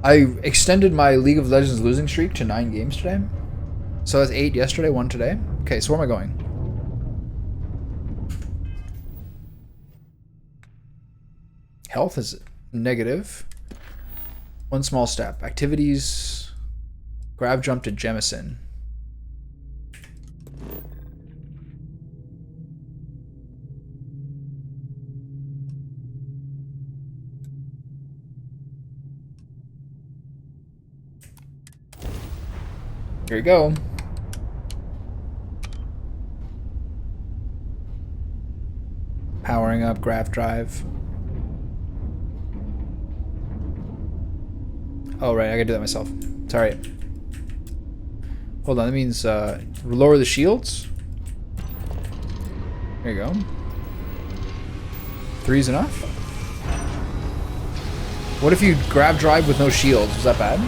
I extended my League of Legends losing streak to 9 games today. So that's 8 yesterday, 1 today. Okay, so where am I going? Health is negative. 1 small step. Activities. Grab jump to Jemison. Here you go. Powering up graph drive. Oh, right, I gotta do that myself. It's alright. Hold on, that means lower the shields. There you go. 3's enough? What if you grab drive with no shields? Is that bad?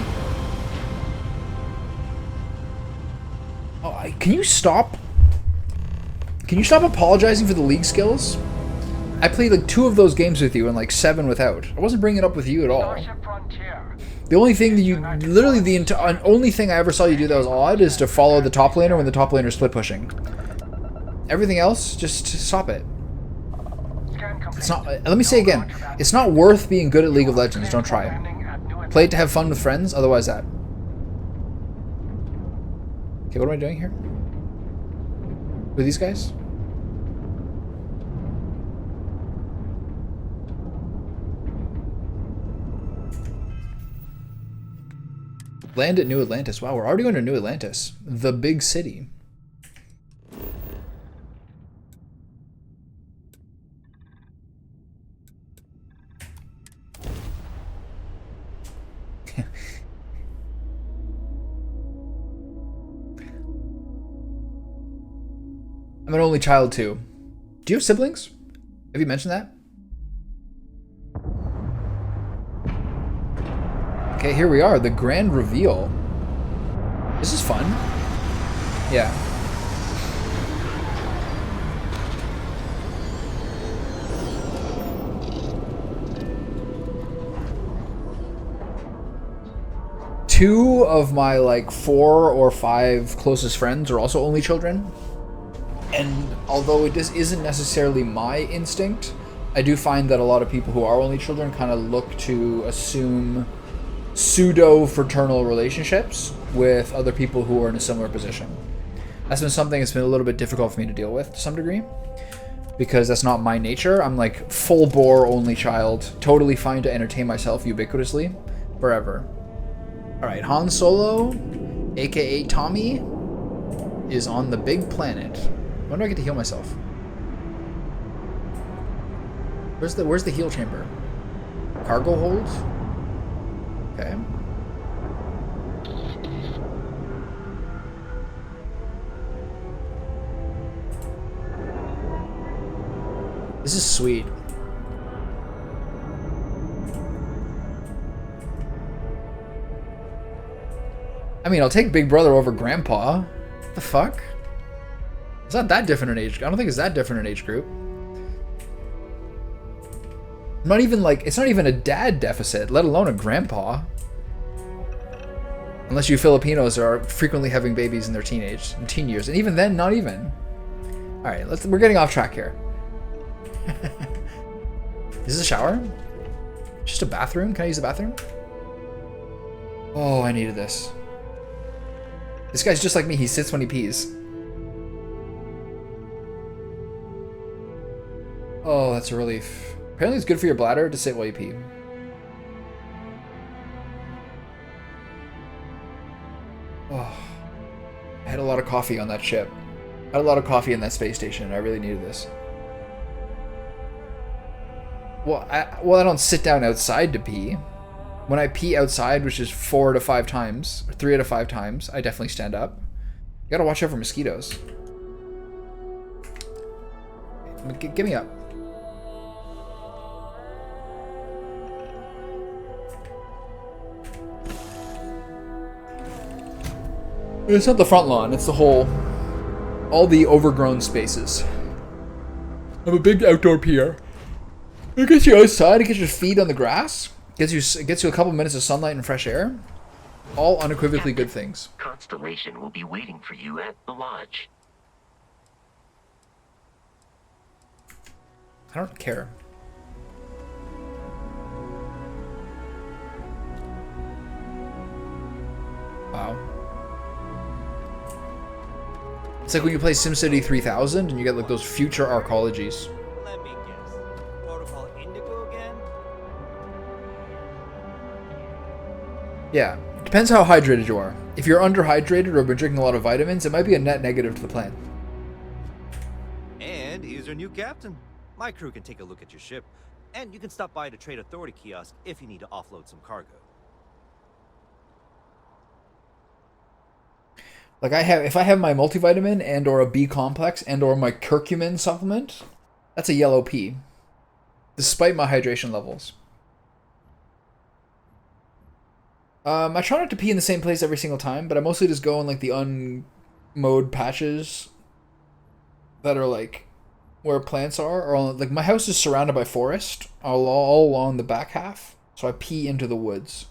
Oh, can you stop? Can you stop apologizing for the league skills? I played like 2 of those games with you and like 7 without. I wasn't bringing it up with you at all. The only thing that you, literally the only thing I ever saw you do that was odd is to follow the top laner when the top laner is split pushing. Everything else, just stop it. It's not, let me say again, it's not worth being good at League of Legends, don't try it. Play it to have fun with friends, otherwise that. Okay, what am I doing here? With these guys? Land at New Atlantis. Wow, we're already going to New Atlantis. The big city. I'm an only child too. Do you have siblings? Have you mentioned that? Okay, here we are, the grand reveal. This is fun. Yeah. Two of my like 4 or 5 closest friends are also only children. And although this isn't necessarily my instinct, I do find that a lot of people who are only children kind of look to assume pseudo-fraternal relationships with other people who are in a similar position. That's been something that's been a little bit difficult for me to deal with to some degree, because that's not my nature. I'm like full-bore only child, totally fine to entertain myself ubiquitously, forever. Alright, Han Solo, aka Tommy, is on the big planet. When do I get to heal myself? Where's the heal chamber? Cargo hold? Okay. This is sweet. I mean, I'll take Big Brother over Grandpa. What the fuck? It's not that different an age. I don't think it's that different an age group. Not even like, it's not even a dad deficit, let alone a grandpa. Unless you Filipinos are frequently having babies in their teen years. And even then, not even. Alright, we're getting off track here. Is this a shower? Just a bathroom? Can I use the bathroom? Oh, I needed this. This guy's just like me, he sits when he pees. Oh, that's a relief. Apparently it's good for your bladder to sit while you pee. Oh, I had a lot of coffee on that ship. I had a lot of coffee in that space station, and I really needed this. Well, I don't sit down outside to pee. When I pee outside, which is 4 to 5 times, or 3 out of 5 times, I definitely stand up. You gotta watch out for mosquitoes. Get me up. It's not the front lawn, it's the whole, all the overgrown spaces. I'm a big outdoor peer. It gets you outside, it gets your feet on the grass. Gets you a couple minutes of sunlight and fresh air. All unequivocally good things. Constellation will be waiting for you at the lodge. I don't care. Wow. It's like when you play SimCity 3000 and you get like those future arcologies. Let me guess. Protocol Indigo again? Yeah. Depends how hydrated you are. If you're underhydrated or have been drinking a lot of vitamins, it might be a net negative to the plan. And here's our new captain. My crew can take a look at your ship, and you can stop by the Trade Authority kiosk if you need to offload some cargo. Like if I have my multivitamin and or a B complex and or my curcumin supplement, that's a yellow P. Despite my hydration levels. I try not to pee in the same place every single time, but I mostly just go in like the unmowed patches that are like where plants are, or like my house is surrounded by forest all along the back half, so I pee into the woods.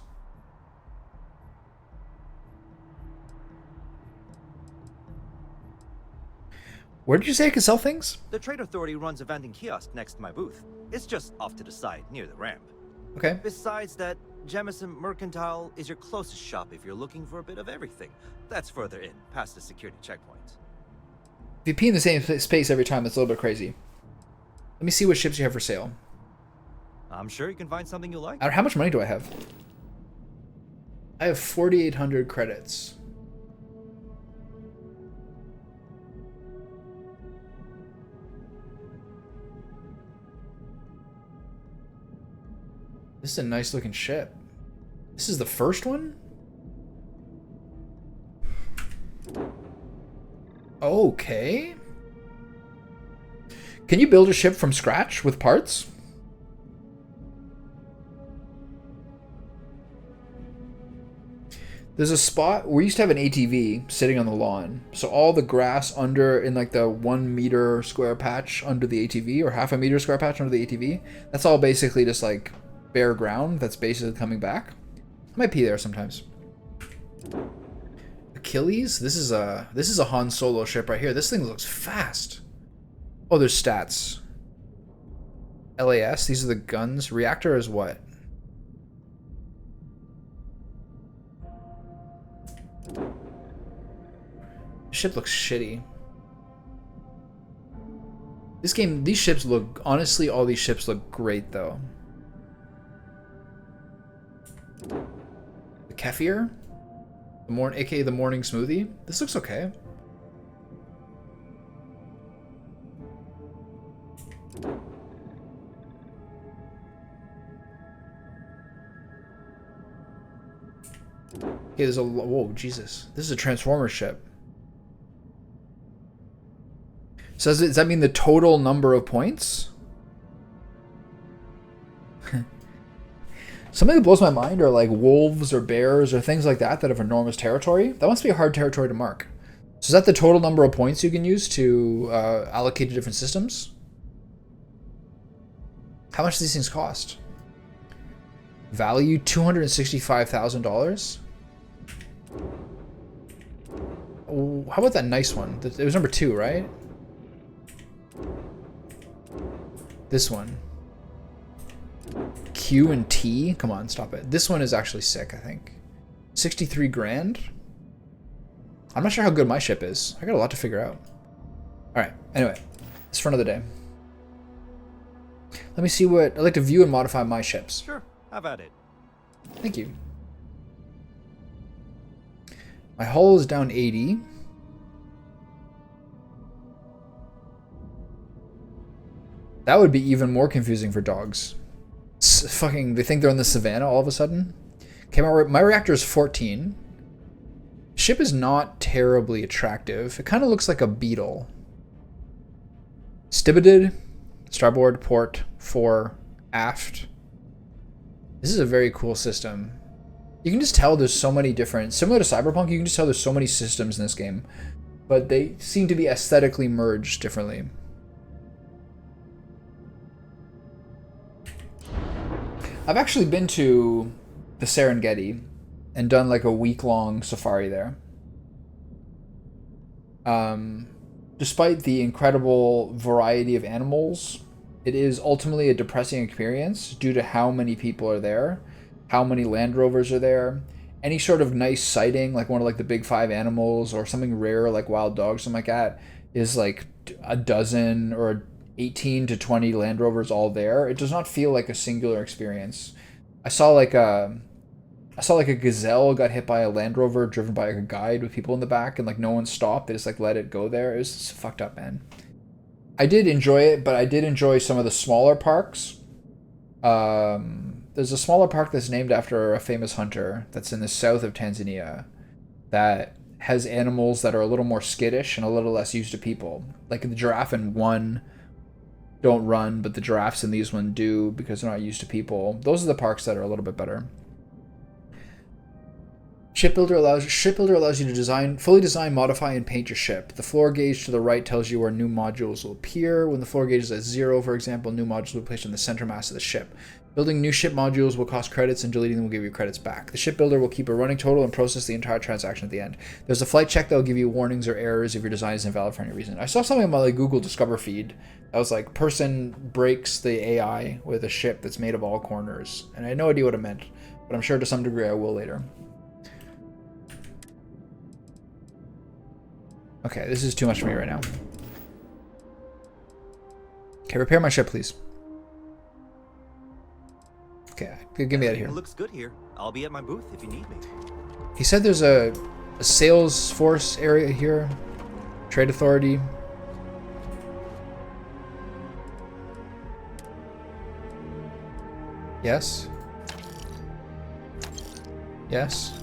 Where did you say I could sell things? The Trade Authority runs a vending kiosk next to my booth. It's just off to the side, near the ramp. Okay. Besides that, Jemison Mercantile is your closest shop if you're looking for a bit of everything. That's further in, past the security checkpoint. If you pee in the same space every time, that's a little bit crazy. Let me see what ships you have for sale. I'm sure you can find something you like. How much money do I have? I have 4,800 credits. This is a nice looking ship. This is the first one? Okay. Can you build a ship from scratch with parts? There's a spot, we used to have an ATV sitting on the lawn. So all the grass under, in like the 1 meter square patch under the ATV, or half a meter square patch under the ATV, that's all basically just like bare ground that's basically coming back. I might pee there sometimes. Achilles? This is a Han Solo ship right here. This thing looks fast. Oh, there's stats. LAS, these are the guns. Reactor is what? This ship looks shitty. This game, these ships look, honestly, all these ships look great though. The Kefir? AKA the morning smoothie? This looks okay. Okay, there's a, whoa, Jesus. This is a Transformer ship. So does that mean the total number of points? Something that blows my mind are like wolves or bears or things like that that have enormous territory. That must be a hard territory to mark. So is that the total number of points you can use to allocate to different systems? How much do these things cost? Value $265,000. Oh, how about that nice one? It was number 2, right? This one. Q and T? Come on, stop it. This one is actually sick, I think. 63 grand? I'm not sure how good my ship is. I got a lot to figure out. Alright, anyway. It's for another day. Let me see what... I'd like to view and modify my ships. Sure, have at it. Thank you. My hull is down 80. That would be even more confusing for dogs. Fucking, they think they're in the savannah all of a sudden. Okay, my reactor is 14. Ship is not terribly attractive. It kind of looks like a beetle. Stibided, starboard, port, fore, aft. This is a very cool system. You can just tell there's so many different, similar to Cyberpunk, you can just tell there's so many systems in this game, but they seem to be aesthetically merged differently. I've actually been to the Serengeti and done like a week-long safari there. Despite the incredible variety of animals, it is ultimately a depressing experience due to how many people are there, how many Land Rovers are there. Any sort of nice sighting, like one of like the big five animals or something rare like wild dogs, something like that, is like a dozen or 18 to 20 Land Rovers all there. It does not feel like a singular experience. I saw like a I saw like a gazelle got hit by a Land Rover driven by a guide with people in the back, and like no one stopped. They just like let it go there. It was just fucked up, man. I did enjoy it, but I did enjoy some of the smaller parks. There's a smaller park that's named after a famous hunter that's in the south of Tanzania that has animals that are a little more skittish and a little less used to people. Like the giraffe in one don't run, but the giraffes in these one do because they're not used to people. Those are the parks that are a little bit better. Shipbuilder allows you to fully design, modify, and paint your ship. The floor gauge to the right tells you where new modules will appear. When the floor gauge is at 0, for example, new modules will be placed on the center mass of the ship. Building new ship modules will cost credits, and deleting them will give you credits back. The shipbuilder will keep a running total and process the entire transaction at the end. There's a flight check that will give you warnings or errors if your design is invalid for any reason. I saw something on my like, Google Discover feed that was like, person breaks the AI with a ship that's made of all corners. And I had no idea what it meant, but I'm sure to some degree I will later. Okay, this is too much for me right now. Okay, repair my ship, please. Okay, get me out of here. It looks good here. I'll be at my booth if you need me. He said there's a sales force area here. Trade authority. Yes. Yes.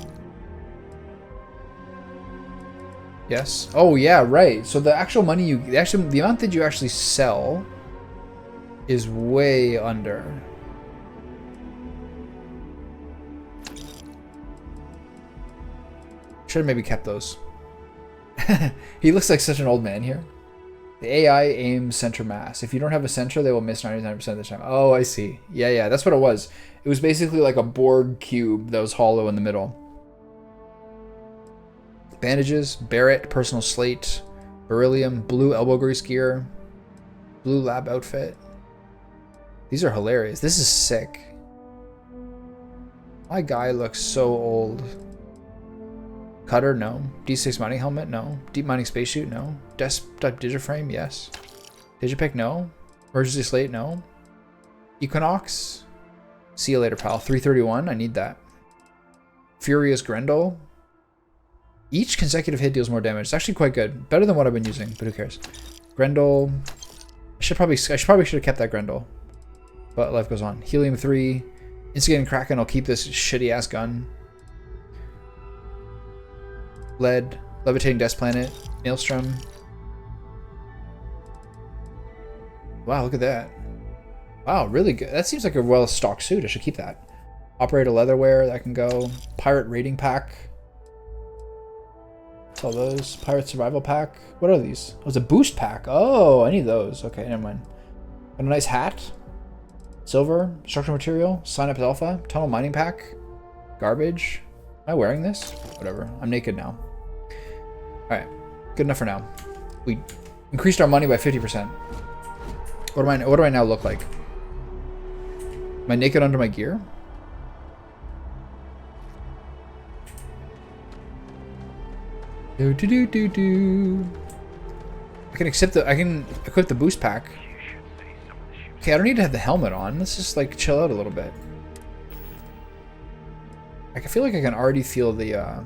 Yes. Oh yeah, right. So the actual money the amount that you actually sell is way under. Should have maybe kept those. He looks like such an old man here. The AI aims center mass. If you don't have a center, they will miss 99% of the time. Oh, I see. Yeah, that's what it was. It was basically like a Borg cube that was hollow in the middle. Bandages, Barrett, personal slate, beryllium, blue elbow grease gear, blue lab outfit. These are hilarious. This is sick. My guy looks so old. Cutter, no. D6 mining helmet, no. Deep mining spacesuit, no. Desktop digiframe, yes. Digipick, no. Emergency slate, no. Equinox. See you later, pal. 331, I need that. Furious Grendel. Each consecutive hit deals more damage. It's actually quite good. Better than what I've been using, but who cares? Grendel. I should probably have kept that Grendel. But life goes on. Helium 3. Instigating Kraken. I'll keep this shitty ass gun. Lead. Levitating Death Planet. Maelstrom. Wow, look at that. Wow, really good. That seems like a well-stocked suit. I should keep that. Operator Leatherwear. That can go. Pirate Raiding Pack. All those. Pirate Survival Pack. What are these? Oh, it's a boost pack. Oh, I need those. Okay, never mind. Got a nice hat. Silver. Structural material. Synapse Alpha. Tunnel Mining Pack. Garbage. Am I wearing this? Whatever. I'm naked now. Alright. Good enough for now. We increased our money by 50%. What do I now look like? Am I naked under my gear? I can equip the boost pack. Okay, I don't need to have the helmet on. Let's just like chill out a little bit. I feel like I can already feel the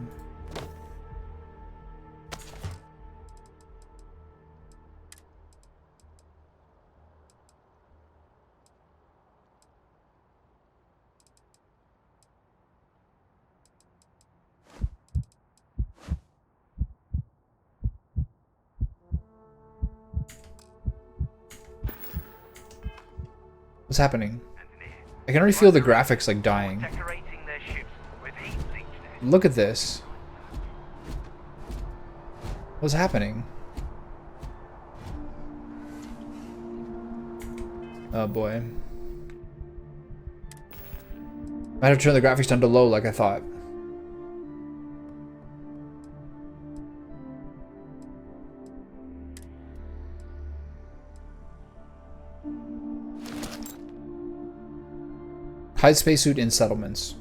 what's happening? I can already feel the graphics like dying. Look at this. What's happening? Oh boy. Might have to turn the graphics down to low like I thought. Hide spacesuit in settlements.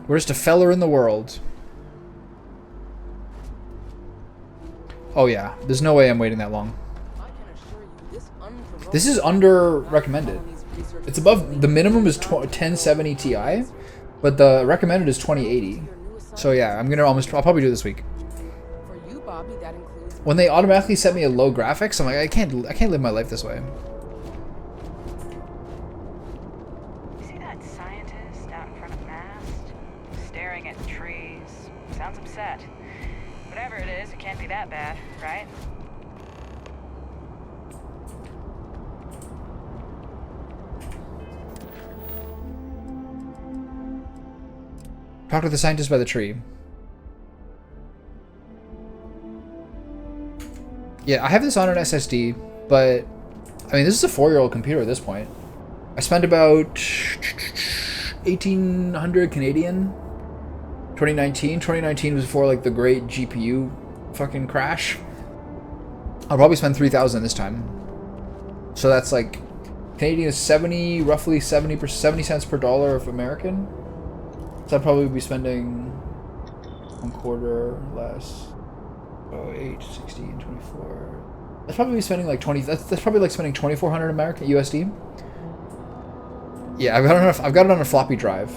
Worst feller in the world. Oh yeah, there's no way I'm waiting that long. This is under recommended. It's above, the minimum is 1070 Ti, but the recommended is 2080. So yeah, I'll probably do it this week. When they automatically set me a low graphics, I'm like, I can't live my life this way. See that scientist out in front of mast, staring at trees? Sounds upset. Whatever it is, it can't be that bad, right? Talk to the scientist by the tree. Yeah, I have this on an SSD, but I mean, this is a 4-year-old computer at this point. I spent about 1,800 Canadian. 2019 was before like the great GPU fucking crash. I'll probably spend 3,000 this time. So that's like Canadian is roughly 70 cents per dollar of American. So I'd probably be spending 1/4 less. Oh, 8, 16, 24. That's probably spending like 20. That's probably like spending 2,400 American USD. Yeah, I've got it on a floppy drive.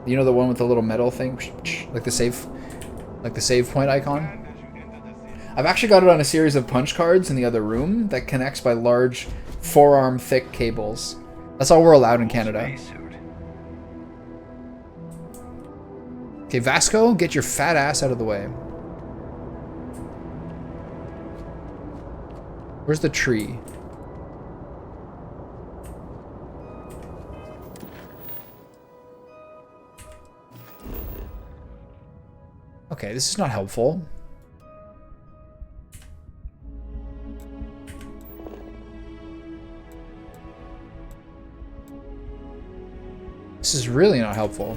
You know, the one with the little metal thing, like the save point icon. I've actually got it on a series of punch cards in the other room that connects by large forearm thick cables. That's all we're allowed in Canada. Okay, Vasco, get your fat ass out of the way. Where's the tree? Okay, this is not helpful. This is really not helpful.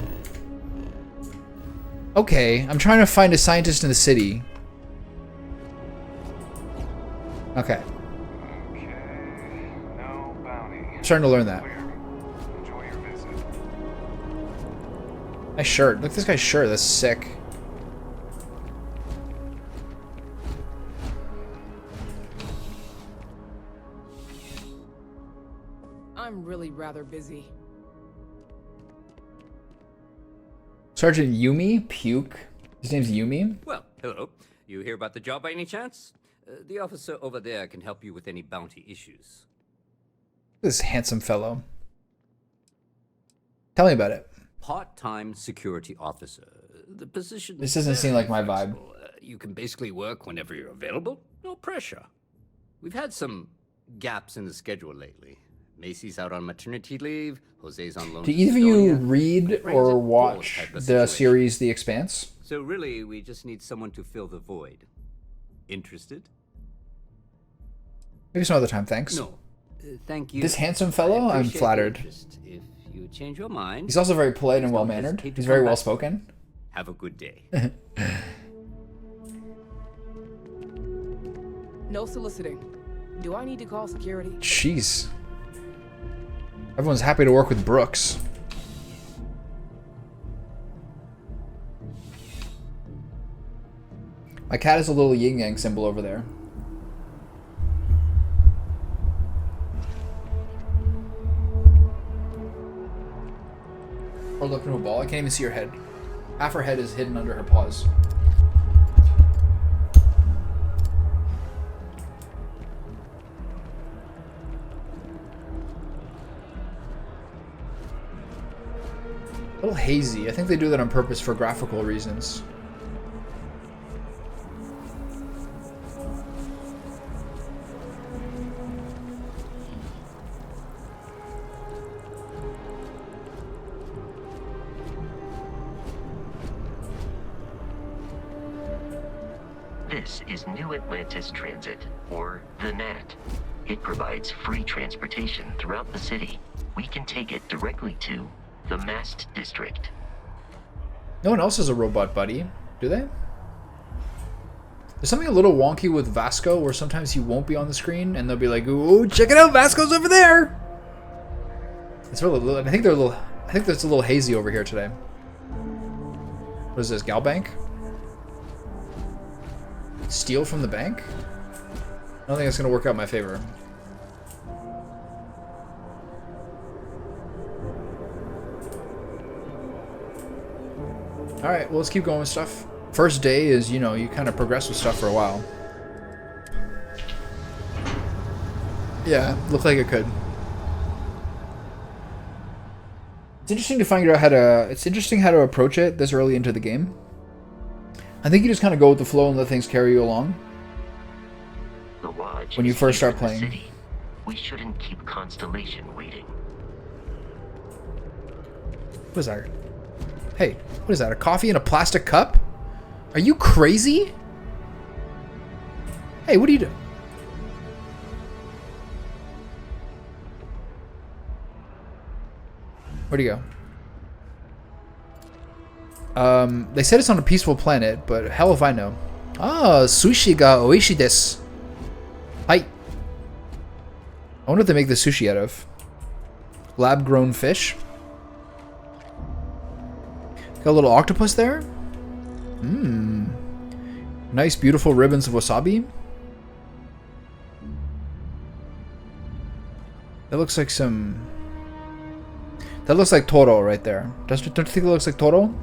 Okay, I'm trying to find a scientist in the city. Okay. No bounty. I'm starting to learn that. Enjoy your visit. Nice shirt. Look at this guy's shirt. That's sick. I'm really rather busy. Sergeant Yumi? Puke. His name's Yumi? Well, hello. You hear about the job by any chance? The officer over there can help you with any bounty issues. This handsome fellow. Tell me about it. Part-time security officer. The position... This doesn't seem like my vibe. You can basically work whenever you're available. No pressure. We've had some gaps in the schedule lately. Macy's out on maternity leave. Jose's on loan. Do either of you read or watch the series The Expanse? So really, we just need someone to fill the void. Interested? Maybe some other time, thanks. No. Thank you. This handsome fellow? I'm flattered. If you change your mind... He's also very polite and well-mannered. He's very well-spoken. Have a good day. No soliciting. Do I need to call security? Jeez. Everyone's happy to work with Brooks. My cat is a little yin-yang symbol over there. Or look into a ball. I can't even see her head. Half her head is hidden under her paws. A little hazy. I think they do that on purpose for graphical reasons. This is New Atlantis Transit, or the NAT. It provides free transportation throughout the city. We can take it directly to the Mast District. No one else has a robot buddy, do they? There's something a little wonky with Vasco where sometimes he won't be on the screen and they'll be like, "Ooh, check it out, Vasco's over there." It's really, I think they're a little, I think that's a little hazy over here today. What is this, Gal Bank? Steal from the bank? I don't think it's gonna work out in my favor. Alright, well, let's keep going with stuff. First day is, you know, you kind of progress with stuff for a while. Yeah, looked like it could. It's interesting to find out how to... It's interesting how to approach it this early into the game. I think you just kind of go with the flow and let things carry you along. The lodge When you is first here start in the playing. city. We shouldn't keep Constellation waiting. What is that? Hey, what is that? A coffee in a plastic cup? Are you crazy? Hey, what are you doing? Where'd he go? They said it's on a peaceful planet, but hell if I know. Ah, sushi ga oishi desu. Hi. I wonder what they make the sushi out of. Lab-grown fish. Got a little octopus there. Mmm. Nice, beautiful ribbons of wasabi. That looks like some... That looks like Toro right there. Don't you think it looks like Toro?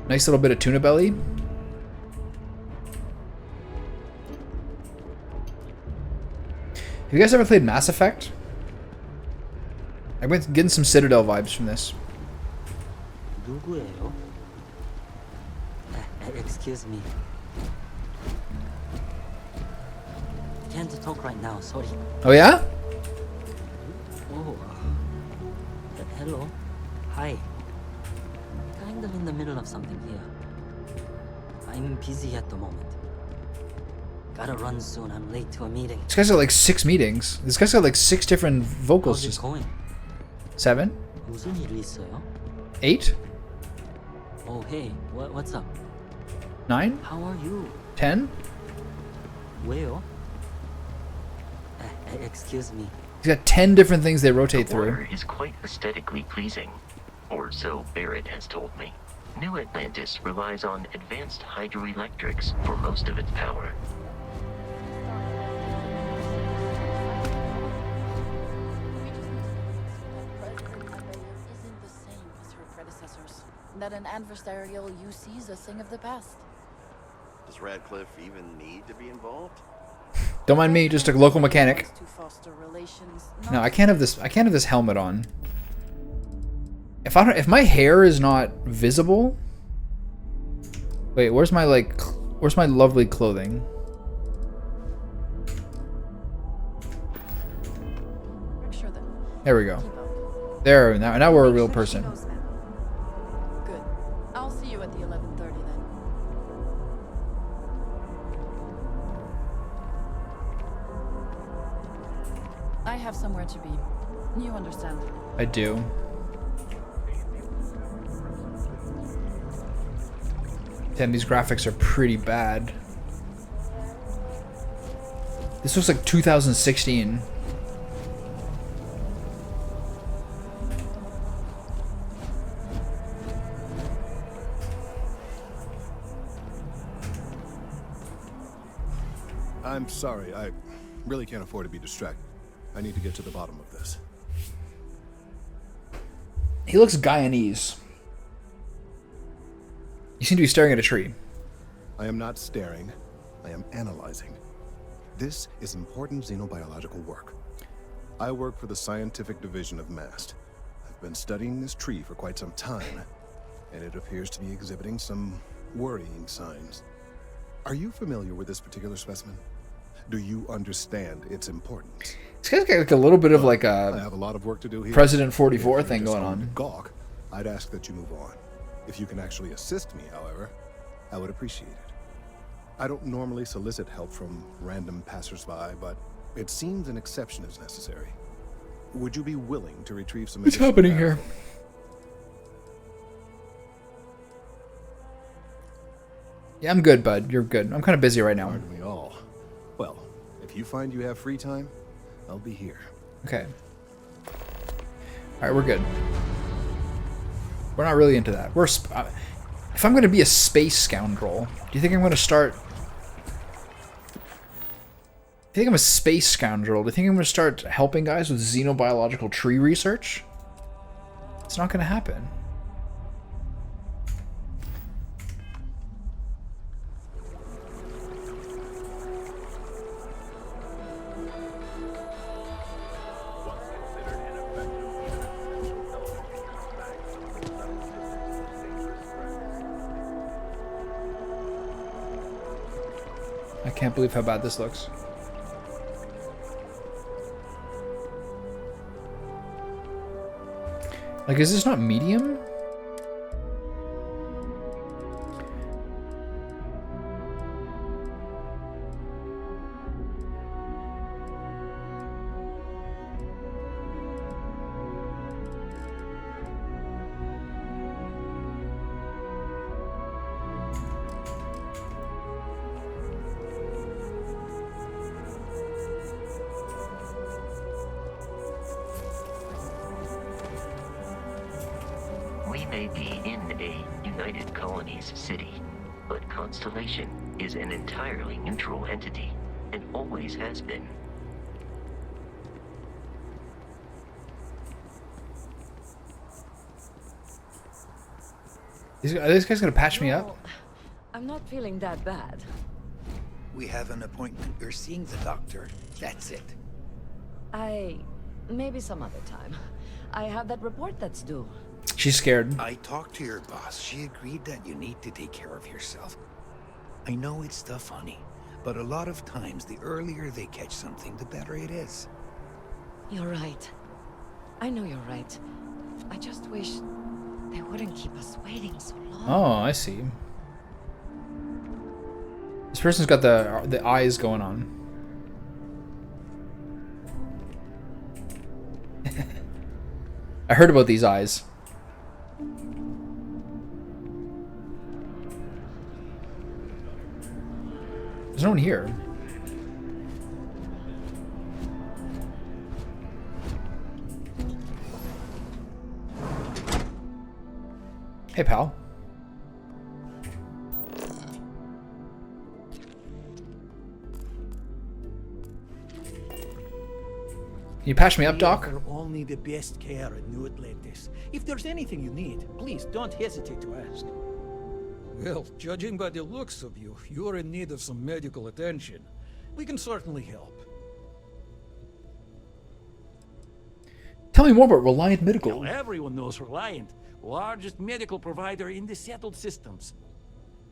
Nice little bit of tuna belly. Have you guys ever played Mass Effect? I've been getting some Citadel vibes from this. 누구예요? Excuse me. Can't talk right now, sorry. Oh yeah? Oh, hello. Hi. Kind of in the middle of something here. I'm busy at the moment. Gotta run soon, I'm late to a meeting. This guy's got like 6 meetings. This guy's got like 6 different vocals. How's it Just going? 7? 무슨 일 있어요? 8? Oh, hey, what's up? 9? How are you? 10? 왜요? Excuse me. He's got 10 different things they rotate The through. water is quite aesthetically pleasing, or so Barrett has told me. New Atlantis relies on advanced hydroelectrics for most of its power. That an adversarial UC is a thing of the past. Does Radcliffe even need to be involved? Don't mind me, just a local mechanic. To foster relations, No, I can't have this. I can't have this helmet on. If my hair is not visible. Wait, where's my where's my lovely clothing? Sure that. There we go. There, now we're a real person. Good. I'll see you at the 11:30 then. I have somewhere to be. You understand. I do. Damn, these graphics are pretty bad. This looks like 2016. I'm sorry, I really can't afford to be distracted. I need to get to the bottom of this. He looks Guyanese. You seem to be staring at a tree. I am not staring, I am analyzing. This is important xenobiological work. I work for the scientific division of MAST. I've been studying this tree for quite some time, and it appears to be exhibiting some worrying signs. Are you familiar with this particular specimen? Do you understand its importance? This guy's got like a little bit of like I a have a lot of work to do here. President 44 If thing you're just going to on. Gawk, I'd ask that you move on. If you can actually assist me, however, I would appreciate it. I don't normally solicit help from random passersby, but it seems an exception is necessary. Would you be willing to retrieve some What's additional happening data here? for me? Yeah, I'm good, bud. You're good. I'm kind of busy right now. Aren't we all? Well, if you find you have free time, I'll be here. Okay. Alright, we're good. We're not really into that. If I'm going to be a space scoundrel, do you think I'm going to start... I think I'm a space scoundrel. Do you think I'm going to start helping guys with xenobiological tree research? It's not going to happen. I can't believe how bad this looks. Like, is this not medium? We may be in a United Colonies city, but Constellation is an entirely neutral entity, and always has been. Are these guys gonna patch me up? I'm not feeling that bad. We have an appointment. You're seeing the doctor. That's it. Maybe some other time. I have that report that's due. She's scared. I talked to your boss. She agreed that you need to take care of yourself. I know it's the funny, but a lot of times the earlier they catch something, the better it is. You're right. I know you're right. I just wish they wouldn't keep us waiting so long. Oh, I see. This person's got the eyes going on. I heard about these eyes. There's no one here. Hey, pal. Can you patch me up, Doc? We offer only the best care in New Atlantis. If there's anything you need, please don't hesitate to ask. Well, judging by the looks of you, you're in need of some medical attention. We can certainly help. Tell me more about Reliant Medical. Well, everyone knows Reliant, largest medical provider in the settled systems.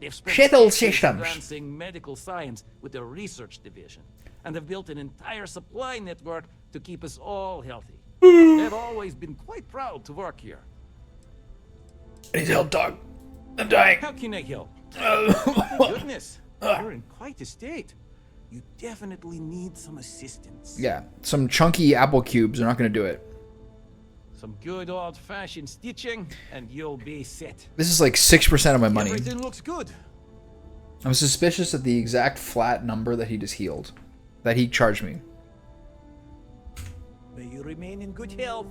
They've spent Settled decades systems. advancing medical science with their research division, and have built an entire supply network to keep us all healthy. They've always been quite proud to work here. I need help, Doc. I'm dying. How can I help? My goodness, you're in quite a state. You definitely need some assistance. Yeah, some chunky apple cubes are not going to do it. Some good old-fashioned stitching, and you'll be set. This is like 6% of my money. Everything looks good. I'm suspicious of the exact flat number that he just healed. That he charged me. May you remain in good health.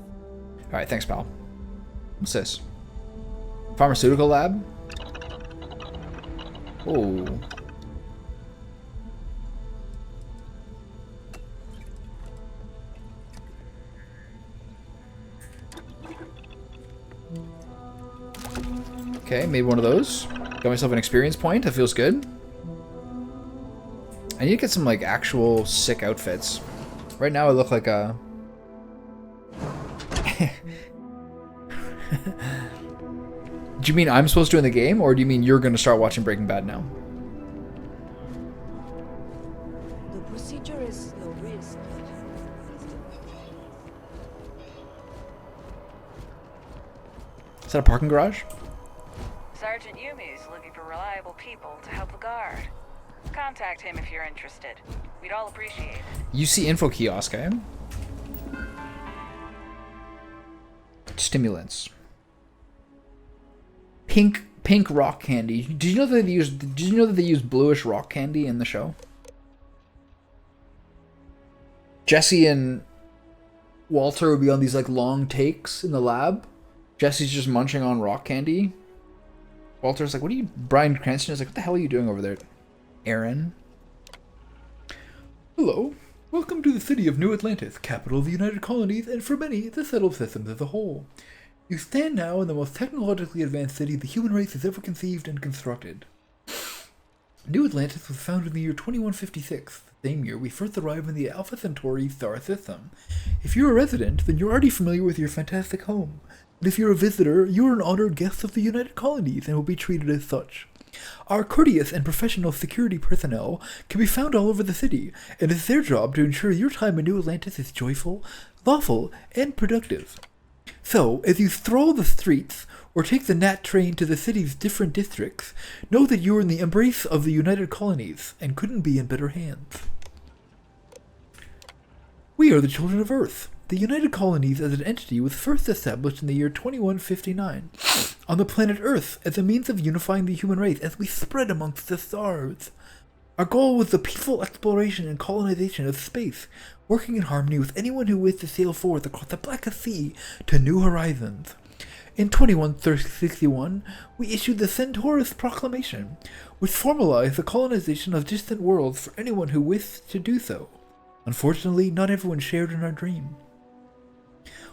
Alright, thanks, pal. What's this? Pharmaceutical lab? Oh. Okay, maybe one of those. Got myself an experience point. That feels good. I need to get some like actual sick outfits. Right now I look like a... Do you mean I'm supposed to in the game, or do you mean you're going to start watching Breaking Bad now? The procedure is low risk. Is that a parking garage? Sergeant Yumi's looking for reliable people to help the guard. Contact him if you're interested. We'd all appreciate it. UC info kiosk, eh? Stimulants. Pink rock candy. Did you know that they use bluish rock candy in the show? Jesse and Walter would be on these like long takes in the lab. Jesse's just munching on rock candy. Walter's like, "What are you?" Bryan Cranston is like, "What the hell are you doing over there, Aaron?" Hello. Welcome to the city of New Atlantis, capital of the United Colonies, and for many, the settled systems as a whole. You stand now in the most technologically advanced city the human race has ever conceived and constructed. New Atlantis was founded in the year 2156, the same year we first arrived in the Alpha Centauri star system. If you're a resident, then you're already familiar with your fantastic home. But if you're a visitor, you're an honored guest of the United Colonies and will be treated as such. Our courteous and professional security personnel can be found all over the city, and it's their job to ensure your time in New Atlantis is joyful, lawful, and productive. So, as you stroll the streets or take the Nat train to the city's different districts, know that you are in the embrace of the United Colonies and couldn't be in better hands. We are the children of Earth. The United Colonies as an entity was first established in the year 2159 on the planet Earth as a means of unifying the human race as we spread amongst the stars. Our goal was the peaceful exploration and colonization of space, working in harmony with anyone who wished to sail forth across the Blackest Sea to new horizons. In 2161, we issued the Centaurus Proclamation, which formalized the colonization of distant worlds for anyone who wished to do so. Unfortunately, not everyone shared in our dream.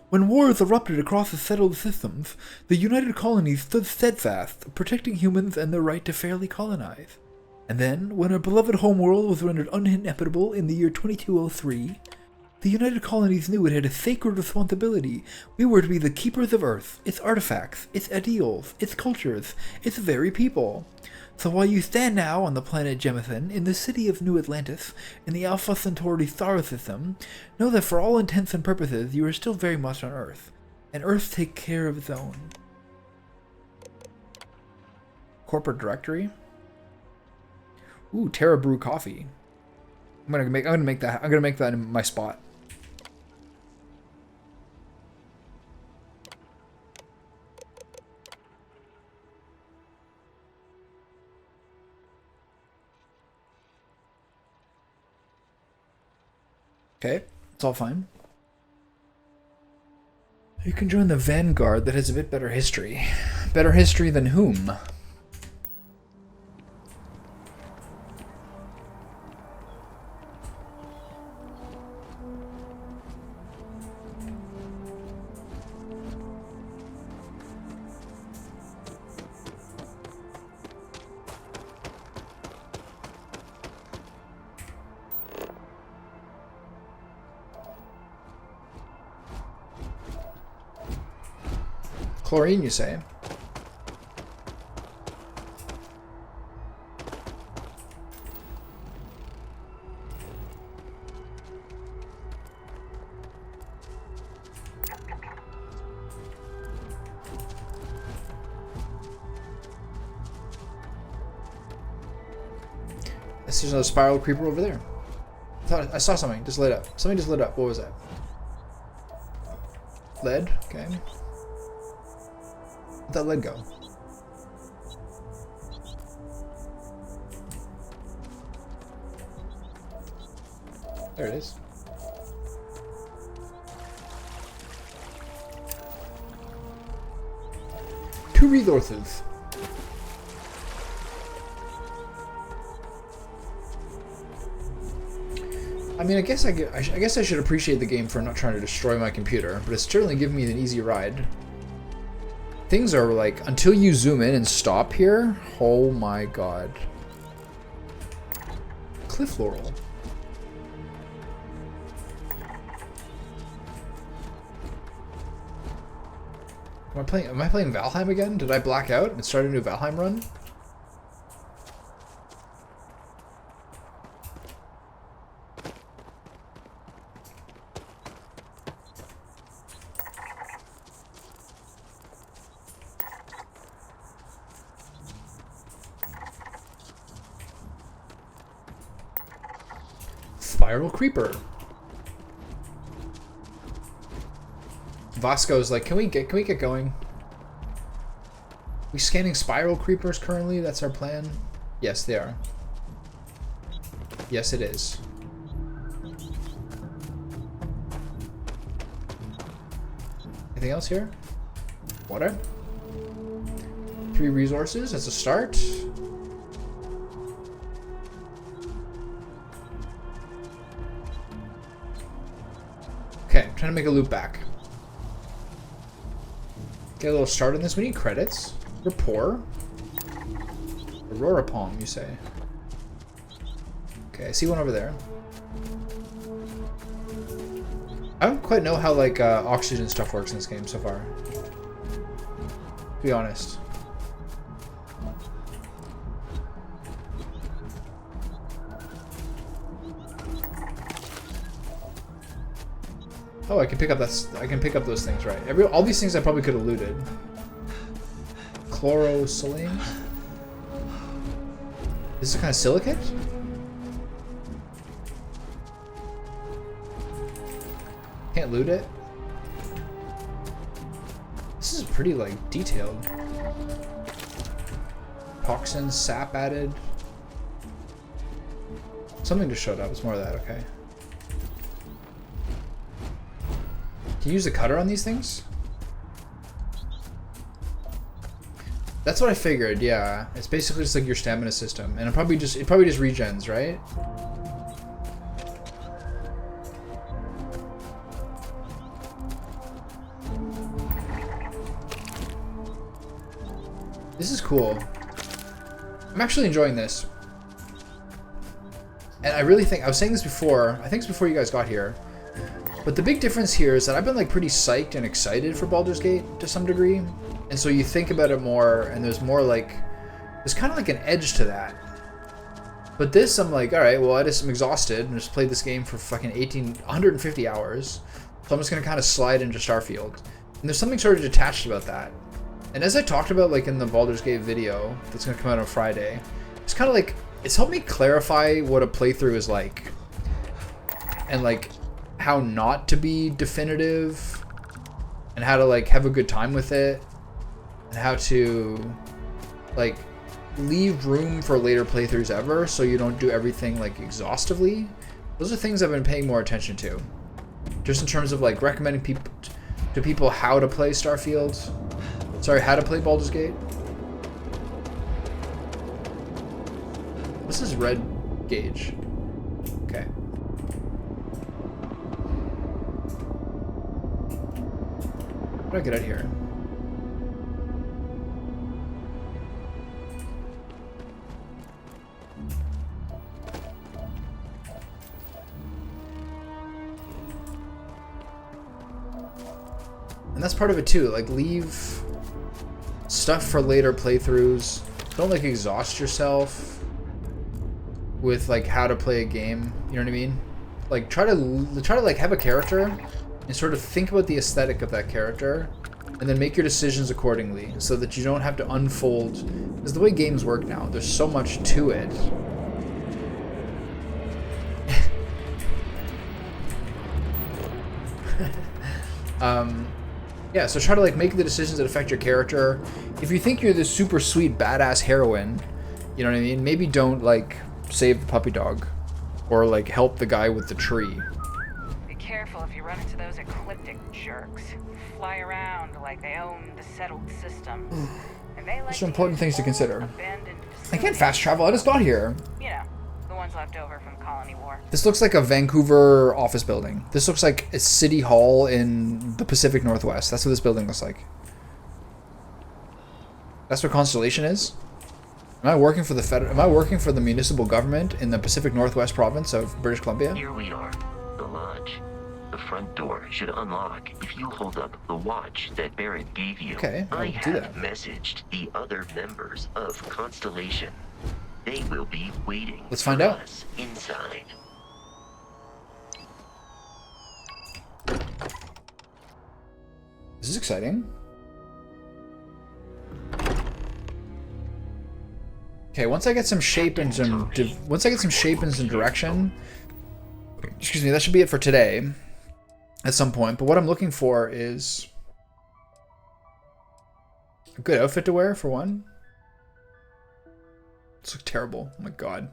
When wars erupted across the settled systems, the United Colonies stood steadfast, protecting humans and their right to fairly colonize. And then, when our beloved homeworld was rendered uninhabitable in the year 2203, the United Colonies knew it had a sacred responsibility. We were to be the keepers of Earth, its artifacts, its ideals, its cultures, its very people. So while you stand now on the planet Jemison, in the city of New Atlantis, in the Alpha Centauri star system, know that for all intents and purposes, you are still very much on Earth, and Earth takes care of its own. Corporate directory. Ooh, Terra Brew coffee. I'm gonna make that in my spot. Okay, it's all fine. You can join the Vanguard that has a bit better history. Better history than whom? Chlorine, you say? There's another spiral creeper over there. I saw something just lit up. Something just lit up. What was that? Lead? Okay. Where'd that lead go? There it is. Two resources. I mean, I guess I should appreciate the game for not trying to destroy my computer, but it's certainly giving me an easy ride. Things are like, until you zoom in and stop here, oh my god. Cliff Laurel. Am I playing Valheim again? Did I black out and start a new Valheim run? Spiral creeper. Vasco's like, can we get going? We scanning spiral creepers currently? That's our plan? Yes, they are. Yes, it is. Anything else here? Water? 3 resources, that's a start. Okay, I'm trying to make a loop back. Get a little start on this. We need credits. We're poor. Aurora Palm, you say? Okay, I see one over there. I don't quite know how like oxygen stuff works in this game so far. To be honest. Oh, I can pick up those things, right? All these things I probably could have looted. Chlorosaline. This is kind of silicate? Can't loot it. This is pretty like detailed. Toxin, sap added. Something just showed up. It's more of that, okay. Can you use the cutter on these things? That's what I figured, yeah. It's basically just like your stamina system. And it probably just regens, right? This is cool. I'm actually enjoying this. And I really think, I was saying this before, I think it's before you guys got here. But the big difference here is that I've been like pretty psyched and excited for Baldur's Gate to some degree. And so you think about it more and there's more like, there's kind of like an edge to that. But this, I'm like, all right, well, I'm exhausted and just played this game for fucking 150 hours. So I'm just going to kind of slide into Starfield. And there's something sort of detached about that. And as I talked about like in the Baldur's Gate video that's going to come out on Friday, it's kind of like, it's helped me clarify what a playthrough is like. And like, how not to be definitive and how to like have a good time with it and how to like leave room for later playthroughs ever so you don't do everything like exhaustively. Those are things I've been paying more attention to, just in terms of like recommending people how to play Starfield. Sorry, how to play Baldur's Gate. This is red gauge. Okay. How do I get out of here? And that's part of it too, like leave stuff for later playthroughs. Don't like exhaust yourself with like how to play a game, you know what I mean? Like try to like have a character and sort of think about the aesthetic of that character and then make your decisions accordingly so that you don't have to unfold, because the way games work now, there's so much to it. Yeah, so try to like make the decisions that affect your character. If you think you're this super sweet badass heroine, you know what I mean? Maybe don't like save the puppy dog or like help the guy with the tree. Be careful if you run into those ecliptic jerks. Fly around like they own the settled system. And they like Those are important things to consider. abandoned I can't fast travel, I just got here. You know, the ones left over from Colony War. This looks like a Vancouver office building. This looks like a city hall in the Pacific Northwest. That's what this building looks like. That's what Constellation is? Am I working for the municipal government in the Pacific Northwest province of British Columbia? Here we are, the lodge. The front door should unlock if you hold up the watch that Barrett gave you. Okay, I'll I do have that. messaged the other members of Constellation. They will be waiting Let's find for out. us inside. This is exciting. Okay, once I get some shape and some direction, excuse me, that should be it for today at some point. But what I'm looking for is a good outfit to wear, for one. This looks terrible. Oh my god.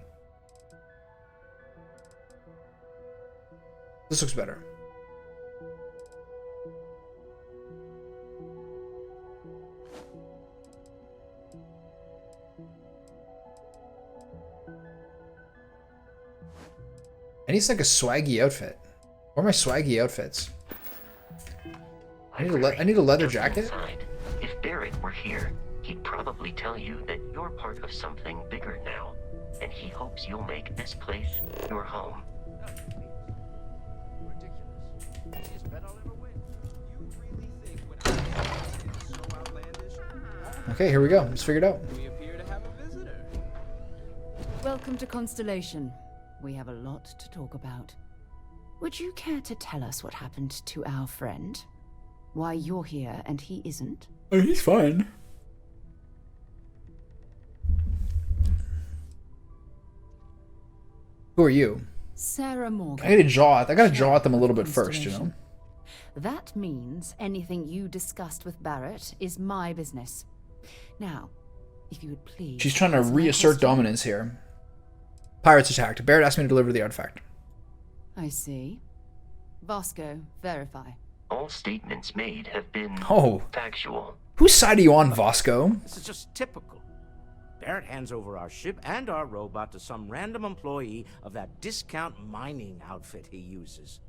This looks better. I need like a swaggy outfit. Where are my swaggy outfits? I need a leather jacket. Inside. If Barrett were here, he'd probably tell you that you're part of something bigger now, and he hopes you'll make this place your home. Okay, here we go. Let's figure it out. Welcome to Constellation. We have a lot to talk about. Would you care to tell us what happened to our friend? Why you're here and he isn't? Oh, he's fine. Who are you? Sarah Morgan. I gotta jaw at them a little bit first, you know? That means anything you discussed with Barrett is my business. Now, if you would please... She's trying to reassert dominance here. Pirates attacked. Barrett asked me to deliver the artifact. I see. Vasco, verify. All statements made have been factual. Whose side are you on, Vasco? This is just typical. Barrett hands over our ship and our robot to some random employee of that discount mining outfit he uses.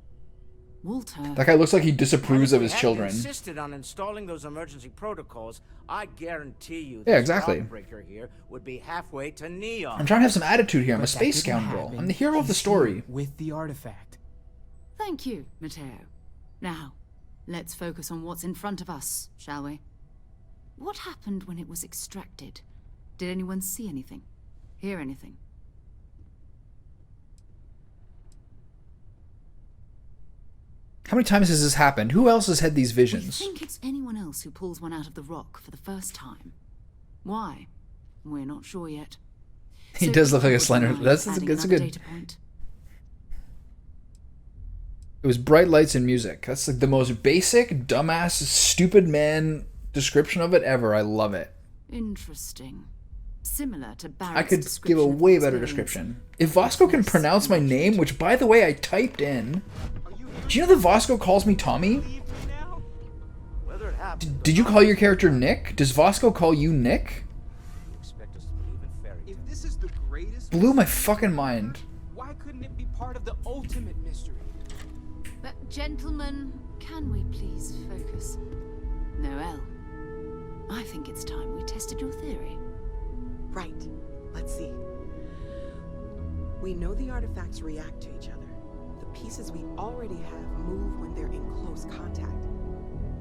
Walter. That guy looks like he disapproves of his children. If he insisted on installing those emergency protocols, I guarantee you yeah, exactly. breaker here would be halfway to Neon. I'm trying to have some attitude here. I'm a space scoundrel. I'm the hero of the story. With the artifact. Thank you, Matteo. Now, let's focus on what's in front of us, shall we? What happened when it was extracted? Did anyone see anything? Hear anything? How many times has this happened? Who else has had these visions? We think it's anyone else who pulls one out of the rock for the first time. Why? We're not sure yet. He does look like a slender. That's a good. Data point. It was bright lights and music. That's like the most basic, dumbass, stupid man description of it ever. I love it. Interesting. Similar to Barrett's I could give a way better description. If Vasco can pronounce my name, which by the way I typed in. Do you know that Vasco calls me Tommy? Did you call your character Nick? Does Vasco call you Nick? If this is the greatest, blew my fucking mind. Why couldn't it be part of the ultimate mystery? But gentlemen, can we please focus? Noel, I think it's time we tested your theory. Right. Let's see. We know the artifacts react to each other. The pieces we already have move when they're in close contact.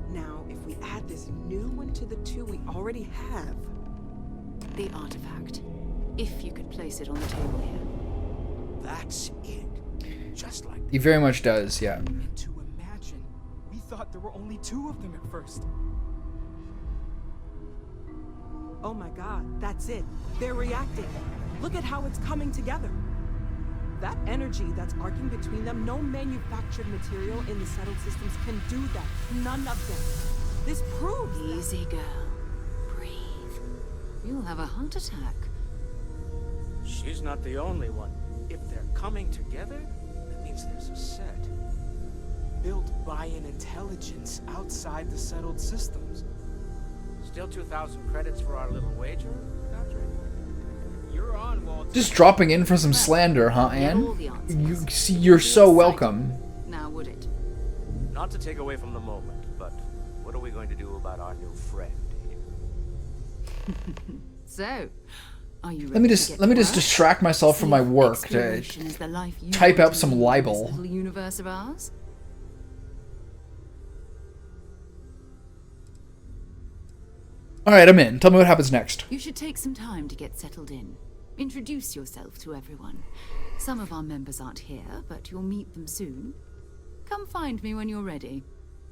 Now, if we add this new one to the two we already have... The artifact. If you could place it on the table here. That's it. Just like He very much does, yeah. And to imagine, we thought there were only two of them at first. Oh my god, that's it. They're reacting. Look at how it's coming together. That energy that's arcing between them, no manufactured material in the settled systems can do that. None of them. This proves Easy, girl. Breathe. You'll have a heart attack. She's not the only one. If they're coming together, that means there's a set. Built by an intelligence outside the settled systems. Still 2,000 credits for our little wager, Patrick? You're on, Walter. Just dropping in for some slander, huh, Anne? You're so welcome. Now would it? Not to take away from the moment, but what are we going to do about our new friend here? So, are you Let me just distract myself from my work to type out some libel. Little universe of ours? Alright, I'm in. Tell me what happens next. You should take some time to get settled in. Introduce yourself to everyone. Some of our members aren't here, but you'll meet them soon. Come find me when you're ready.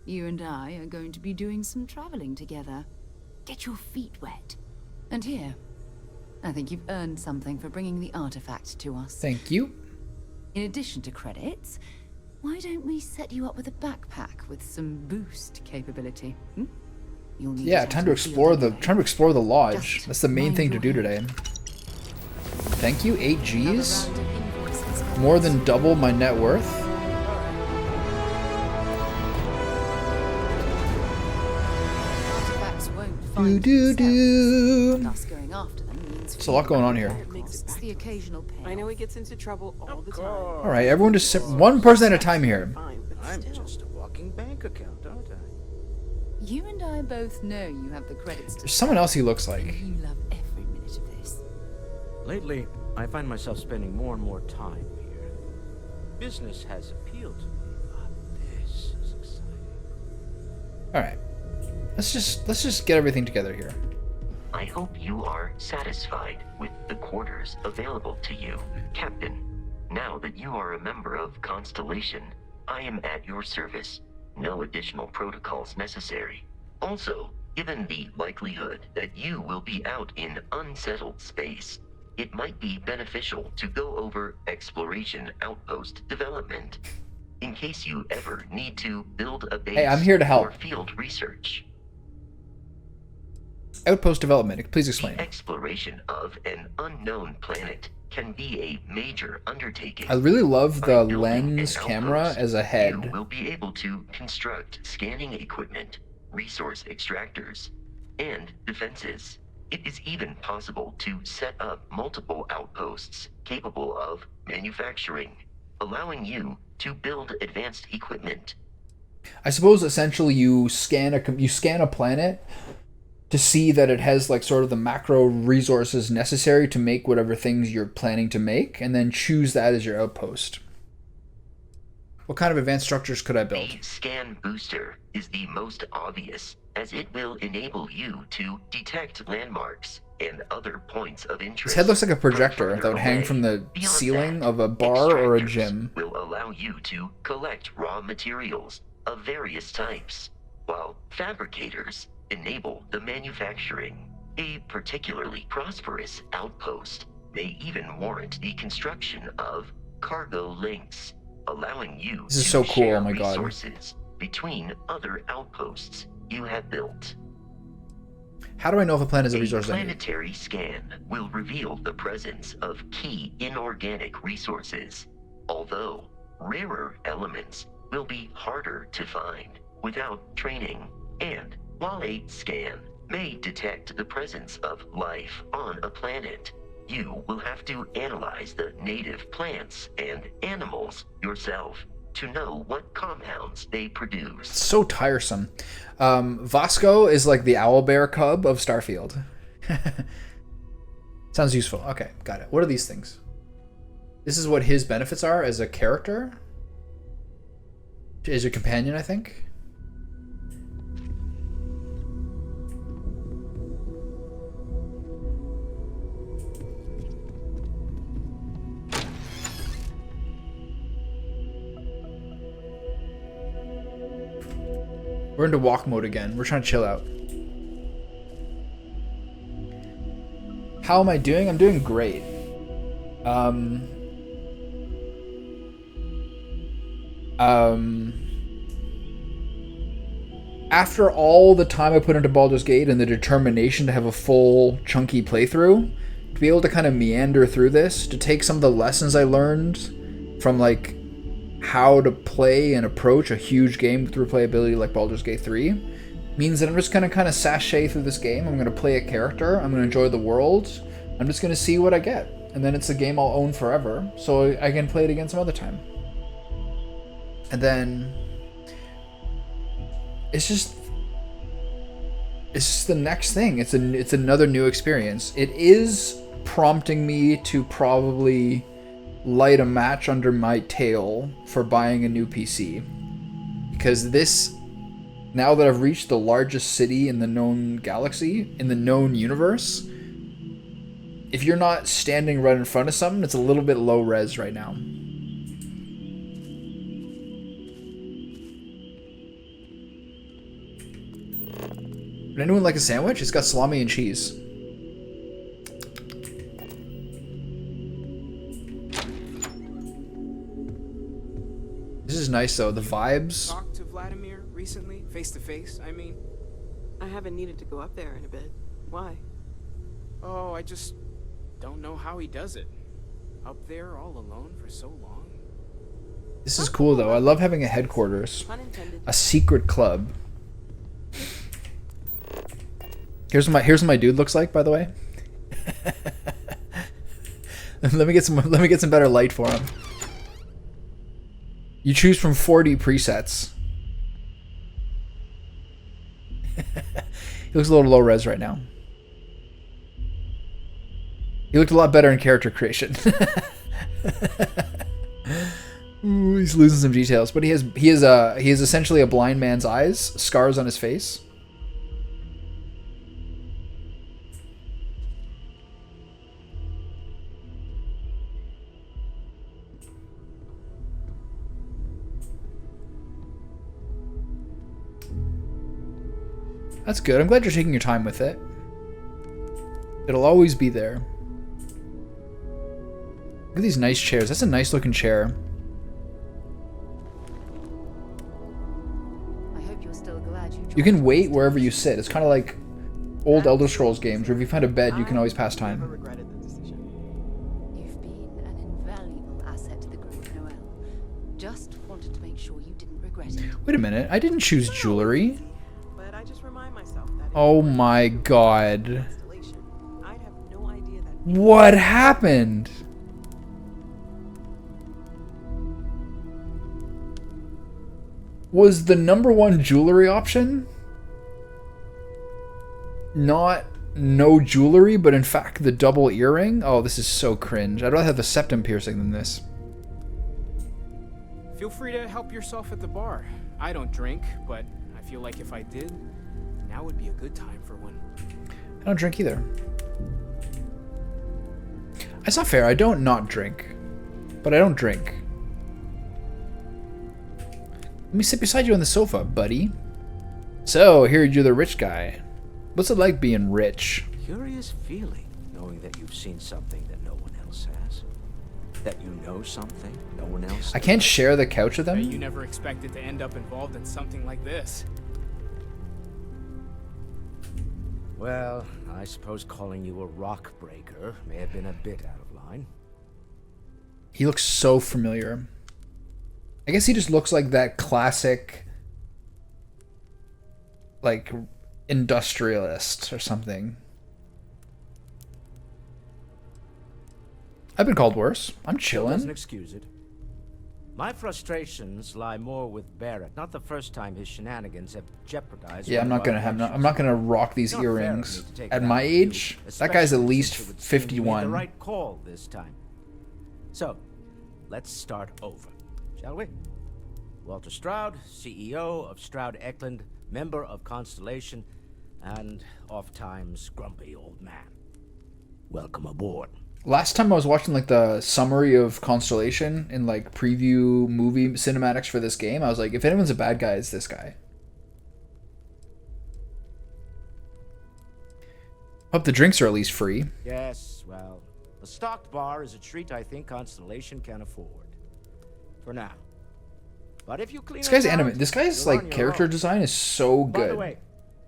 You and I are going to be doing some traveling together. Get your feet wet. And here, I think you've earned something for bringing the artifact to us. Thank you. In addition to credits, Why don't we set you up with a backpack with some boost capability? Hmm? You'll need Yeah, it time out to in the field explore the anyway. lodge. Just That's the main mind thing to your do head. today. Thank you, 8 Gs. Another round of invoices. More than double my net worth. Artifacts won't find themselves. Thus going after them means There's a lot going on here. costs, the occasional pay. I know he gets into trouble all the time. All right, everyone just sit one person at a time here. I'm just a walking bank account, aren't I? You and I both know you have the credits to There's someone else he looks like. you love every minute of this. Lately, I find myself spending more and more time here. Business has appealed to me, but this is exciting. All right, let's just get everything together here. I hope you are satisfied with the quarters available to you, Captain. Now that you are a member of Constellation, I am at your service. No additional protocols necessary. Also, given the likelihood that you will be out in unsettled space, it might be beneficial to go over exploration outpost development. In case you ever need to build a base Hey, I'm here to help. for field research. Outpost development. Please explain. The exploration of an unknown planet can be a major undertaking. I really love the By building lens an camera outpost, as a You head. will be able to construct scanning equipment, resource extractors, and defenses. It is even possible to set up multiple outposts capable of manufacturing, allowing you to build advanced equipment. I suppose essentially you scan a planet to see that it has like sort of the macro resources necessary to make whatever things you're planning to make, and then choose that as your outpost. What kind of advanced structures could I build? The scan booster is the most obvious, as it will enable you to detect landmarks and other points of interest. His head looks like a projector further that would hang away. from the Beyond ceiling that, of a bar or a extractors gym. will allow you to collect raw materials of various types, while fabricators enable the manufacturing. A particularly prosperous outpost may even warrant the construction of cargo links, allowing you This is to so cool, share oh my God. resources between other outposts you have built. How do I know if a planet is a resource A I need? planetary scan will reveal the presence of key inorganic resources, although rarer elements will be harder to find without training. And while a scan may detect the presence of life on a planet, you will have to analyze the native plants and animals yourself to know what compounds they produce. It's so tiresome. Vasco is like the owlbear cub of Starfield. Sounds useful. Okay, got it. What are these things? This is what his benefits are as a character? As your companion, I think? We're into walk mode again. We're trying to chill out. How am I doing? I'm doing great. After all the time I put into Baldur's Gate and the determination to have a full, chunky playthrough, to be able to kind of meander through this, to take some of the lessons I learned from, like, how to play and approach a huge game with replayability like Baldur's Gate 3, means that I'm just going to kind of sashay through this game. I'm going to play a character. I'm going to enjoy the world. I'm just going to see what I get. And then it's a game I'll own forever, so I can play it again some other time. And then it's just the next thing. It's another new experience. It is prompting me to probably light a match under my tail for buying a new PC, because this, now that I've reached the largest city in the known galaxy, in the known universe, if you're not standing right in front of something, it's a little bit low res right now. Would anyone like a sandwich? It's got salami and cheese. This is nice though. The vibes. Talked to Vladimir recently, face to face, I mean? I haven't needed to go up there in a bit. Why? Oh, I just don't know how he does it. Up there all alone for so long. This is cool though. I love having a headquarters. A secret club. Here's what my dude looks like, by the way. let me get some better light for him. You choose from 40 presets. He looks a little low res right now. He looked a lot better in character creation. Ooh, he's losing some details, but he is essentially a blind man's eyes, scars on his face. That's good. I'm glad you're taking your time with it. It'll always be there. Look at these nice chairs. That's a nice looking chair. I hope you're still glad You can wait wherever you sit. It's kind of like old Elder Scrolls games where if you find a bed, you can always pass time. You've been an invaluable asset to the group, Noel. Just wanted to make sure you didn't regret it. Wait a minute. I didn't choose jewelry. But I just remind myself that Oh my god. I'd have no idea that What happened? Was the #1 jewelry option not no jewelry, but in fact the double earring? Oh, this is so cringe. I'd rather have the septum piercing than this. Feel free to help yourself at the bar. I don't drink, but I feel like if I did, now would be a good time for one. I don't drink either. It's not fair. I don't not drink, but I don't drink. Let me sit beside you on the sofa, buddy. So, here you're the rich guy. What's it like being rich? Curious feeling, knowing that you've seen something that no one else has. That you know something no one else I can't share the couch with them? You never expected to end up involved in something like this. Well, I suppose calling you a rock breaker may have been a bit out of line. He looks so familiar. I guess he just looks like that classic, like, industrialist or something. I've been called worse. I'm Doesn't chilling. excuse it. My frustrations lie more with Barrett. Not the first time his shenanigans have jeopardized. Yeah, I'm not gonna rock these Not fair of me earrings to take at it my out on you, age. That guy's at especially least since it would seem you made 51. the right call this time. So, let's start over, shall we? Walter Stroud, CEO of Stroud Eklund, member of Constellation, and oft-times grumpy old man. Welcome aboard. Last time I was watching like the summary of Constellation in like preview movie cinematics for this game, I was like, if anyone's a bad guy, it's this guy. Hope the drinks are at least free. Yes, well, a stocked bar is a treat I think Constellation can afford. For now. But if you clean This guy's it out, anime. This guy's you're on like your character own. design is so By the good. way,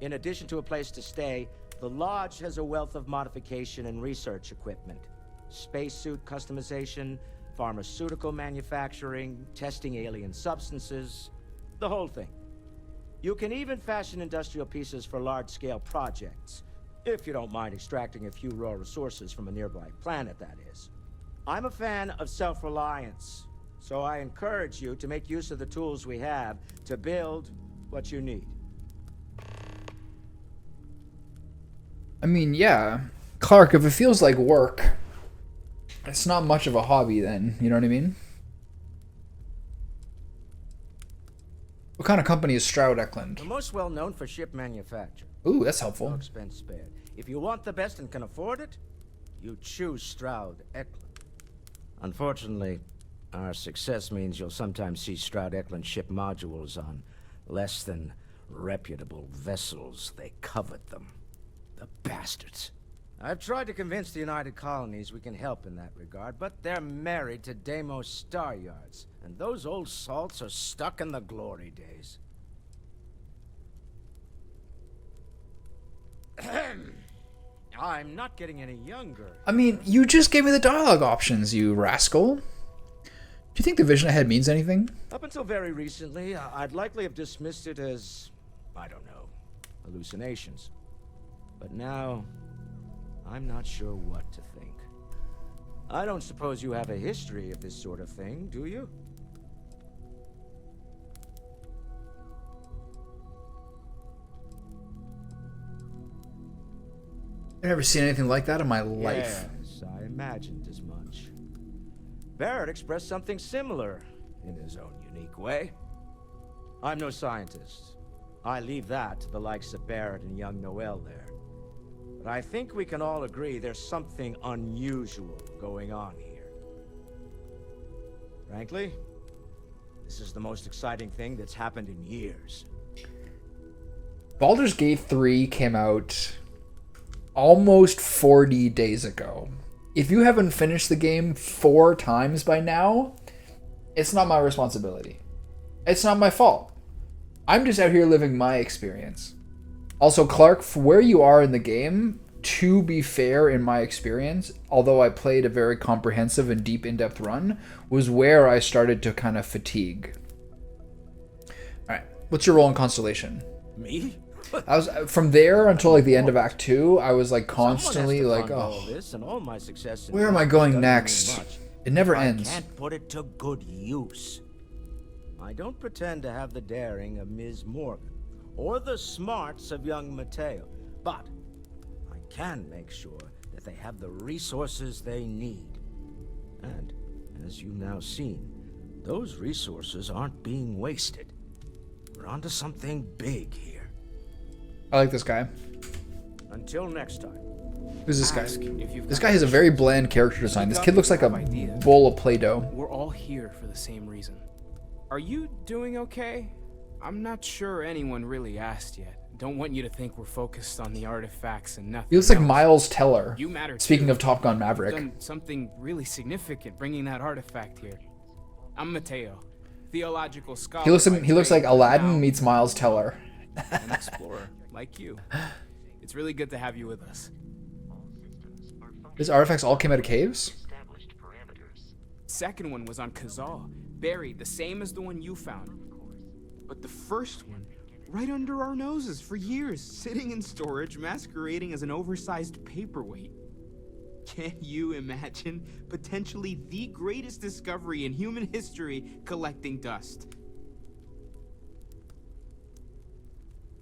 in addition to a place to stay, the lodge has a wealth of modification and research equipment. Spacesuit customization, pharmaceutical manufacturing, testing alien substances, the whole thing. You can even fashion industrial pieces for large-scale projects, if you don't mind extracting a few raw resources from a nearby planet, that is. I'm a fan of self-reliance, so I encourage you to make use of the tools we have to build what you need. I mean, yeah. Clark, if it feels like work, it's not much of a hobby then. You know what I mean? What kind of company is Stroud Eklund? The most well-known for ship manufacture. Ooh, that's helpful. No expense spared. If you want the best and can afford it, you choose Stroud Eklund. Unfortunately, our success means you'll sometimes see Stroud Eklund ship modules on less than reputable vessels. They covet them. The bastards. I've tried to convince the United Colonies we can help in that regard, but they're married to Deimos Star Yards, and those old salts are stuck in the glory days. I'm not getting any younger. I mean, you just gave me the dialogue options, you rascal. Do you think the vision ahead means anything? Up until very recently, I'd likely have dismissed it as, I don't know, hallucinations. But now, I'm not sure what to think. I don't suppose you have a history of this sort of thing, do you? I've never seen anything like that in my life. Yes, I imagined as much. Barrett expressed something similar in his own unique way. I'm no scientist. I leave that to the likes of Barrett and young Noel there. But I think we can all agree there's something unusual going on here. Frankly, this is the most exciting thing that's happened in years. Baldur's Gate 3 came out almost 40 days ago. If you haven't finished the game 4 times by now, it's not my responsibility. It's not my fault. I'm just out here living my experience. Also, Clark, for where you are in the game, to be fair, in my experience, although I played a very comprehensive and deep in-depth run, was where I started to kind of fatigue. Alright, what's your role in Constellation? Me? I was from there until like the end of Act 2, I was like constantly like, all this and all my success in where am I life going doesn't mean next? much It never if I ends. can't put it to good use. I don't pretend to have the daring of Ms. Morgan or the smarts of young Mateo, but I can make sure that they have the resources they need. And as you've now seen, those resources aren't being wasted. We're onto something big here. I like this guy. Until next time. Who's this guy? Ask if you've This got guy has a very questions. bland character design. This kid looks like a Idea. bowl of Play-Doh. We're all here for the same reason. Are you doing okay? I'm not sure anyone really asked yet. Don't want you to think we're focused on the artifacts and nothing He looks like else. Miles Teller. You matter Speaking too. of Top Gun You've Maverick. done something really significant bringing that artifact here. I'm Mateo, theological scholar. He looks like by trade, Aladdin now meets Miles Teller. an explorer like you. It's really good to have you with us. These artifacts all came out of caves? Second one was on Kazal, buried the same as the one you found. But the first one, right under our noses for years, sitting in storage, masquerading as an oversized paperweight. Can you imagine potentially the greatest discovery in human history collecting dust?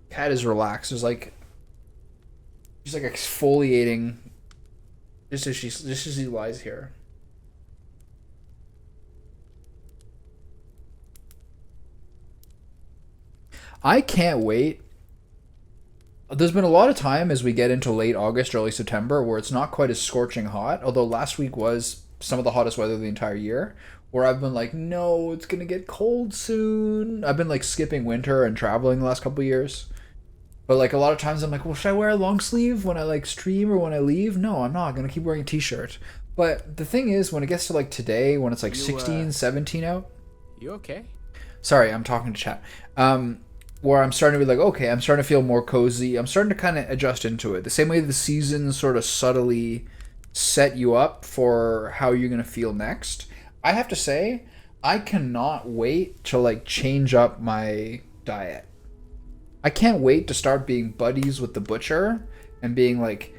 Cat is relaxed. There's like she's like exfoliating just as he lies here. I can't wait. There's been a lot of time as we get into late August, early September, where it's not quite as scorching hot, although last week was some of the hottest weather of the entire year, where I've been like, no, it's going to get cold soon. I've been like skipping winter and traveling the last couple of years. But like a lot of times I'm like, well, should I wear a long sleeve when I like stream or when I leave? No, I'm not. I'm going to keep wearing a t-shirt. But the thing is, when it gets to like today, when it's like 16, 17 out. You okay? Sorry, I'm talking to chat. Where I'm starting to be like, okay, I'm starting to feel more cozy. I'm starting to kind of adjust into it. The same way the seasons sort of subtly set you up for how you're going to feel next. I have to say, I cannot wait to like change up my diet. I can't wait to start being buddies with the butcher and being like,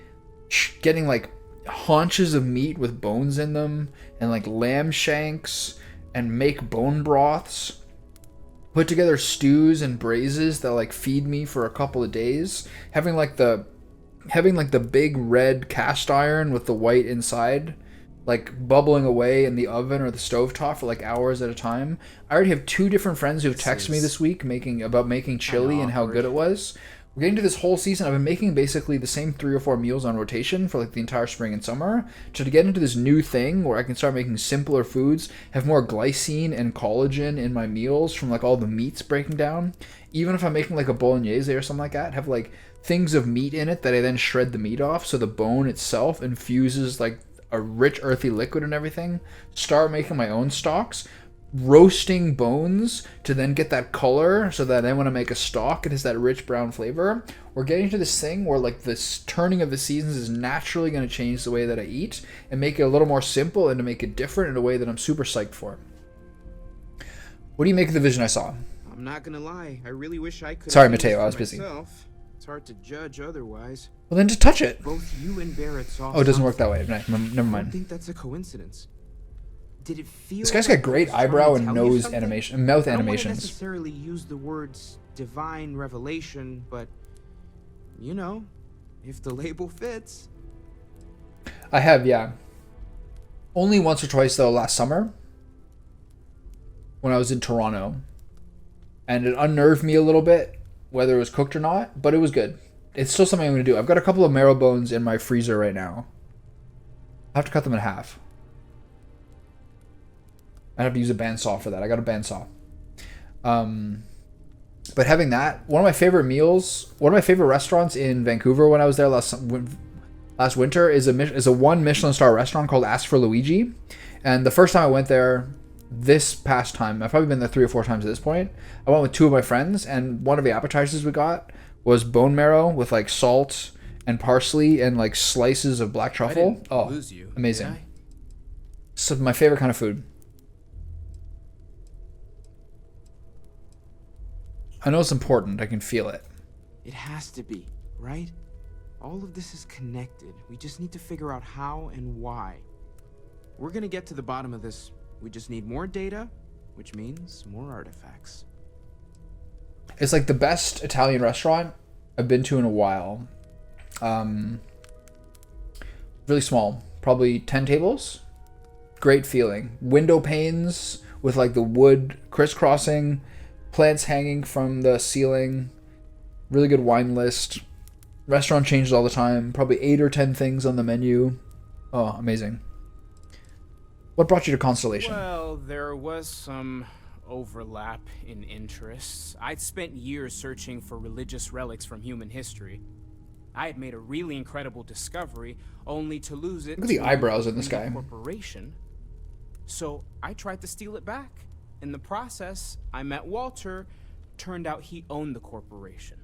getting like haunches of meat with bones in them and like lamb shanks and make bone broths. Put together stews and braises that like feed me for a couple of days. Having like the big red cast iron with the white inside, like bubbling away in the oven or the stovetop for like hours at a time. I already have 2 different friends who've texted me this week making chili and how good it was. We're getting to this whole season. I've been making basically the same 3 or 4 meals on rotation for like the entire spring and summer. So to get into this new thing where I can start making simpler foods, have more glycine and collagen in my meals from like all the meats breaking down. Even if I'm making like a bolognese or something like that, have like things of meat in it that I then shred the meat off, so the bone itself infuses like a rich earthy liquid and everything. Start making my own stocks, roasting bones to then get that color, so that then when I make a stock it has that rich brown flavor. We're getting to this thing where like this turning of the seasons is naturally going to change the way that I eat and make it a little more simple and to make it different in a way that I'm super psyched for. What do you make of the vision I saw? I'm not gonna lie, I really wish I could. Sorry, Mateo, I was busy. It's hard to judge otherwise. Well, then just touch it. Both you and Barrett saw. Oh, it doesn't work that way. Never I mind. don't think that's a coincidence. Did it feel? This guy's got great like I was eyebrow trying and to tell you nose something? animation, mouth I don't wanna animations. necessarily use the words divine revelation, but you know, if the label fits. I have, yeah. Only once or twice though last summer when I was in Toronto. And it unnerved me a little bit whether it was cooked or not, but it was good. It's still something I'm going to do. I've got a couple of marrow bones in my freezer right now. I have to cut them in half. I have to use a bandsaw for that. I got a bandsaw. But having that, one of my favorite meals, one of my favorite restaurants in Vancouver when I was there last winter is a one Michelin star restaurant called Ask for Luigi. And the first time I went there, this past time, I've probably been there 3 or 4 times at this point, I went with 2 of my friends, and one of the appetizers we got was bone marrow with like salt and parsley and like slices of black truffle. Oh, amazing. So my favorite kind of food. I know it's important. I can feel it. It has to be, right? All of this is connected. We just need to figure out how and why. We're gonna get to the bottom of this. We just need more data, which means more artifacts. It's like the best Italian restaurant I've been to in a while. Really small, probably 10 tables. Great feeling. Window panes with like the wood crisscrossing, plants hanging from the ceiling. Really good wine list. Restaurant changes all the time. Probably 8 or 10 things on the menu. Oh, amazing. What brought you to Constellation? Well, there was some overlap in interests. I'd spent years searching for religious relics from human history. I had made a really incredible discovery, only to lose it. Look at the to eyebrows in this a guy. corporation. So I tried to steal it back. In the process, I met Walter. Turned out he owned the corporation.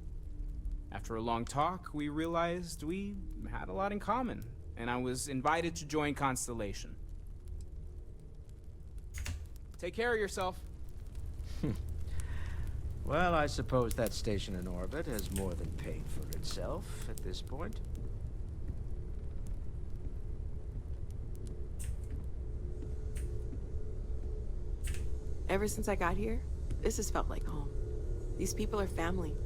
After a long talk, we realized we had a lot in common, and I was invited to join Constellation. Take care of yourself. Well, I suppose that station in orbit has more than paid for itself at this point. Ever since I got here, this has felt like home. These people are family.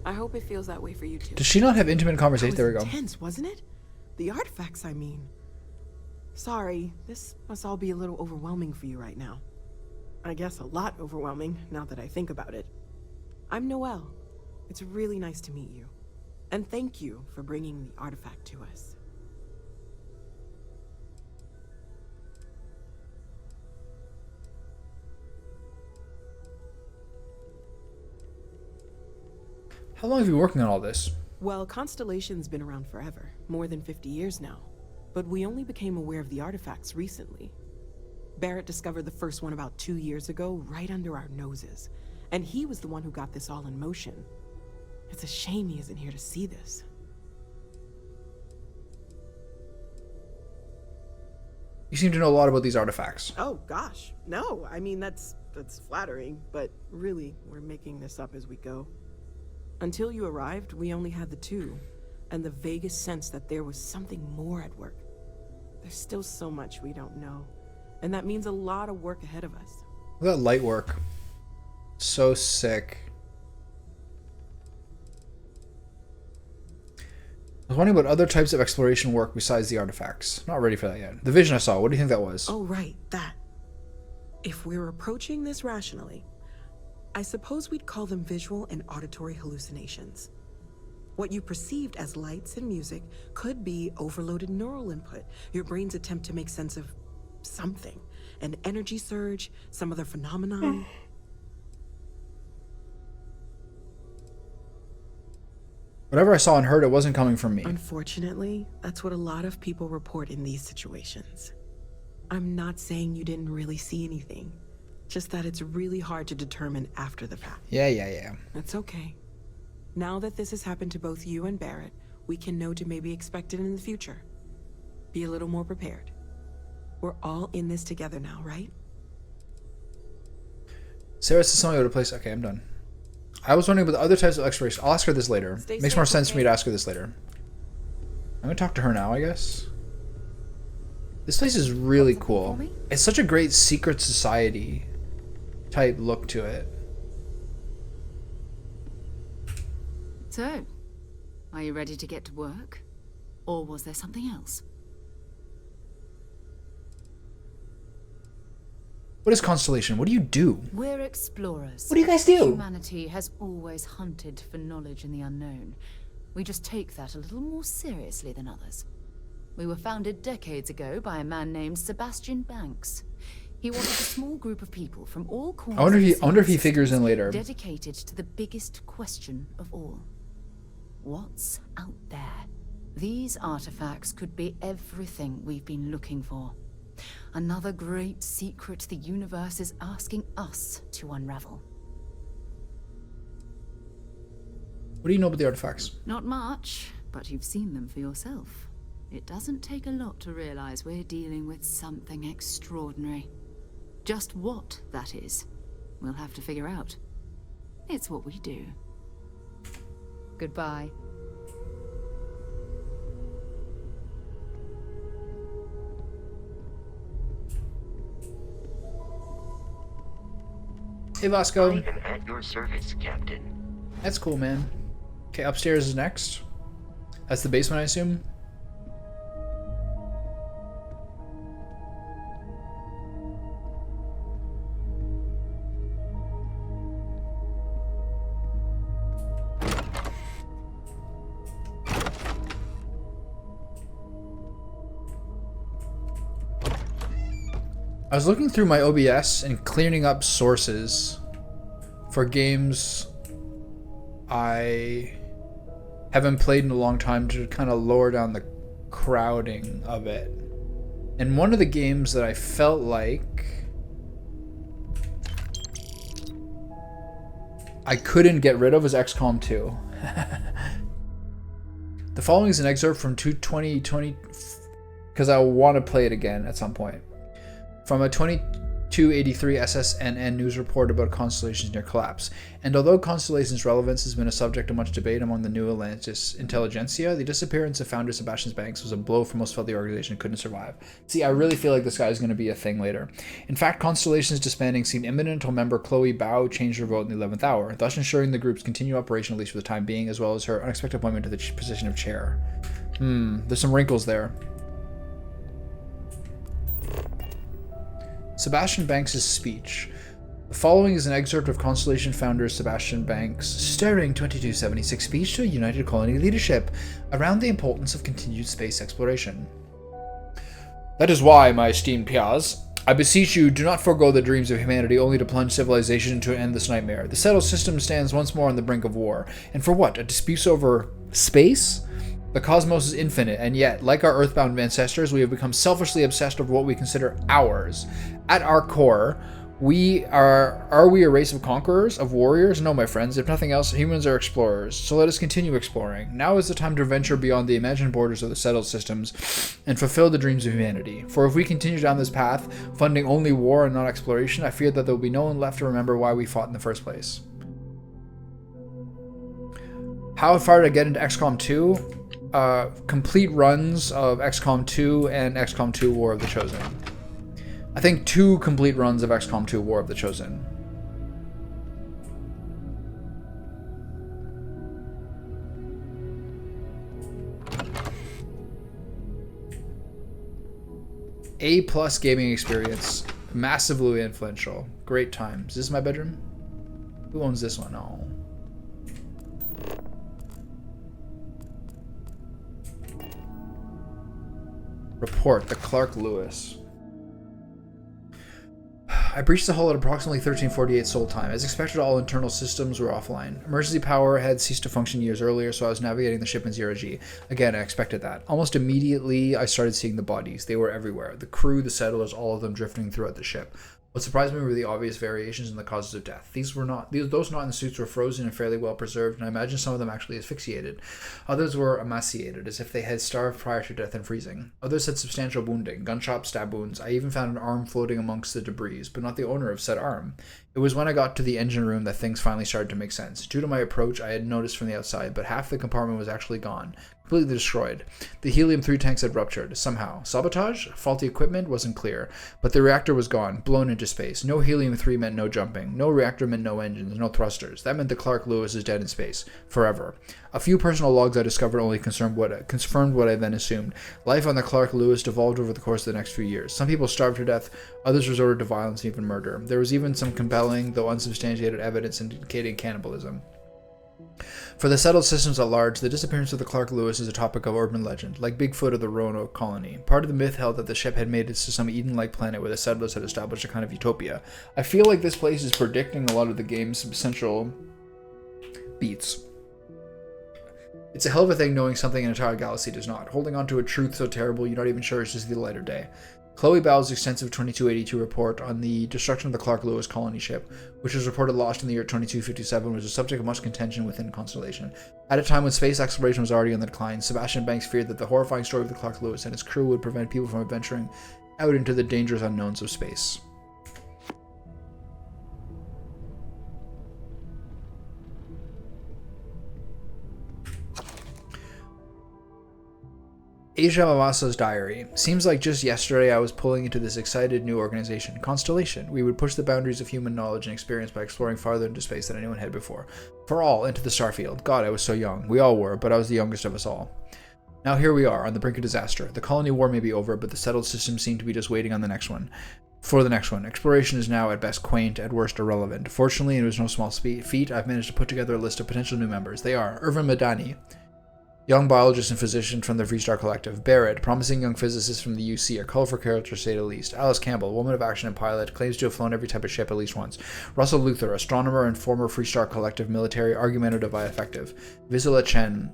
I hope it feels that way for you too. Does she not have intimate conversation? There we go. Intense, wasn't it? The artifacts, I mean. Sorry, this must all be a little overwhelming for you right now. I guess a lot overwhelming, now that I think about it. I'm Noelle. It's really nice to meet you. And thank you for bringing the artifact to us. How long have you been working on all this? Well, Constellation's been around forever, more than 50 years now. But we only became aware of the artifacts recently. Barrett discovered the first one about 2 years ago, right under our noses. And he was the one who got this all in motion. It's a shame he isn't here to see this. You seem to know a lot about these artifacts. Oh, gosh. No, I mean, that's flattering. But really, we're making this up as we go. Until you arrived, we only had the 2. And the vaguest sense that there was something more at work. There's still so much we don't know. And that means a lot of work ahead of us. Look at that light work. So sick. I was wondering about other types of exploration work besides the artifacts. Not ready for that yet. The vision I saw, what do you think that was? Oh, right, that. If we're approaching this rationally, I suppose we'd call them visual and auditory hallucinations. What you perceived as lights and music could be overloaded neural input, your brain's attempt to make sense of something. An energy surge, some other phenomenon. Whatever I saw and heard, it wasn't coming from me. Unfortunately, that's what a lot of people report in these situations. I'm not saying you didn't really see anything, just that it's really hard to determine after the fact. Yeah. It's okay. Now that this has happened to both you and Barrett, we can know to maybe expect it in the future. Be a little more prepared. We're all in this together now, right? Sarah says something about a place. Okay, I'm done. I was wondering about the other types of exploration. I'll ask her this later. Makes more sense for me to ask her this later. I'm gonna talk to her now, I guess. This place is really cool. It's such a great secret society type look to it. So, are you ready to get to work? Or was there something else? What is Constellation? What do you do? We're explorers. What do you guys do? Humanity has always hunted for knowledge in the unknown. We just take that a little more seriously than others. We were founded decades ago by a man named Sebastian Banks. He wanted a small group of people from all corners. I wonder if he figures in later. Dedicated to the biggest question of all. What's out there? These artifacts could be everything we've been looking for. Another great secret the universe is asking us to unravel. What do you know about the artifacts? Not much, but you've seen them for yourself. It doesn't take a lot to realize we're dealing with something extraordinary. Just what that is, we'll have to figure out. It's what we do. Goodbye. Hey, Vasco. I am at your service, Captain. That's cool, man. Okay, upstairs is next. That's the basement, I assume? I was looking through my OBS and cleaning up sources for games I haven't played in a long time to kind of lower down the crowding of it. And one of the games that I felt like I couldn't get rid of was XCOM 2. The following is an excerpt from 2020 because I want to play it again at some point. From a 2283 SSNN news report about constellations near collapse. And although constellations' relevance has been a subject of much debate among the New Atlantis intelligentsia, the disappearance of founder Sebastian Banks was a blow for most felt the organization couldn't survive. See, I really feel like this guy is going to be a thing later. In fact, Constellation's disbanding seemed imminent until member Chloe Bao changed her vote in the 11th hour, thus ensuring the group's continued operation at least for the time being, as well as her unexpected appointment to the position of chair. There's some wrinkles there. Sebastian Banks' speech. The following is an excerpt of Constellation founder Sebastian Banks' stirring 2276 speech to United Colony leadership around the importance of continued space exploration. That is why, my esteemed Piaz, I beseech you, do not forego the dreams of humanity only to plunge civilization into an endless nightmare. The settled system stands once more on the brink of war. And for what? A dispute over space? The cosmos is infinite, and yet, like our earthbound ancestors, we have become selfishly obsessed over what we consider ours. At our core, are we a race of conquerors, of warriors? No, my friends. If nothing else, humans are explorers. So let us continue exploring. Now is the time to venture beyond the imagined borders of the settled systems and fulfill the dreams of humanity. For if we continue down this path, funding only war and not exploration, I fear that there will be no one left to remember why we fought in the first place. How far to get into XCOM 2? Complete runs of XCOM 2 and XCOM 2 War of the Chosen. I think 2 complete runs of XCOM 2 War of the Chosen. A+ gaming experience. Massively influential. Great times. Is this my bedroom? Who owns this one? Oh. Report, the Clark Lewis. I breached the hull at approximately 1348 Sol time. As expected, all internal systems were offline. Emergency power had ceased to function years earlier, so I was navigating the ship in zero-G. Again, I expected that. Almost immediately, I started seeing the bodies. They were everywhere. The crew, the settlers, all of them drifting throughout the ship. What surprised me were the obvious variations in the causes of death. Those not in the suits were frozen and fairly well preserved, and I imagine some of them actually asphyxiated. Others were emaciated, as if they had starved prior to death and freezing. Others had substantial wounding, gunshot stab wounds. I even found an arm floating amongst the debris, but not the owner of said arm. It was when I got to the engine room that things finally started to make sense. Due to my approach, I had noticed from the outside, but half the compartment was actually gone. Completely destroyed. The helium-3 tanks had ruptured, somehow. Sabotage? Faulty equipment? Wasn't clear. But the reactor was gone, blown into space. No helium-3 meant no jumping. No reactor meant no engines, no thrusters. That meant the Clark Lewis is dead in space. Forever. A few personal logs I discovered only confirmed what I then assumed. Life on the Clark Lewis devolved over the course of the next few years. Some people starved to death, others resorted to violence and even murder. There was even some compelling, though unsubstantiated, evidence indicating cannibalism. For the settled systems at large, the disappearance of the Clark Lewis is a topic of urban legend, like Bigfoot or the Roanoke colony. Part of the myth held that the ship had made it to some Eden-like planet where the settlers had established a kind of utopia. I feel like this place is predicting a lot of the game's central beats. It's a hell of a thing knowing something an entire galaxy does not. Holding on to a truth so terrible you're not even sure it's just the light of day. Chloe Bowles' extensive 2282 report on the destruction of the Clark Lewis colony ship, which was reported lost in the year 2257, was a subject of much contention within Constellation. At a time when space exploration was already on the decline, Sebastian Banks feared that the horrifying story of the Clark Lewis and its crew would prevent people from adventuring out into the dangerous unknowns of space. Asia Mamasa's diary. Seems like just yesterday I was pulling into this excited new organization, Constellation. We would push the boundaries of human knowledge and experience by exploring farther into space than anyone had before. For all, into the Starfield. God, I was so young. We all were, but I was the youngest of us all. Now here we are, on the brink of disaster. The colony war may be over, but the settled systems seem to be just waiting on the next one. For the next one. Exploration is now at best quaint, at worst irrelevant. Fortunately, it was no small feat. I've managed to put together a list of potential new members. They are Irvin Madani, young biologist and physician from the Freestar Collective. Barrett, promising young physicist from the UC, a colorful character to say the least. Alice Campbell, woman of action and pilot, claims to have flown every type of ship at least once. Russell Luther, astronomer and former Freestar Collective military, argumentative by effective. Visula Chen,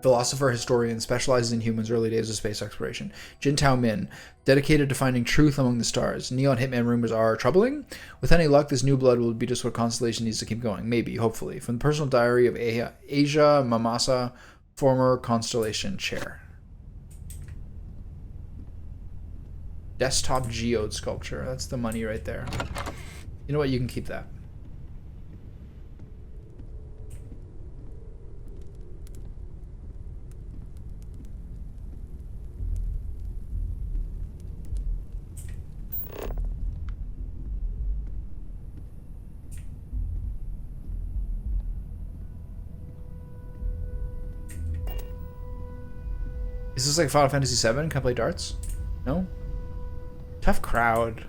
philosopher, historian, specializes in humans' early days of space exploration. Jin Tao Min, dedicated to finding truth among the stars. Neon Hitman rumors are troubling. With any luck, this new blood will be just what Constellation needs to keep going. Maybe, hopefully. From the personal diary of Asia Mamasa, former Constellation chair. Desktop geode sculpture. That's the money right there. You know what? You can keep that. Is this like Final Fantasy VII? Can I play darts? No? Tough crowd.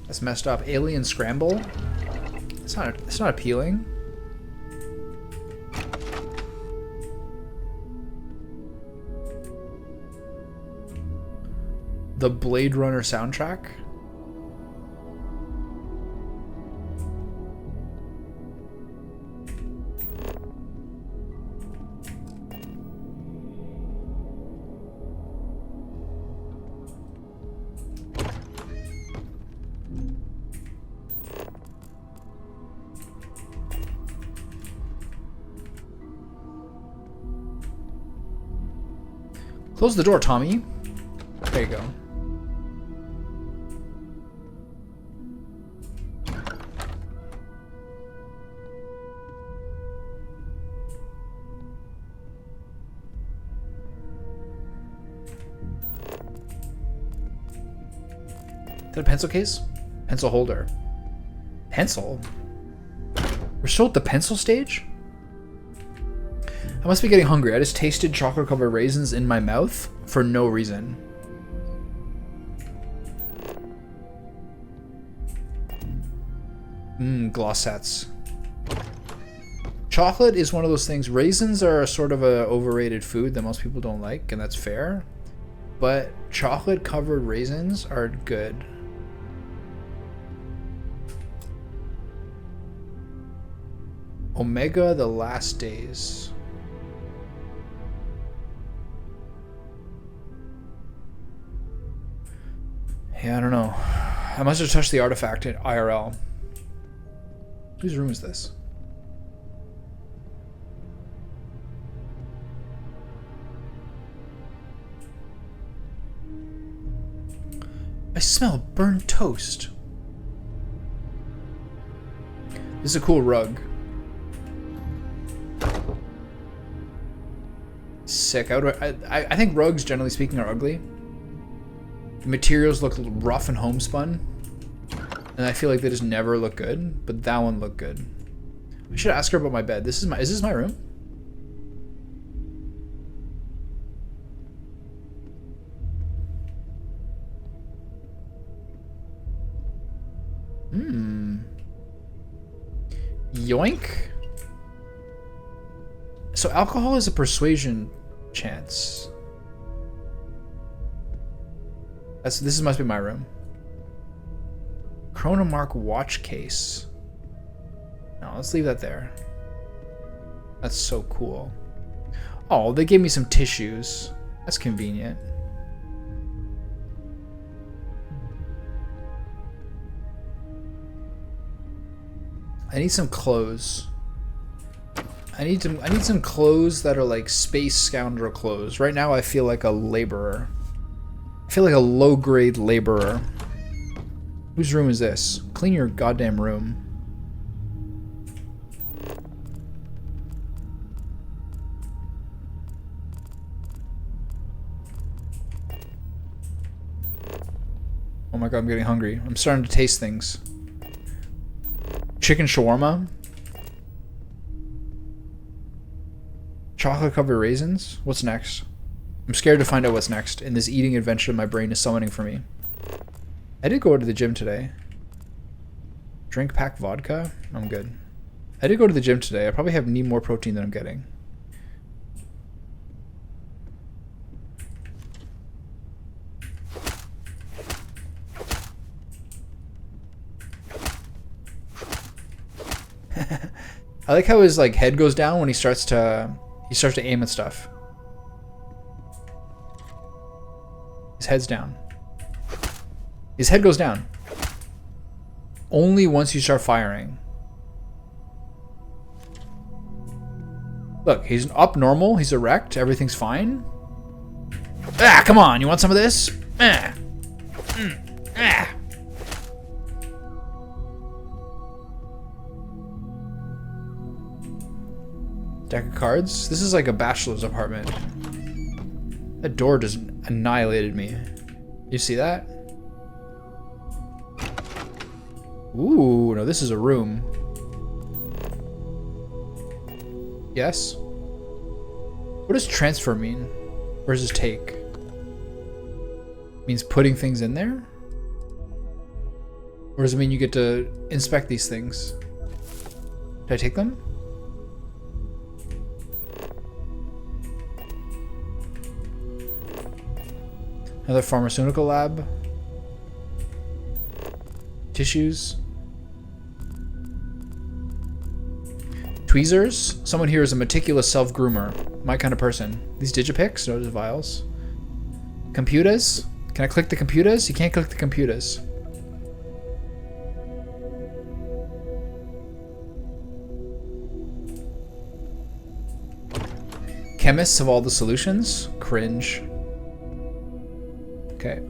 That's messed up. Alien Scramble? It's not appealing. The Blade Runner soundtrack? Close the door, Tommy. There you go. Is that a pencil case? Pencil holder. Pencil? We're still at the pencil stage? I must be getting hungry. I just tasted chocolate-covered raisins in my mouth for no reason. Glossets. chocolate is one of those things. Raisins are a sort of a overrated food that most people don't like, and that's fair. But chocolate covered raisins are good. Omega the Last Days. Yeah, I don't know. I must have touched the artifact at IRL. Whose room is this? I smell burnt toast. This is a cool rug. Sick. I think rugs, generally speaking, are ugly. The materials look rough and homespun, and I feel like they just never look good. But that one looked good. I should ask her about my bed. Is this my room? Yoink. So alcohol is a persuasion chance. This must be my room. Chronomark watch case. No, let's leave that there. That's so cool. Oh, they gave me some tissues. That's convenient. I need some clothes. I need some clothes that are like space scoundrel clothes. Right now I feel like a laborer. I feel like a low-grade laborer. Whose room is this? Clean your goddamn room. Oh my god, I'm getting hungry. I'm starting to taste things. Chicken shawarma. Chocolate covered raisins. What's next? I'm scared to find out what's next in this eating adventure my brain is summoning for me. I did go to the gym today. Drink pack vodka? I'm good. I did go to the gym today. I probably need more protein than I'm getting. I like how his like head goes down when he starts to aim at stuff. His head's down. His head goes down. Only once you start firing. Look, he's up normal, he's erect, everything's fine. Ah, come on, you want some of this? Ah. Ah. Deck of cards? This is like a bachelor's apartment. That door just annihilated me. You see that? Ooh, no, this is a room. Yes? What does transfer mean? Versus take? Means putting things in there? Or does it mean you get to inspect these things? Did I take them? Another pharmaceutical lab. Tissues. Tweezers. Someone here is a meticulous self-groomer. My kind of person. These digipicks? No, those vials. Computers. Can I click the computers? You can't click the computers. Chemists of all the solutions? Cringe. Okay.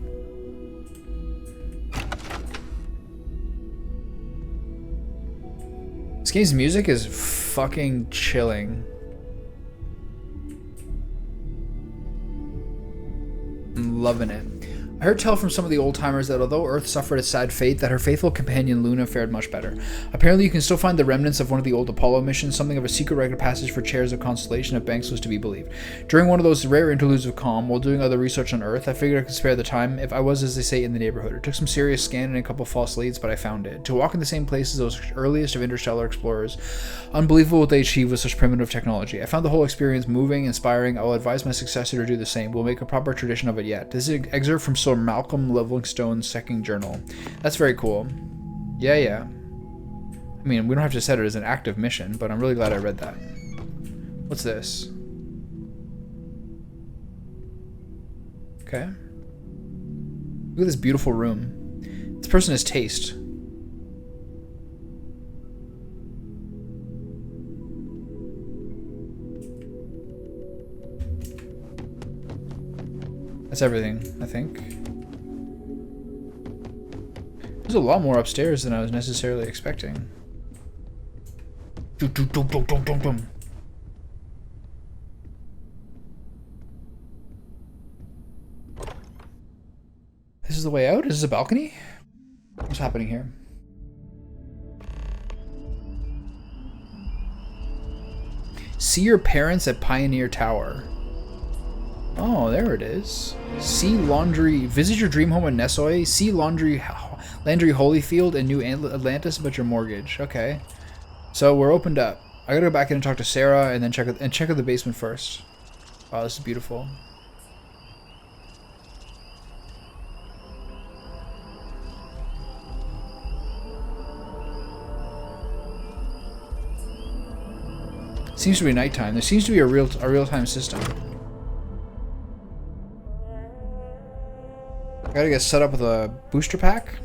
This game's music is fucking chilling. I'm loving it. I heard tell from some of the old-timers that although Earth suffered a sad fate, that her faithful companion Luna fared much better. Apparently you can still find the remnants of one of the old Apollo missions, something of a secret rite of passage for chairs of constellation if Banks was to be believed. During one of those rare interludes of calm, while doing other research on Earth, I figured I could spare the time if I was, as they say, in the neighborhood. It took some serious scanning and a couple false leads, but I found it. To walk in the same place as those earliest of interstellar explorers, unbelievable what they achieved with such primitive technology. I found the whole experience moving, inspiring. I will advise my successor to do the same. We'll make a proper tradition of it yet. This is an excerpt from Sir Malcolm Livingstone's second journal. That's very cool. Yeah. I mean, we don't have to set it as an active mission, but I'm really glad I read that. What's this? Okay. Look at this beautiful room. This person has taste. That's everything, I think. There's a lot more upstairs than I was necessarily expecting. This is the way out? Is this a balcony? What's happening here? See your parents at Pioneer Tower. Oh, there it is. See Laundry. Visit your dream home in Nessoy. See Landry Holyfield and New Atlantis about your mortgage. Okay. So we're opened up. I gotta go back in and talk to Sarah and then check out the basement first. Wow, this is beautiful. Seems to be nighttime. There seems to be a real-time system. I gotta get set up with a booster pack.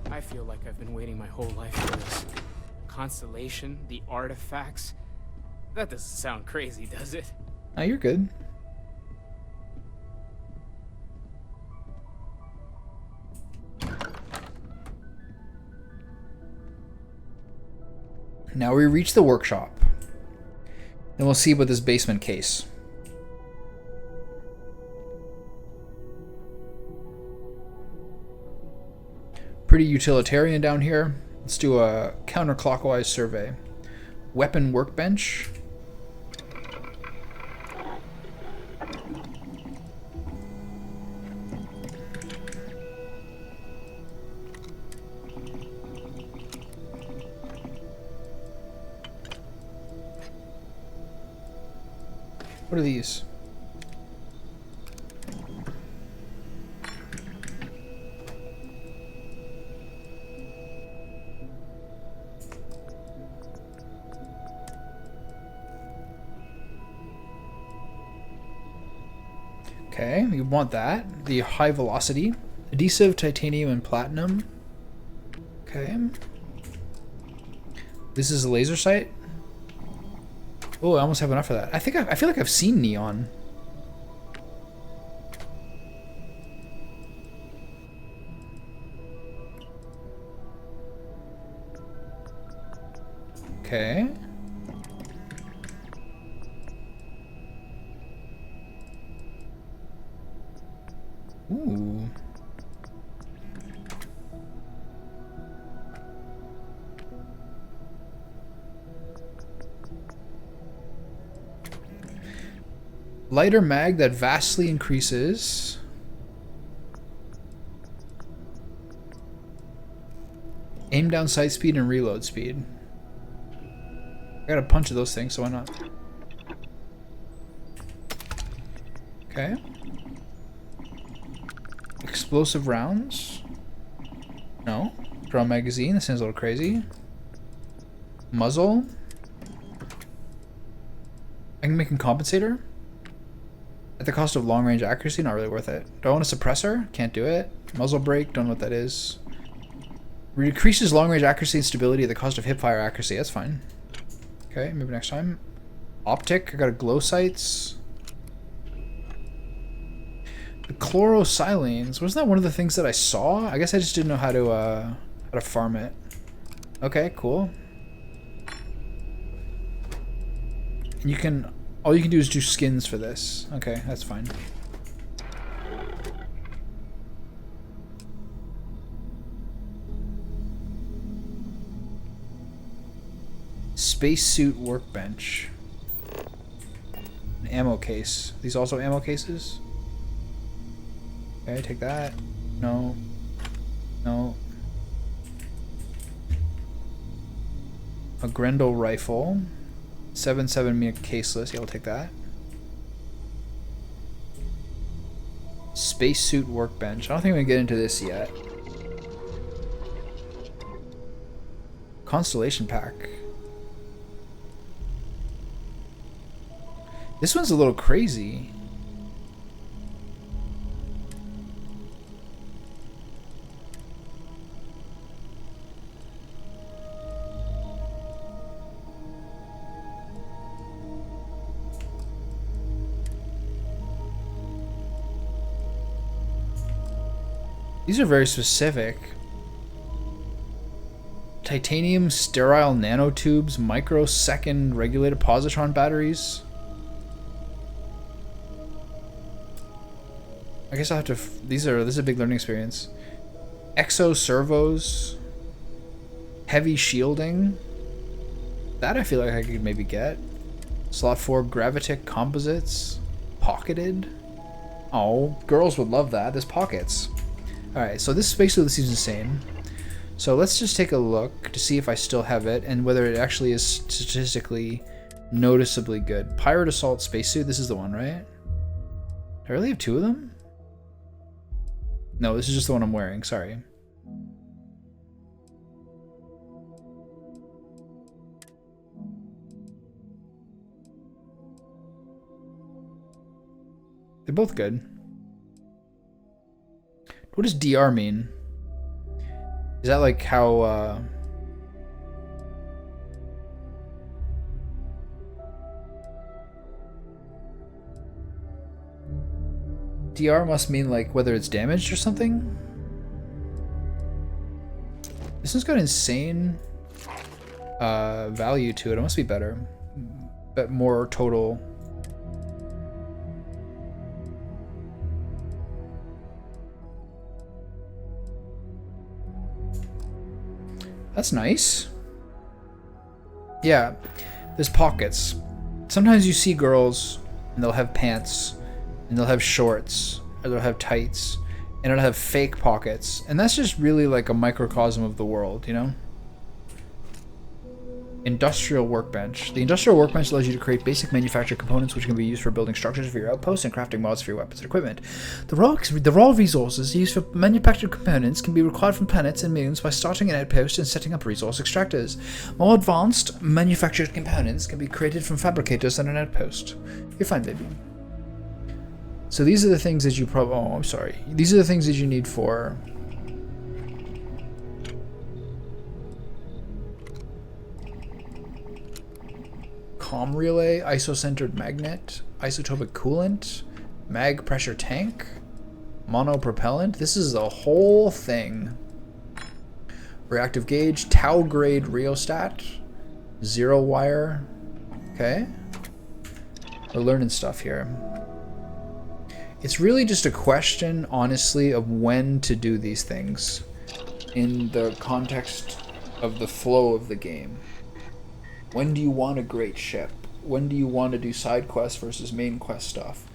I feel like I've been waiting my whole life for this. Constellation, the artifacts. That doesn't sound crazy, does it? Oh, you're good. Now we reach the workshop. Then we'll see about this basement case. Pretty utilitarian down here. Let's do a counterclockwise survey. Weapon workbench. What are these? Okay, we want that. The high velocity. Adhesive, titanium, and platinum. Okay. This is a laser sight. Oh, I almost have enough of that. I feel like I've seen neon. Okay. Ooh. Lighter mag that vastly increases. Aim down sight speed and reload speed. I got a bunch of those things, so why not? Okay. Explosive rounds. No. Draw magazine. That sounds a little crazy. Muzzle. I can make a compensator. At the cost of long range accuracy, not really worth it. Do I want a suppressor? Can't do it. Muzzle brake, don't know what that is. Decreases long range accuracy and stability at the cost of hip fire accuracy. That's fine. Okay, maybe next time. Optic, I got a glow sights. The chlorosilines, wasn't that one of the things that I saw? I guess I just didn't know how to farm it. Okay, cool. And you can All you can do is do skins for this. Okay, that's fine. Spacesuit workbench. An ammo case. These also ammo cases? Okay, take that. No. No. A Grendel rifle. 7.7mm caseless. Yeah, we'll take that. Spacesuit workbench. I don't think I'm gonna get into this yet. Constellation pack. This one's a little crazy. These are very specific. Titanium sterile nanotubes, microsecond regulated positron batteries. I guess I'll have to. This is a big learning experience. Exo servos. Heavy shielding. That I feel like I could maybe get. Slot 4 gravitic composites. Pocketed. Oh, girls would love that. There's pockets. Alright, so this spacesuit seems insane. So let's just take a look to see if I still have it and whether it actually is statistically noticeably good. Pirate Assault spacesuit. This is the one, right? Do I really have two of them? No, this is just the one I'm wearing. Sorry. They're both good. What does DR mean? Is that like how, DR must mean like whether it's damaged or something? This one's got insane value to it. It must be better. But more total. That's nice. Yeah, there's pockets. Sometimes you see girls and they'll have pants and they'll have shorts or they'll have tights and it'll have fake pockets. And that's just really like a microcosm of the world, you know? Industrial workbench. The industrial workbench allows you to create basic manufactured components which can be used for building structures for your outposts and crafting mods for your weapons and equipment. The raw resources used for manufactured components can be required from planets and moons by starting an outpost and setting up resource extractors. More advanced manufactured components can be created from fabricators on an outpost. You're fine, baby. So these are the things that you probably... Oh, I'm sorry. These are the things that you need for... comm relay, isocentered magnet, isotopic coolant, mag pressure tank, monopropellant. This is the whole thing. Reactive gauge, tau grade rheostat, zero wire. Okay. We're learning stuff here. It's really just a question, honestly, of when to do these things in the context of the flow of the game. When do you want a great ship? When do you want to do side quests versus main quest stuff?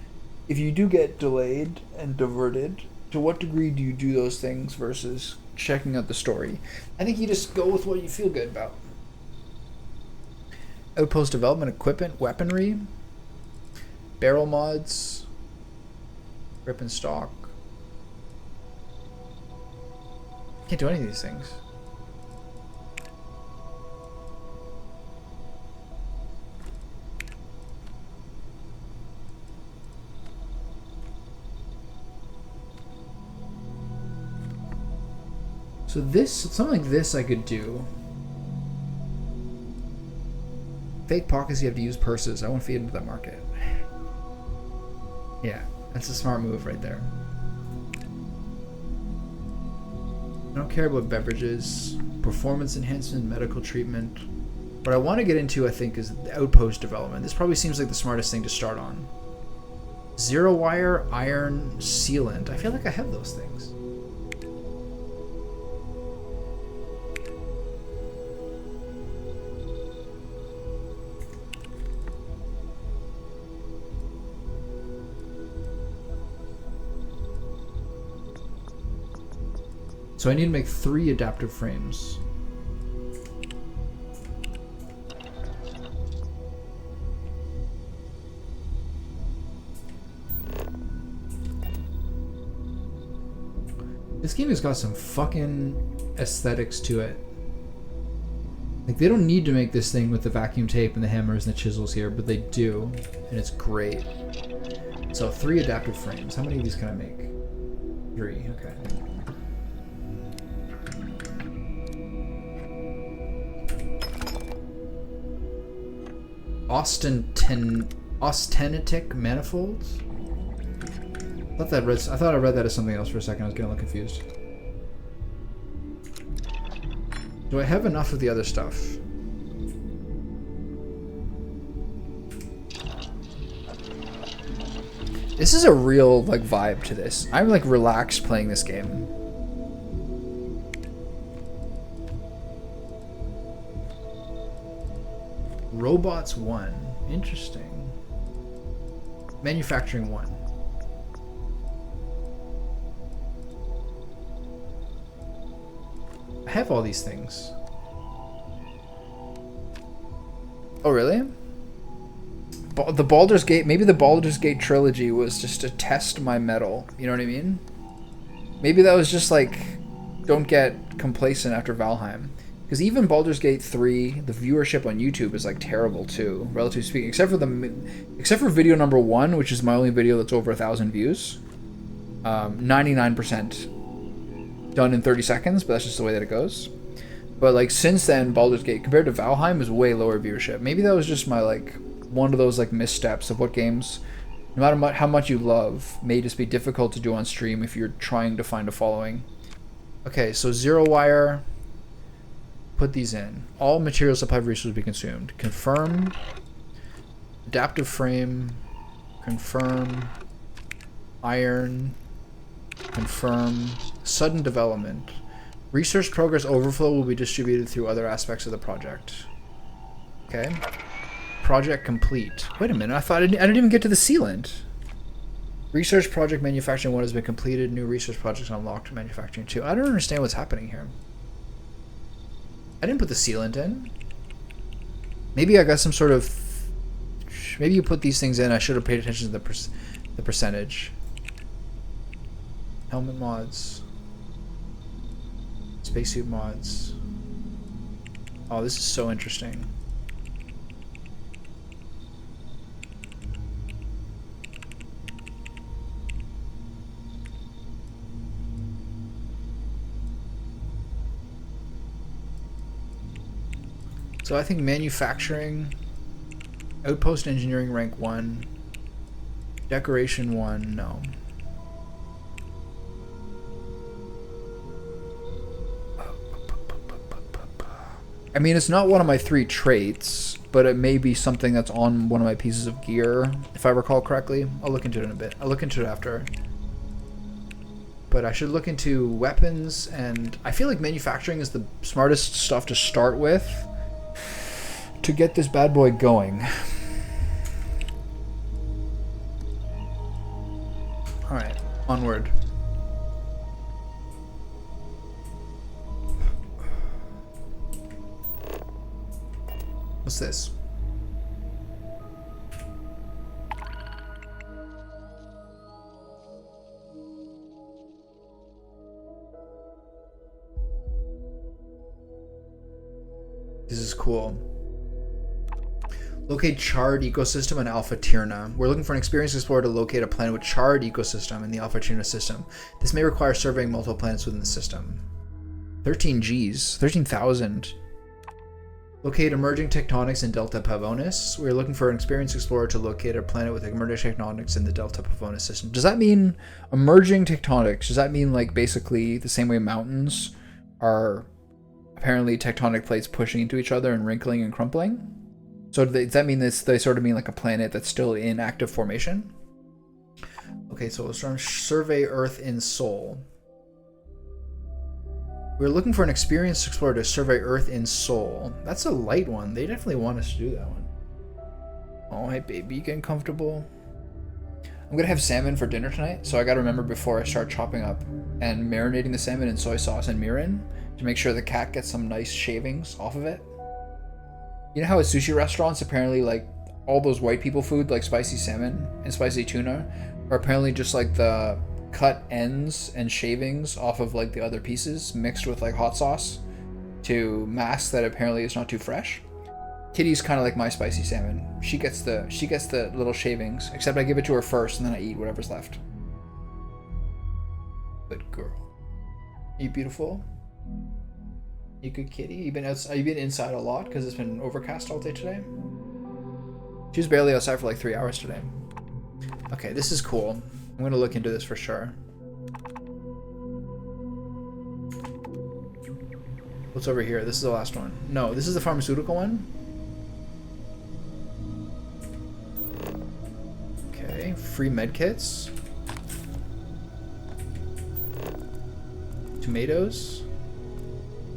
If you do get delayed and diverted, to what degree do you do those things versus checking out the story? I think you just go with what you feel good about. Outpost development equipment, weaponry, barrel mods, rip and stock. Can't do any of these things. So this, something like this I could do. Fake pockets, you have to use purses. I won't feed into that market. Yeah, that's a smart move right there. I don't care about beverages, performance enhancement, medical treatment. What I want to get into, I think, is the outpost development. This probably seems like the smartest thing to start on. Zero wire iron sealant. I feel like I have those things. So I need to make 3 adaptive frames. This game has got some fucking aesthetics to it. Like, they don't need to make this thing with the vacuum tape and the hammers and the chisels here, but they do, and it's great. So 3 adaptive frames. How many of these can I make? 3, okay. Austenitic manifolds? I thought I read that as something else for a second. I was getting a little confused. Do I have enough of the other stuff? This is a real like vibe to this. I'm like relaxed playing this game. Robots 1. Interesting. Manufacturing 1. I have all these things. Oh, really? The Baldur's Gate, maybe the Baldur's Gate trilogy was just to test my metal. You know what I mean? Maybe that was just like, don't get complacent after Valheim. Because even Baldur's Gate 3, the viewership on YouTube is like terrible too, relatively speaking. Except for video number 1, which is my only video that's over 1,000 views. 99% done in 30 seconds, but that's just the way that it goes. But like since then, Baldur's Gate compared to Valheim is way lower viewership. Maybe that was just my like one of those like missteps of what games, no matter how much you love, may just be difficult to do on stream if you're trying to find a following. Okay, so zero wire. Put these in. All material supply resources will be consumed. Confirm. Adaptive frame. Confirm. Iron. Confirm. Sudden development. Research progress overflow will be distributed through other aspects of the project. Okay. Project complete. Wait a minute. I didn't even get to the sealant. Research project manufacturing 1 has been completed. New research projects unlocked. Manufacturing 2. I don't understand what's happening here. I didn't put the sealant in. Maybe I got some sort of... Maybe you put these things in. I should have paid attention to the percentage. Helmet mods. Spacesuit mods. Oh, this is so interesting. So I think manufacturing, outpost engineering rank 1, decoration 1, no. I mean, it's not one of my 3 traits, but it may be something that's on one of my pieces of gear, if I recall correctly. I'll look into it in a bit. I'll look into it after. But I should look into weapons, and I feel like manufacturing is the smartest stuff to start with to get this bad boy going. Alright, onward. What's this? This is cool. Locate charred ecosystem in Alpha Tyrna. We're looking for an experienced explorer to locate a planet with charred ecosystem in the Alpha Tyrna system. This may require surveying multiple planets within the system. 13 Gs. 13,000. Locate emerging tectonics in Delta Pavonis. We're looking for an experienced explorer to locate a planet with emerging tectonics in the Delta Pavonis system. Does that mean emerging tectonics? Does that mean like basically the same way mountains are apparently tectonic plates pushing into each other and wrinkling and crumpling. So does that mean this? They sort of mean like a planet that's still in active formation? Okay, so let's survey Earth in Seoul. We're looking for an experienced explorer to survey Earth in Seoul. That's a light one. They definitely want us to do that one. Oh, hey baby, you getting comfortable? I'm gonna have salmon for dinner tonight, so I gotta remember before I start chopping up and marinating the salmon in soy sauce and mirin to make sure the cat gets some nice shavings off of it. You know how at sushi restaurants, apparently, like, all those white people food, like spicy salmon and spicy tuna, are apparently just like the cut ends and shavings off of like the other pieces mixed with like hot sauce to mask that apparently it's not too fresh. Kitty's kind of like my spicy salmon. She gets the little shavings, except I give it to her first and then I eat whatever's left. Good girl. Are you beautiful? You good kitty? You been inside a lot because it's been overcast all day today? She was barely outside for like 3 hours today. Okay, this is cool. I'm gonna look into this for sure. What's over here? This is the last one. No, this is the pharmaceutical one. Okay, free med kits. Tomatoes.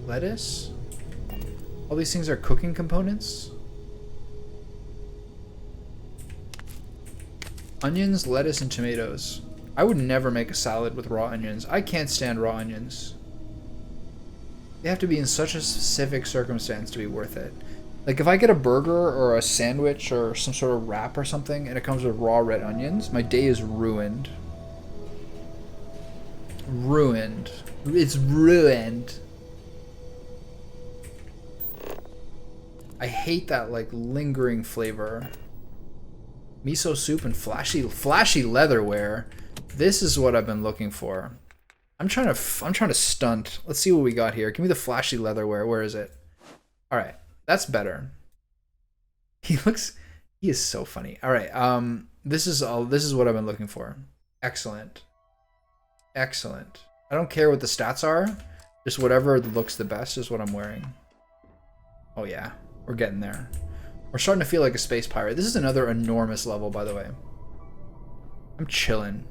Lettuce. All these things are cooking components. Onions, lettuce, and tomatoes. I would never make a salad with raw onions. I can't stand raw onions. They have to be in such a specific circumstance to be worth it. Like if I get a burger or a sandwich or some sort of wrap or something and it comes with raw red onions, my day is ruined. Ruined. It's ruined. I hate that like lingering flavor. Miso soup and flashy leatherware. This is what I've been looking for. I'm trying to stunt. Let's see what we got here. Give me the flashy leatherware. Where is it? All right, that's better. He is so funny. All right, this is what I've been looking for. Excellent. Excellent. I don't care what the stats are. Just whatever looks the best is what I'm wearing. Oh yeah, we're getting there. We're starting to feel like a space pirate. This is another enormous level, by the way. I'm chilling.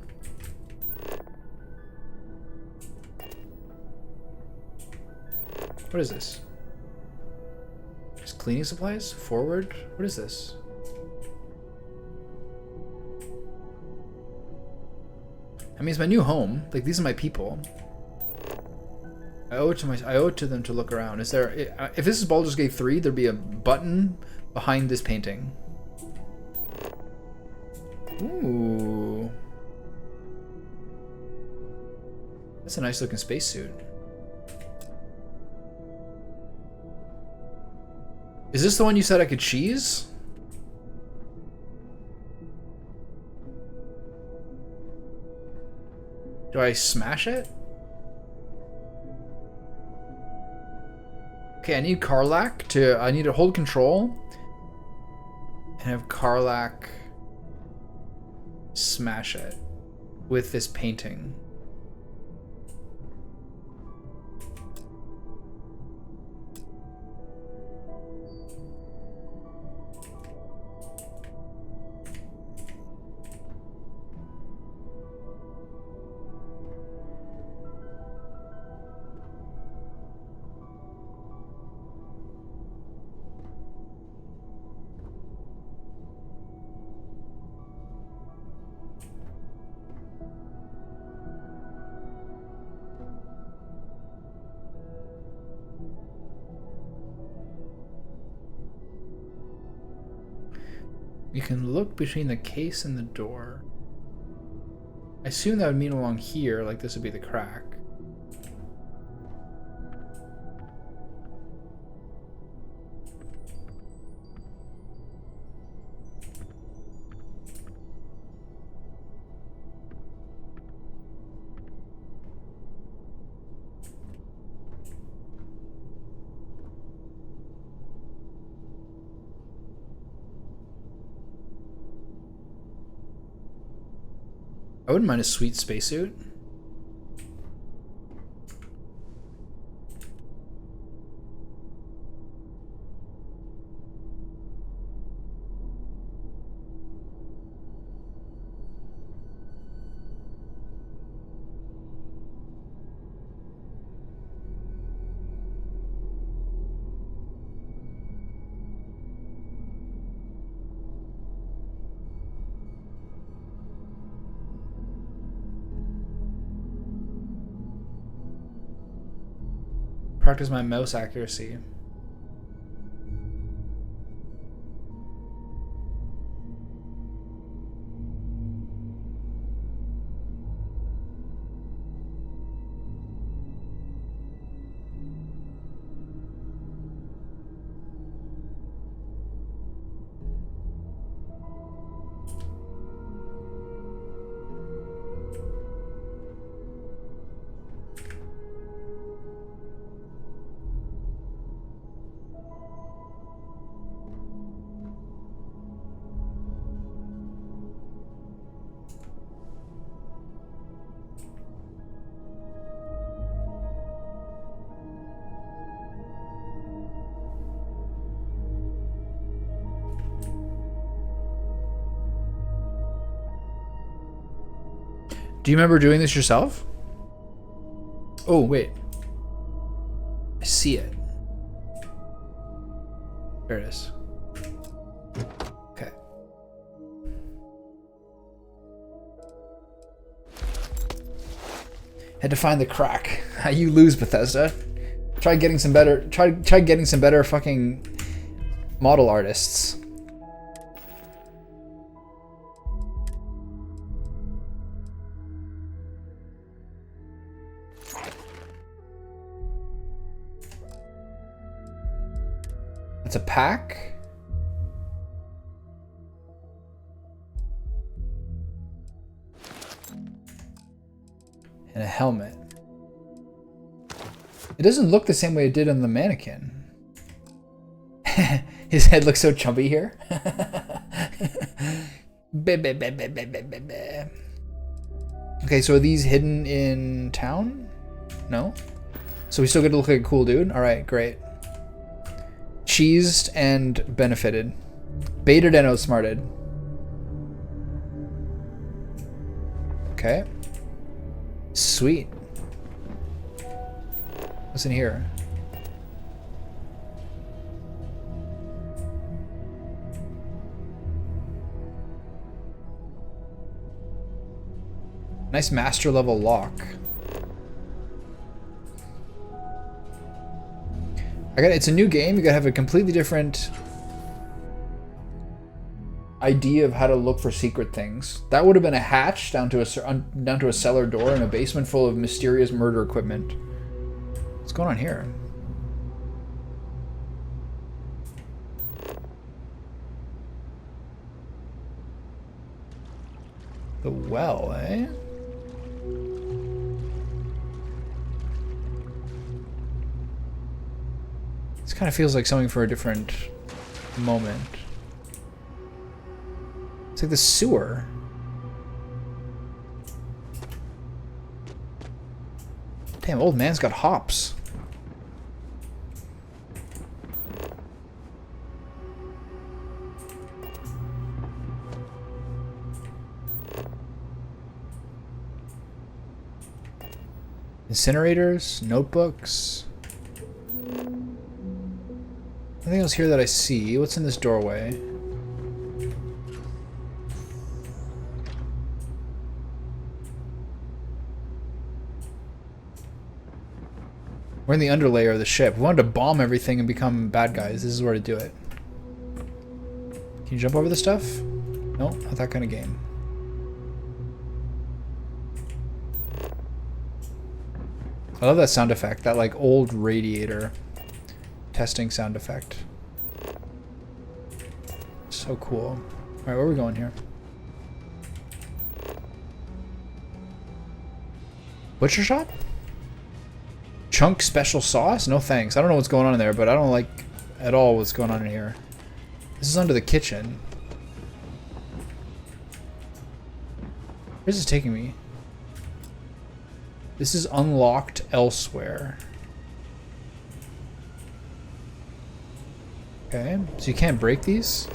What is this? Just cleaning supplies? Forward? What is this? I mean, it's my new home. Like, these are my people. I owe it to them to look around. Is there... if this is Baldur's Gate 3, there'd be a button behind this painting. Ooh. That's a nice looking spacesuit. Is this the one you said I could cheese? Do I smash it? Okay, I need Karlach to... I need to hold control. And have Karlach smash it with this painting. You can look between the case and the door. I assume that would mean along here, like this would be the crack. I wouldn't mind a sweet spacesuit. Practice my mouse accuracy. Do you remember doing this yourself? Oh, wait. I see it. There it is. Okay. Had to find the crack. You lose, Bethesda. Try getting some better. Try getting some better fucking model artists. It's a pack. And a helmet. It doesn't look the same way it did on the mannequin. His head looks so chubby here. Okay, so are these hidden in town? No? So we still get to look like a cool dude? Alright, great. Cheesed and benefited. Baited and outsmarted. Okay. Sweet. What's in here? Nice master level lock. It's a new game. You gotta have a completely different idea of how to look for secret things. That would have been a hatch down to a cellar door in a basement full of mysterious murder equipment. What's going on here? The well, eh? This kind of feels like something for a different moment. It's like the sewer. Damn, old man's got hops. Incinerators, notebooks. Nothing else here that I see. What's in this doorway? We're in the underlayer of the ship. We wanted to bomb everything and become bad guys. This is where to do it. Can you jump over the stuff? No, not that kind of game. I love that sound effect. That like old radiator testing sound effect. So cool. Alright, where are we going here? Butcher shop? Chunk special sauce? No thanks. I don't know what's going on in there, but I don't like at all what's going on in here. This is under the kitchen. Where's this taking me? This is unlocked elsewhere. Okay, so you can't break these?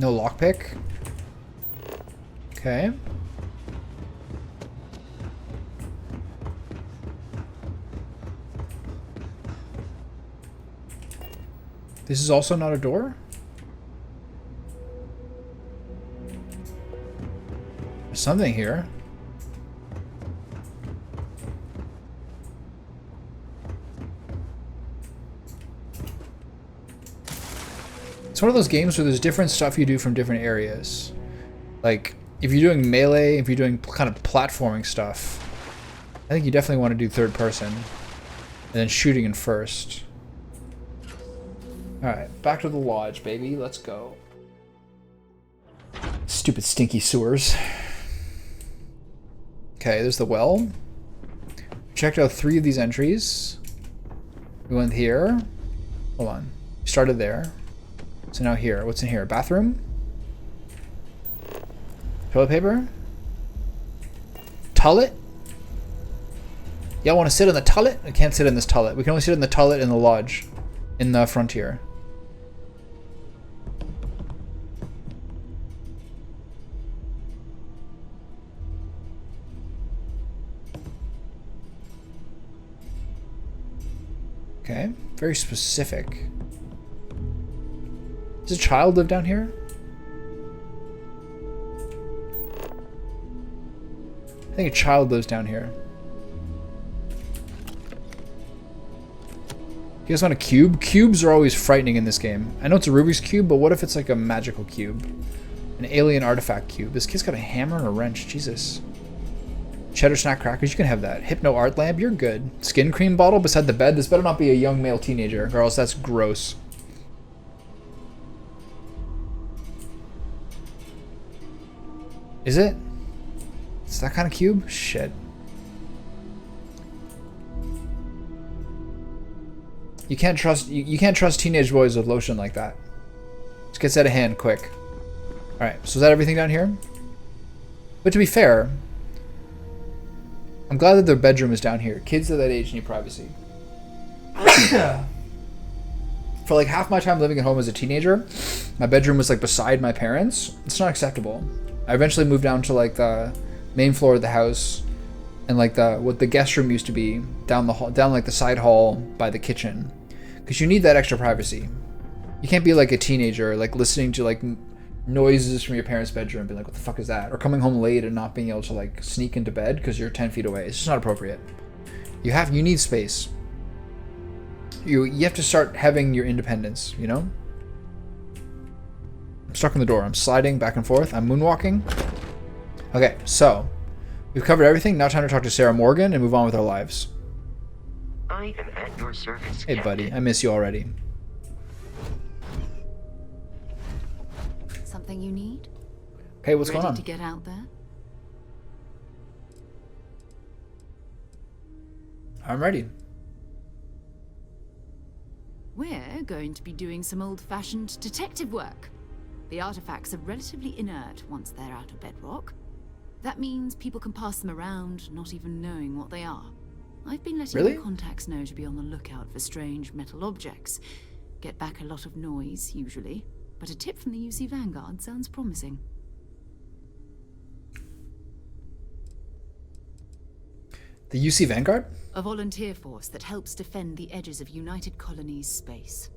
No lockpick? Okay. This is also not a door? There's something here. It's one of those games where there's different stuff you do from different areas. Like, if you're doing melee, if you're doing kind of platforming stuff, I think you definitely want to do third person. And then shooting in first. Alright, back to the lodge, baby. Let's go. Stupid stinky sewers. Okay, there's the well. Checked out 3 of these entries. We went here. Hold on. We started there. So now here. What's in here? Bathroom? Toilet paper? Toilet? Y'all want to sit in the toilet? I can't sit in this toilet. We can only sit in the toilet in the lodge. In the frontier. Okay, very specific. Does a child live down here? I think a child lives down here. You guys want a cube? Cubes are always frightening in this game. I know it's a Rubik's Cube, but what if it's like a magical cube? An alien artifact cube. This kid's got a hammer and a wrench. Jesus. Cheddar snack crackers, you can have that. Hypno art lamp, you're good. Skin cream bottle beside the bed. This better not be a young male teenager, or else that's gross. Is it? It's that kind of cube? Shit. You can't trust teenage boys with lotion like that. Just gets out of hand quick. Alright, so is that everything down here? But to be fair, I'm glad that their bedroom is down here. Kids at that age need privacy. For like half my time living at home as a teenager, my bedroom was like beside my parents. It's not acceptable. I eventually moved down to like the main floor of the house, and like what the guest room used to be down the hall, down like the side hall by the kitchen, because you need that extra privacy. You can't be like a teenager like listening to like noises from your parents' bedroom and be like, what the fuck is that? Or coming home late and not being able to like sneak into bed because you're 10 feet away. It's just not appropriate. You need space. You have to start having your independence, you know? I'm stuck in the door. I'm sliding back and forth. I'm moonwalking. Okay, so we've covered everything. Now time to talk to Sarah Morgan and move on with our lives. I am at your service. Hey buddy, I miss you already. Something you need? Okay, what's going on? Ready to get out there? I'm ready. We're going to be doing some old-fashioned detective work. The artifacts are relatively inert once they're out of bedrock. That means people can pass them around, not even knowing what they are. I've been letting my contacts know to be on the lookout for strange metal objects. Get back a lot of noise, usually. But a tip from the UC Vanguard sounds promising. The UC Vanguard? A volunteer force that helps defend the edges of United Colonies space.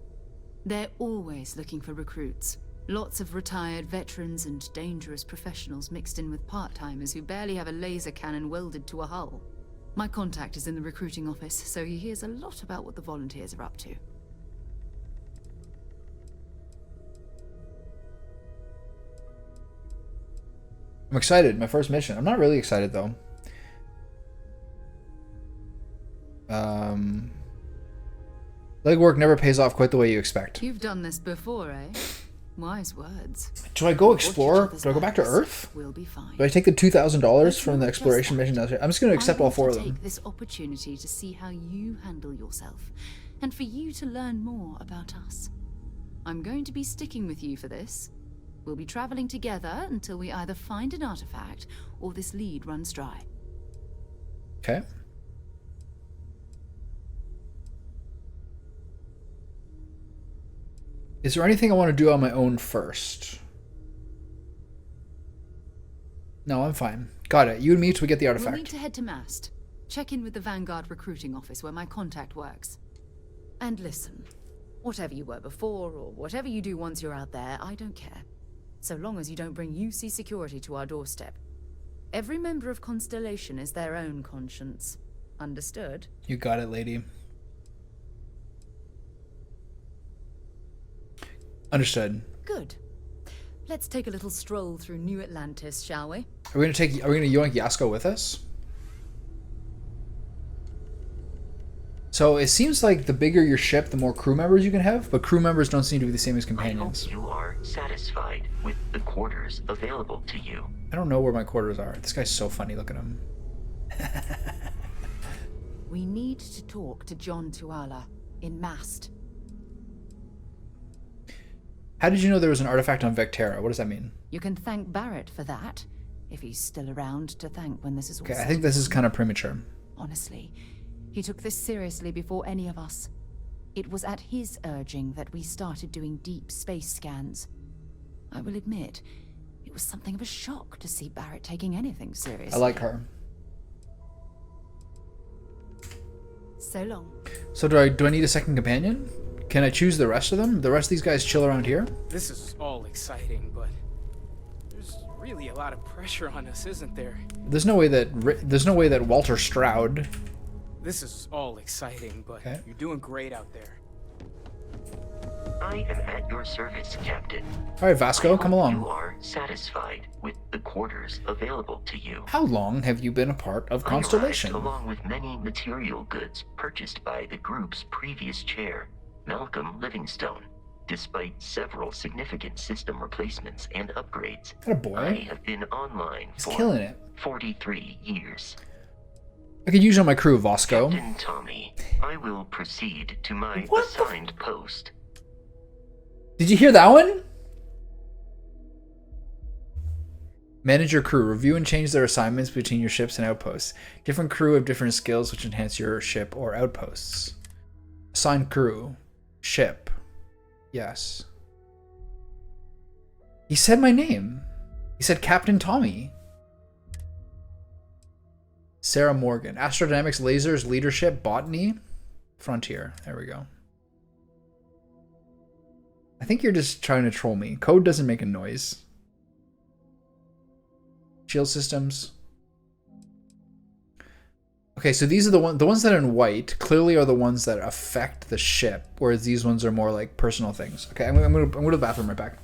They're always looking for recruits. Lots of retired veterans and dangerous professionals mixed in with part-timers who barely have a laser cannon welded to a hull. My contact is in the recruiting office, so he hears a lot about what the volunteers are up to. I'm excited. My first mission. I'm not really excited though. Legwork never pays off quite the way you expect. You've done this before, eh? Wise words. Do I go explore? Do I go back to Earth? We'll be fine. Do I take the $2,000 from the exploration mission down here? I'm just going to accept all 4 of them. Take this opportunity to see how you handle yourself, and for you to learn more about us. I'm going to be sticking with you for this. We'll be traveling together until we either find an artifact or this lead runs dry. Okay. Is there anything I want to do on my own first? No, I'm fine. Got it. You and me till we get the artifact. We'll need to head to Mast. Check in with the Vanguard recruiting office where my contact works. And listen, whatever you were before or whatever you do once you're out there, I don't care. So long as you don't bring UC security to our doorstep. Every member of Constellation is their own conscience. Understood? You got it, lady. Understood. Good. Let's take a little stroll through New Atlantis, shall we? Are we gonna yoink Yasko with us? So it seems like the bigger your ship, the more crew members you can have, but crew members don't seem to be the same as companions. I hope you are satisfied with the quarters available to you. I don't know where my quarters are. This guy's so funny. Look at him. We need to talk to John Tuala in Mast. How did you know there was an artifact on Vectera? What does that mean? You can thank Barrett for that, if he's still around to thank when this is all Okay, I said think this and is done. kind of premature. Honestly, he took this seriously before any of us. It was at his urging that we started doing deep space scans. I will admit, it was something of a shock to see Barrett taking anything seriously. I like her. So long. So do I need a second companion? Can I choose the rest of them? The rest of these guys chill around here? This is all exciting, but there's really a lot of pressure on us, isn't there? There's no way that Walter Stroud. This is all exciting, but you're doing great out there. I am at your service, Captain. All right, Vasco, come along. You are satisfied with the quarters available to you. How long have you been a part of Constellation? I arrived along with many material goods purchased by the group's previous chair, Malcolm Livingstone. Despite several significant system replacements and upgrades, Attaboy. I have been online He's for killing it. 43 years. I could use you on my crew, Vasco. Captain Tommy, I will proceed to my assigned post. Did you hear that one? Manage your crew. Review and change their assignments between your ships and outposts. Different crew have different skills which enhance your ship or outposts. Assign crew. Ship. Yes. He said my name. He said Captain Tommy. Sarah Morgan. Astrodynamics, lasers, leadership, botany, frontier. There we go. I think you're just trying to troll me. Code doesn't make a noise. Shield systems. Okay, so these are the ones that are in white clearly are the ones that affect the ship, whereas these ones are more like personal things. Okay, I'm gonna to the bathroom right back.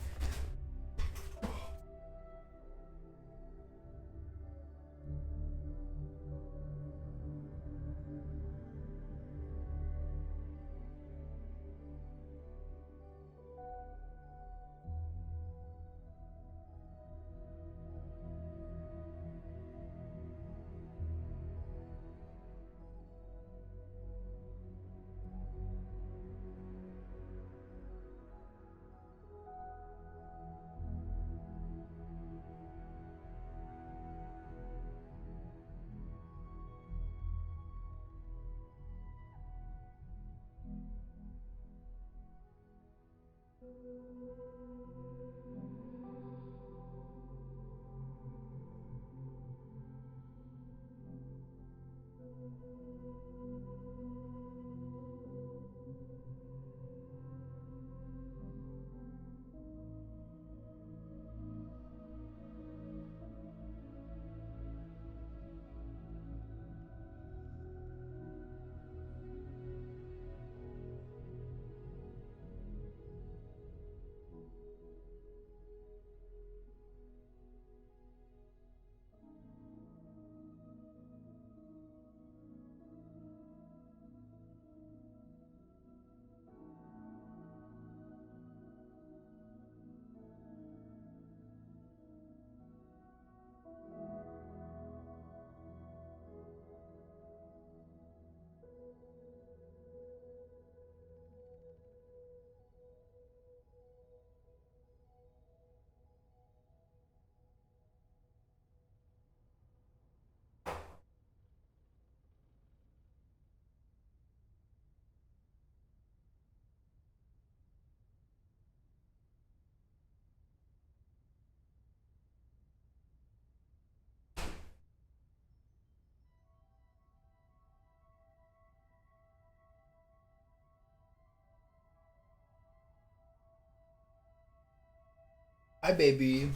Hi, baby.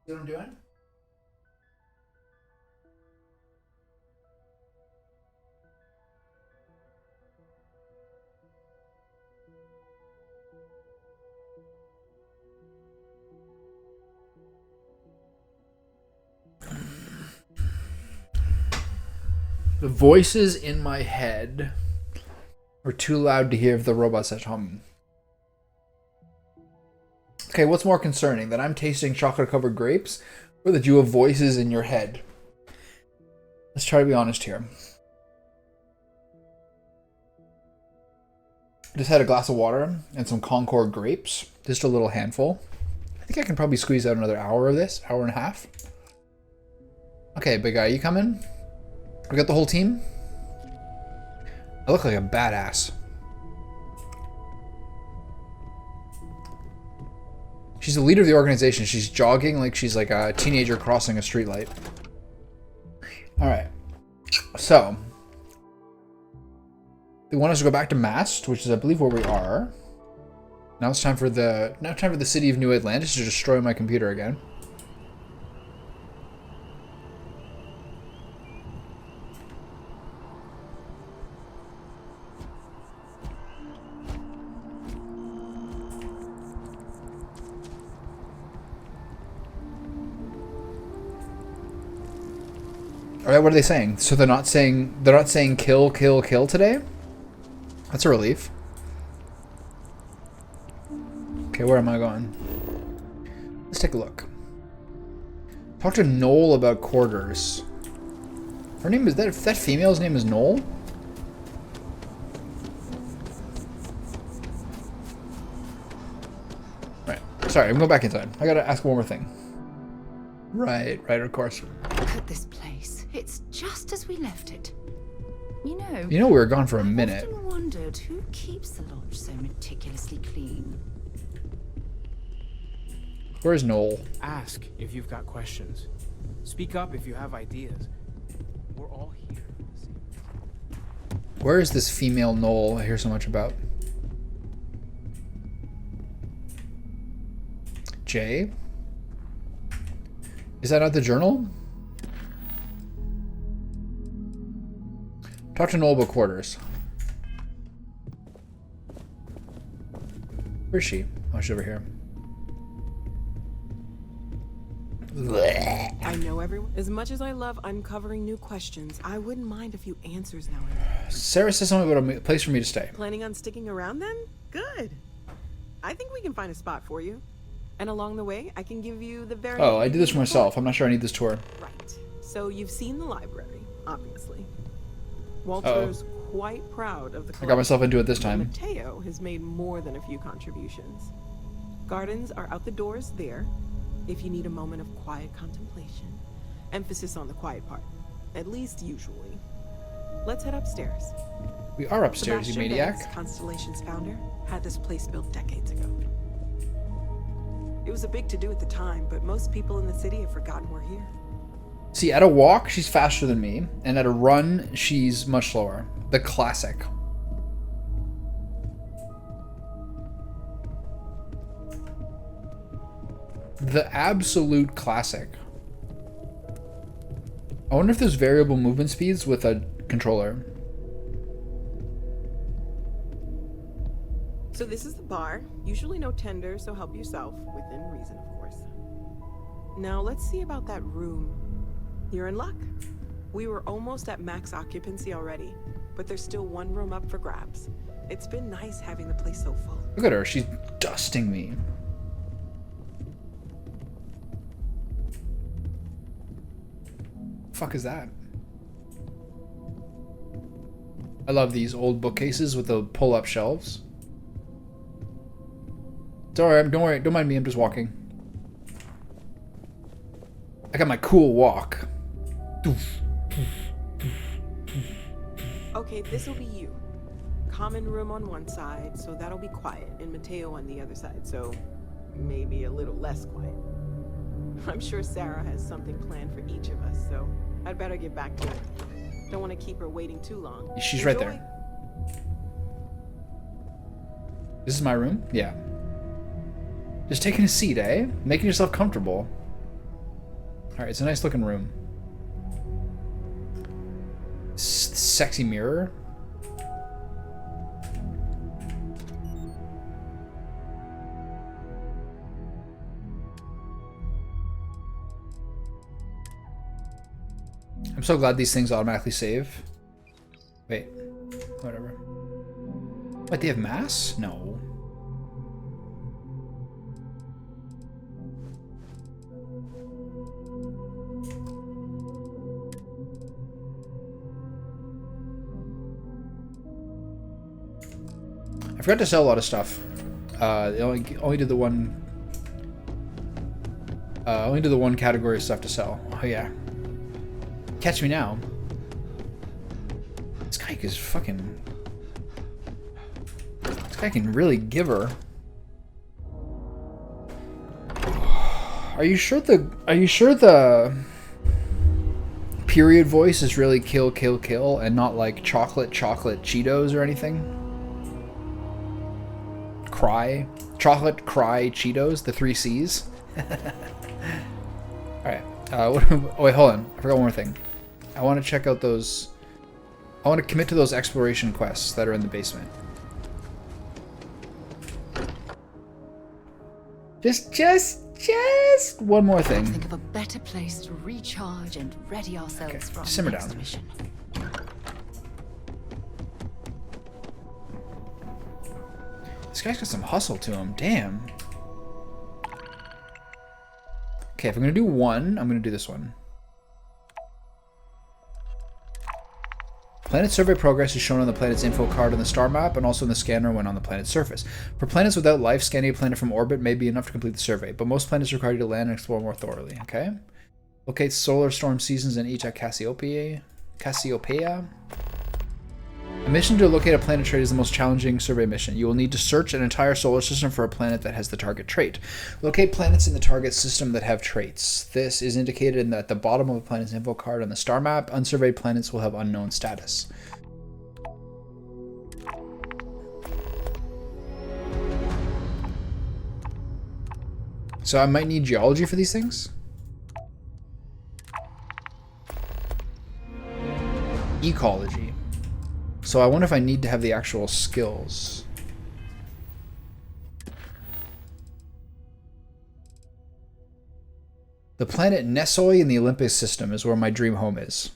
See what I'm doing? The voices in my head are too loud to hear if the robots at home. Okay, what's more concerning? That I'm tasting chocolate-covered grapes, or that you have voices in your head? Let's try to be honest here. I just had a glass of water and some Concord grapes. Just a little handful. I think I can probably squeeze out another hour of this. Hour and a half. Okay, big guy, you coming? We got the whole team? I look like a badass. She's the leader of the organization. She's jogging like she's like a teenager crossing a streetlight. Alright. So. They want us to go back to Mast, which is I believe where we are. Now it's time for the city of New Atlantis to destroy my computer again. Alright, what are they saying? So they're not saying kill, kill, kill today? That's a relief. Okay, where am I going? Let's take a look. Talk to Noel about quarters. Her name is that female's name is Noel? Right. Sorry, I'm going back inside. I gotta ask one more thing. Right, of course. Look at this place. It's just as we left it. You know we were gone for a minute. I've often wondered who keeps the lodge so meticulously clean. Where's Noel? Ask if you've got questions. Speak up if you have ideas. We're all here. Where is this female Noel I hear so much about? Jay? Is that not the journal? Talk to Noel about quarters. Where's she? Oh, she's over here. I know everyone. As much as I love uncovering new questions, I wouldn't mind a few answers now and then. Sarah says something about a place for me to stay. Planning on sticking around then? Good. I think we can find a spot for you. And along the way, I can give you the very... Oh, I did this for myself. I'm not sure I need this tour. Right. So you've seen the library, obviously. Walter's quite proud of the collection. I got myself into it this time. Mateo has made more than a few contributions. Gardens are out the doors there, if you need a moment of quiet contemplation. Emphasis on the quiet part, at least usually. Let's head upstairs. We are upstairs, you maniac. Banks, Constellation's founder, had this place built decades ago. It was a big to-do at the time, but most people in the city have forgotten we're here. See, at a walk, she's faster than me, and at a run, she's much slower. The classic. The absolute classic. I wonder if there's variable movement speeds with a controller. So this is the bar. Usually no tender, so help yourself, within reason, of course. Now let's see about that room. You're in luck. We were almost at max occupancy already, but there's still one room up for grabs. It's been nice having the place so full. Look at her, she's dusting me. Fuck is that? I love these old bookcases with the pull-up shelves. It's alright, don't worry, don't mind me, I'm just walking. I got my cool walk. Okay, this'll be you. Common room on one side, so that'll be quiet, and Mateo on the other side, so maybe a little less quiet. I'm sure Sarah has something planned for each of us, so I'd better get back to it. Don't want to keep her waiting too long. She's right there. This is my room? Yeah. Just taking a seat, eh? Making yourself comfortable. Alright, it's a nice looking room. Sexy mirror. I'm so glad these things automatically save. Wait, whatever. What, they have mass? No. I forgot to sell a lot of stuff. They only did the one. Only did the one category of stuff to sell. Oh yeah. Catch me now. This guy is fucking. This guy can really give her. Are you sure the period voice is really kill, kill, kill, and not like chocolate, chocolate Cheetos or anything? Cry, chocolate, cry, Cheetos, the 3 C's. Alright, oh wait, hold on, I forgot one more thing. I want to check out those, I want to commit to those exploration quests that are in the basement. Just one more thing. Think of a better place to recharge and ready ourselves for our simmer next down. mission. This guy's got some hustle to him. Damn. Okay, if I'm gonna do one, I'm gonna do this one. Planet survey progress is shown on the planet's info card on the star map and also in the scanner when on the planet's surface. For planets without life, scanning a planet from orbit may be enough to complete the survey, but most planets require you to land and explore more thoroughly, okay? Locate solar storm seasons in each at Cassiopeia. A mission to locate a planet trait is the most challenging survey mission. You will need to search an entire solar system for a planet that has the target trait. Locate planets in the target system that have traits. This is indicated at the bottom of a planet's info card on the star map. Unsurveyed planets will have unknown status. So I might need geology for these things? Ecology. So I wonder if I need to have the actual skills. The planet Nesoi in the Olympus system is where my dream home is.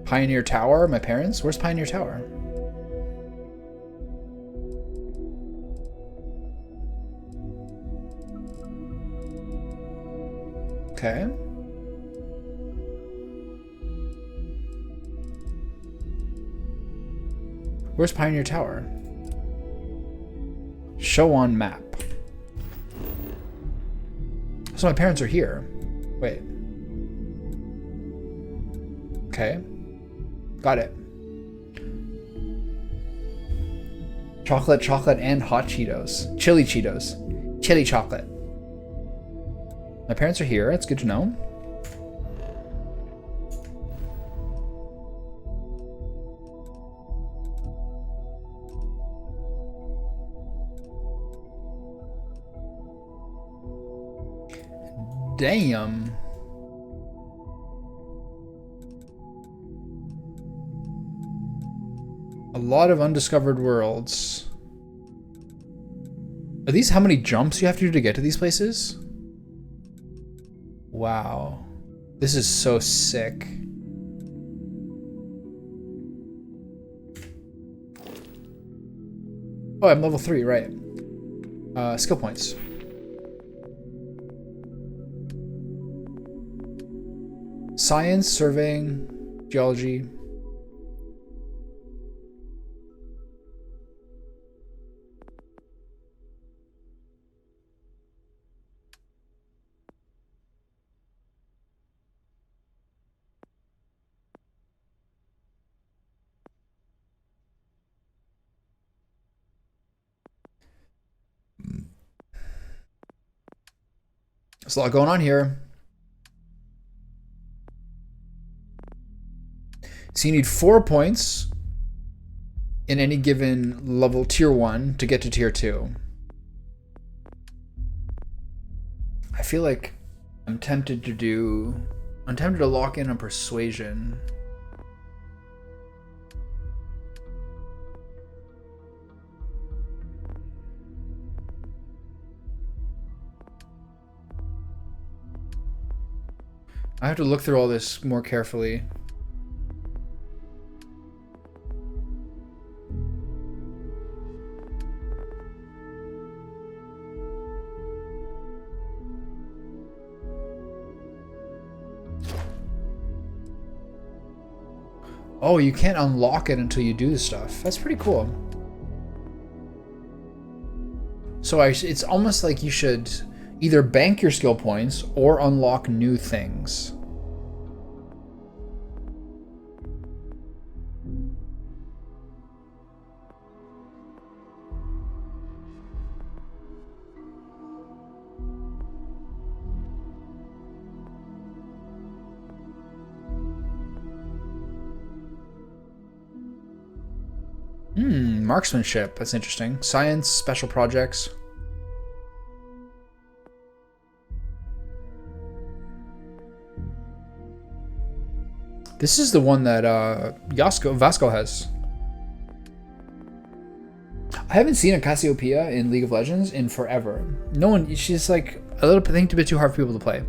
Pioneer Tower, my parents? Where's Pioneer Tower? Okay. Where's Pioneer Tower? Show on map. So my parents are here. Wait. Okay. Got it. Chocolate, chocolate, and hot Cheetos. Chili Cheetos. Chili chocolate. My parents are here. That's good to know. Damn. A lot of undiscovered worlds. Are these how many jumps you have to do to get to these places? Wow. This is so sick. Oh, I'm level 3, right. Skill points. Science, surveying, geology. There's a lot going on here. So you need 4 points in any given level tier 1 to get to tier 2. I feel like I'm tempted to lock in on persuasion. I have to look through all this more carefully. Oh, you can't unlock it until you do the stuff. That's pretty cool. So it's almost like you should either bank your skill points or unlock new things. Marksmanship. That's interesting. Science, special projects. This is the one that Vasco has. I haven't seen a Cassiopeia in League of Legends in forever. No one. She's like a little bit. I think a bit too hard for people to play.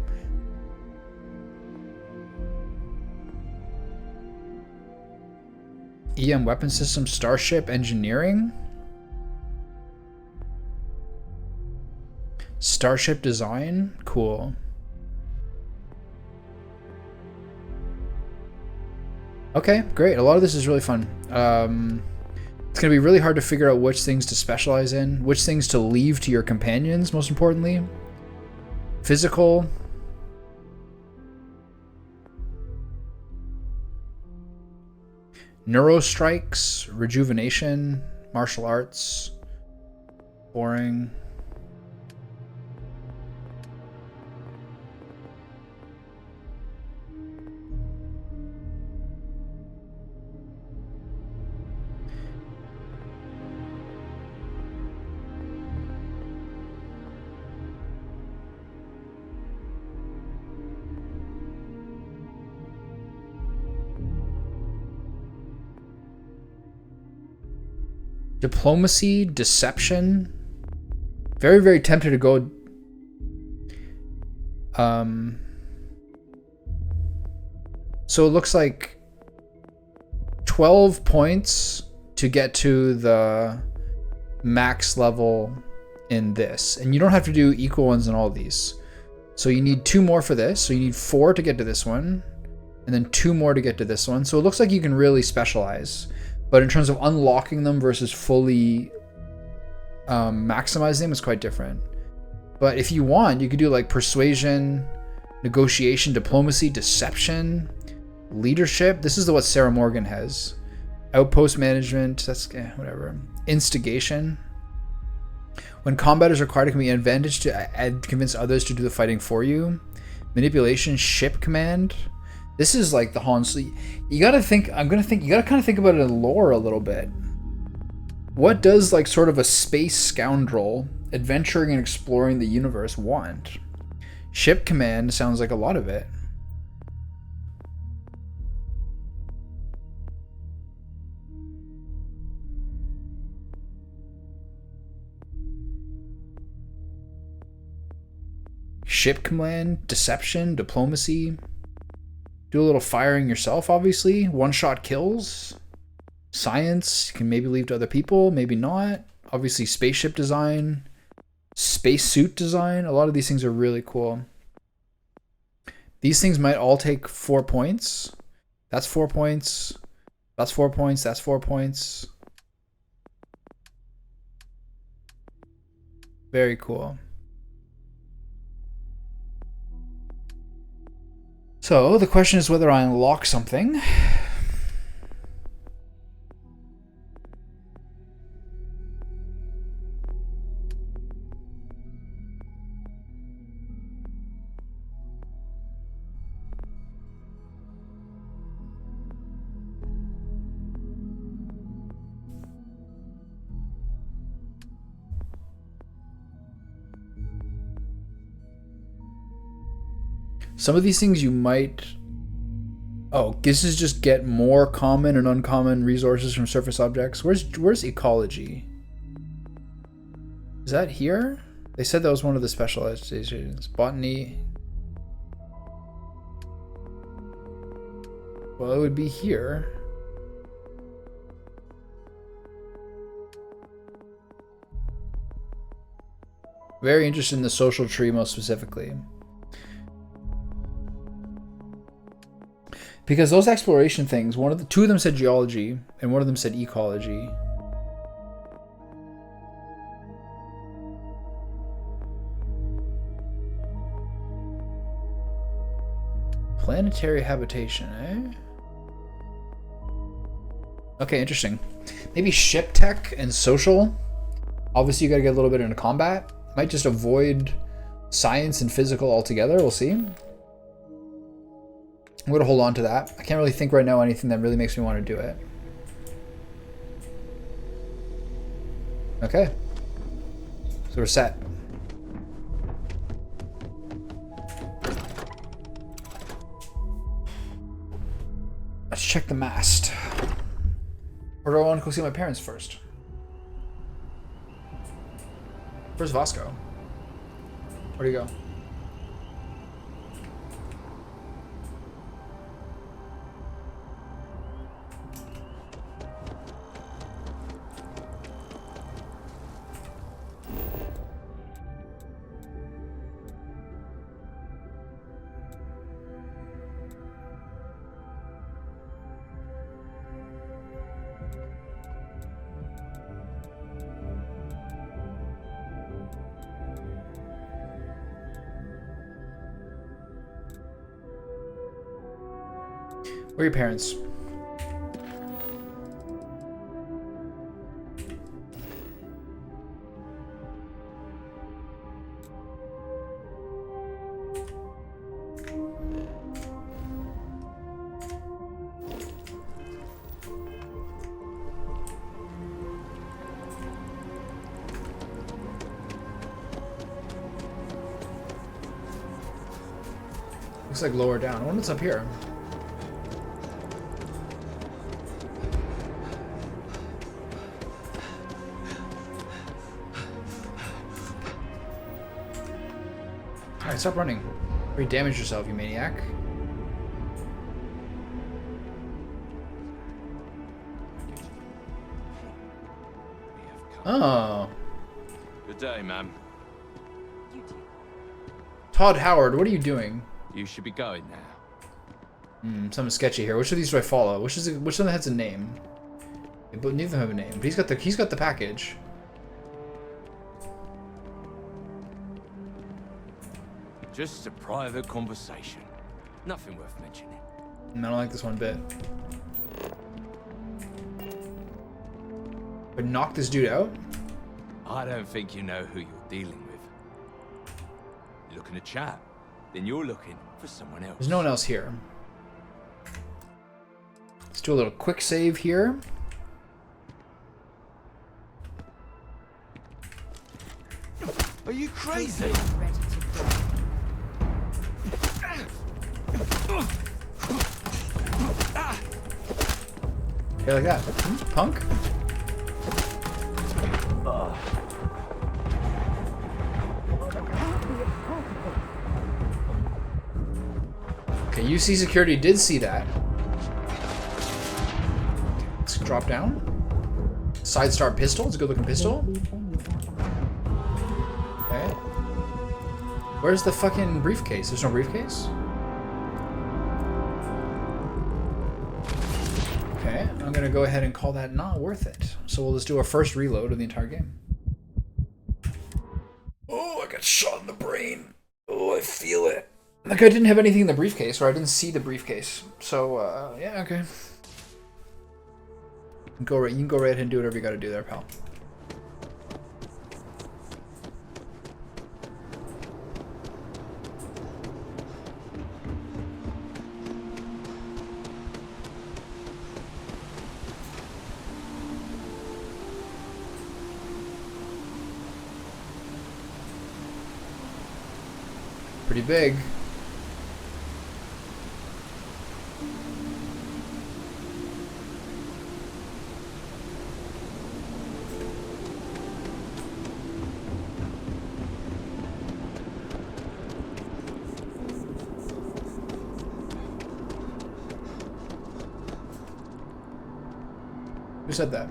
EM weapon system, starship engineering, starship design, cool. Okay, great. A lot of this is really fun. It's gonna be really hard to figure out which things to specialize in, which things to leave to your companions, most importantly. Physical. Neurostrikes, rejuvenation, martial arts, boring. Diplomacy, deception. Very, very tempted to go. So it looks like 12 points to get to the max level in this. And you don't have to do equal ones in all of these. So you need 2 more for this. So you need 4 to get to this one. And then 2 more to get to this one. So it looks like you can really specialize. But in terms of unlocking them versus fully maximizing them, it's quite different. But if you want, you could do like persuasion, negotiation, diplomacy, deception, leadership. This is what Sarah Morgan has. Outpost management, that's whatever. Instigation. When combat is required, it can be an advantage to convince others to do the fighting for you. Manipulation, ship command. This is like the Han Solo. You gotta think. You gotta kind of think about it in lore a little bit. What does like sort of a space scoundrel adventuring and exploring the universe want? Ship command sounds like a lot of it. Ship command, deception, diplomacy. Do a little firing yourself, obviously. One-shot kills. Science, you can maybe leave to other people, maybe not. Obviously, spaceship design. Spacesuit design. A lot of these things are really cool. These things might all take 4 points. That's 4 points. That's 4 points. That's 4 points. Very cool. So the question is whether I unlock something. Some of these things you might... Oh, this is just get more common and uncommon resources from surface objects. Where's ecology? Is that here? They said that was one of the specializations. Botany. Well, it would be here. Very interested in the social tree most specifically. Because those exploration things, two of them said geology and one of them said ecology. Planetary habitation, eh? Okay, interesting. Maybe ship tech and social. Obviously, you gotta get a little bit into combat. Might just avoid science and physical altogether. We'll see. I'm gonna hold on to that. I can't really think right now anything that really makes me want to do it. Okay. So we're set. Let's check the mast. Or do I want to go see my parents first? Where's Vasco? Where'd he go? Where are your parents? Looks like lower down. I wonder what's up here. Alright, stop running. You damaged yourself, you maniac. Oh. Good day, ma'am. Todd Howard, what are you doing? You should be going now. Something sketchy here. Which of these do I follow? Which one has a name? But neither of them have a name. But he's got the package. Just a private conversation. Nothing worth mentioning. I don't like this one bit. But knock this dude out? I don't think you know who you're dealing with. You're looking to chat, then you're looking for someone else. There's no one else here. Let's do a little quick save here. Are you crazy? Okay, like that. Punk? Okay, UC security did see that. Let's drop down. Side star pistol. It's a good looking pistol. Okay. Where's the fucking briefcase? There's no briefcase? Okay, I'm gonna go ahead and call that not worth it. So we'll just do our first reload of the entire game. Oh, I got shot in the brain. Oh, I feel it. Like I didn't have anything in the briefcase, or I didn't see the briefcase. So, yeah, okay. You can go right ahead and do whatever you gotta do there, pal. Pretty big. Who said that?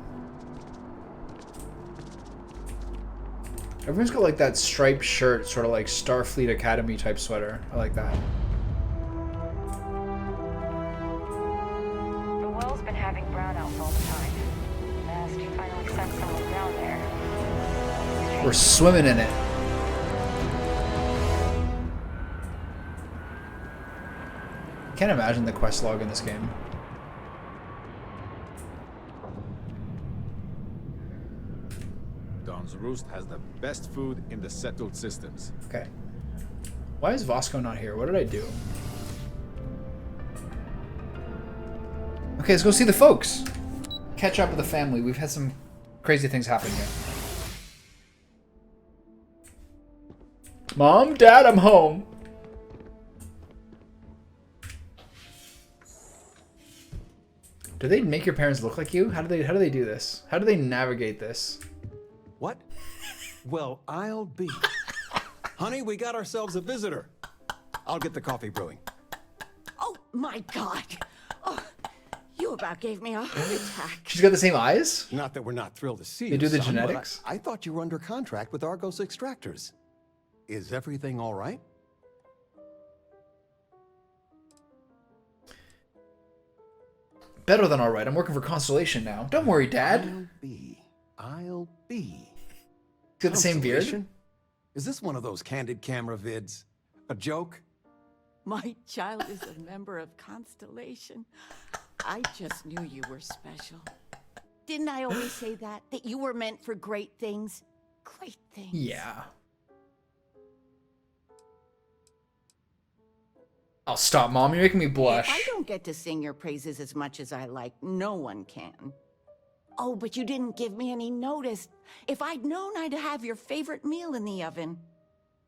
Everyone's got like that striped shirt, sort of like Starfleet Academy type sweater. I like that. The well's been having brownouts all the time. Mast finally sent someone down there. We're swimming in it. Can't imagine the quest log in this game. Don's Roost has the best food in the settled systems. Okay. Why is Vasco not here? What did I do? Okay, let's go see the folks. Catch up with the family. We've had some crazy things happen here. Mom, Dad, I'm home. Do they make your parents look like you? How do they do this? How do they navigate this? What? Well, I'll be. Honey, we got ourselves a visitor. I'll get the coffee brewing. Oh my God! Oh, you about gave me a heart attack. She's got the same eyes? Not that we're not thrilled to see They you, do the son, but genetics? I thought you were under contract with Argos Extractors. Is everything all right? Better than alright. I'm working for Constellation now. Don't worry, Dad. I'll be. Got the same beard? Constellation? Is this one of those candid camera vids? A joke? My child is a member of Constellation. I just knew you were special. Didn't I always say that? That you were meant for great things? Great things. Yeah. I'll stop, Mom. You're making me blush. I don't get to sing your praises as much as I like. No one can. Oh, but you didn't give me any notice. If I'd known, I'd have your favorite meal in the oven.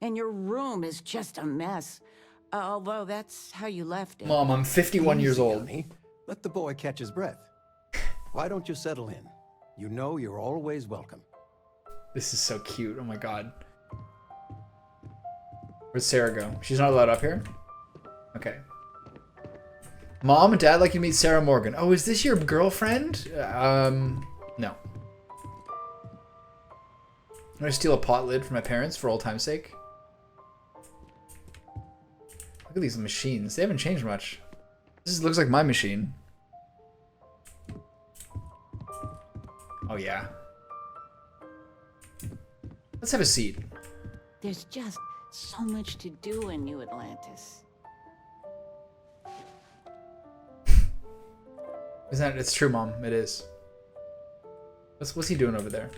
And your room is just a mess. Although that's how you left it. Mom, I'm 51 years old. Honey. Let the boy catch his breath. Why don't you settle in? You know you're always welcome. This is so cute. Oh my God. Where'd Sarah go? She's not allowed up here? Okay. Mom and Dad like you to meet Sarah Morgan. Oh, is this your girlfriend? No. I'm gonna steal a pot lid from my parents for old time's sake. Look at these machines. They haven't changed much. This looks like my machine. Oh yeah. Let's have a seat. There's just so much to do in New Atlantis. Isn't that? It's true, Mom. It is. What's he doing over there?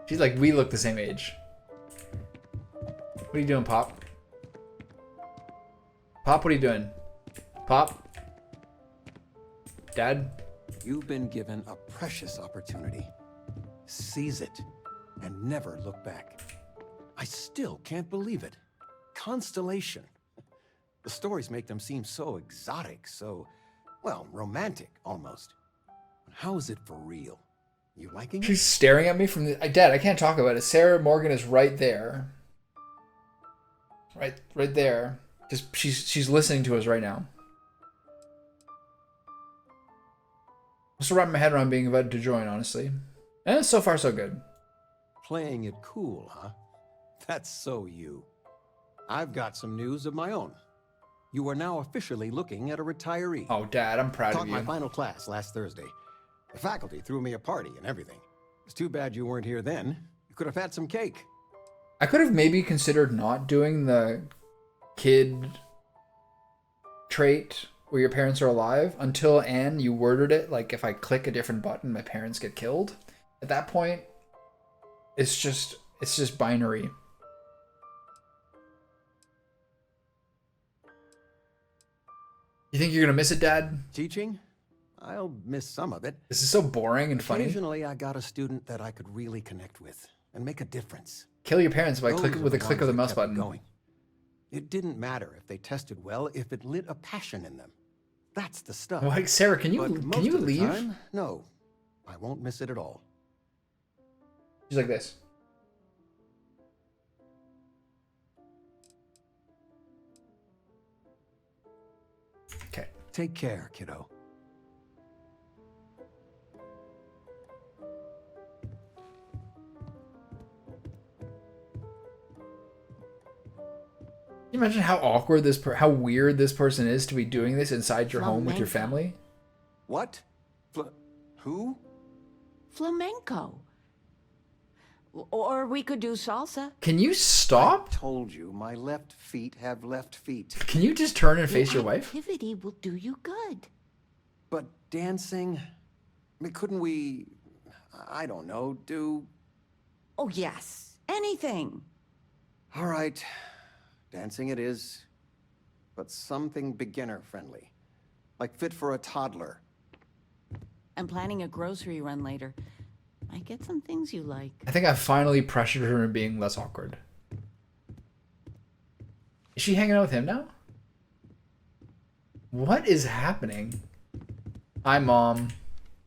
She's like, we look the same age. What are you doing, Pop? Pop, what are you doing? Pop? Dad? You've been given a precious opportunity. Seize it and never look back. I still can't believe it. Constellation. The stories make them seem so exotic, so, well, romantic almost. How is it for real? You liking it? She's staring at me from the... Dad, I can't talk about it. Sarah Morgan is right there. Right there. Just she's listening to us right now. I'm still wrapping my head around being invited to join, honestly. And so far, so good. Playing it cool, huh? That's so you. I've got some news of my own. You are now officially looking at a retiree. Oh, Dad, I'm proud of you. Taught my final class last Thursday. The faculty threw me a party and everything. It's too bad you weren't here then. You could have had some cake. I could have maybe considered not doing the kid trait where your parents are alive until, Anne, you worded it like if I click a different button, my parents get killed. At that point, it's just binary. You think you're gonna miss it, Dad? Teaching? I'll miss some of it. This is so boring and funny. Occasionally, I got a student that I could really connect with and make a difference. Kill your parents by Those click are with a the click of ones the that mouse kept me button. going. It didn't matter if they tested well, if it lit a passion in them. That's the stuff. Like, Sarah, can you But most leave? of the time, no, I won't miss it at all. She's like this. Take care, kiddo. you imagine how awkward how weird this person is to be doing this inside your home with your family? What? Who? Flamenco. Or we could do salsa. Can you stop? I told you, my left feet have left feet. Can you just turn and face your wife? Activity will do you good. But dancing? I mean, couldn't we, I don't know, do... Oh, yes. Anything. All right. Dancing it is. But something beginner-friendly. Like fit for a toddler. I'm planning a grocery run later. I get some things you like. I think I finally pressured her in being less awkward. Is she hanging out with him now? What is happening? Hi, Mom.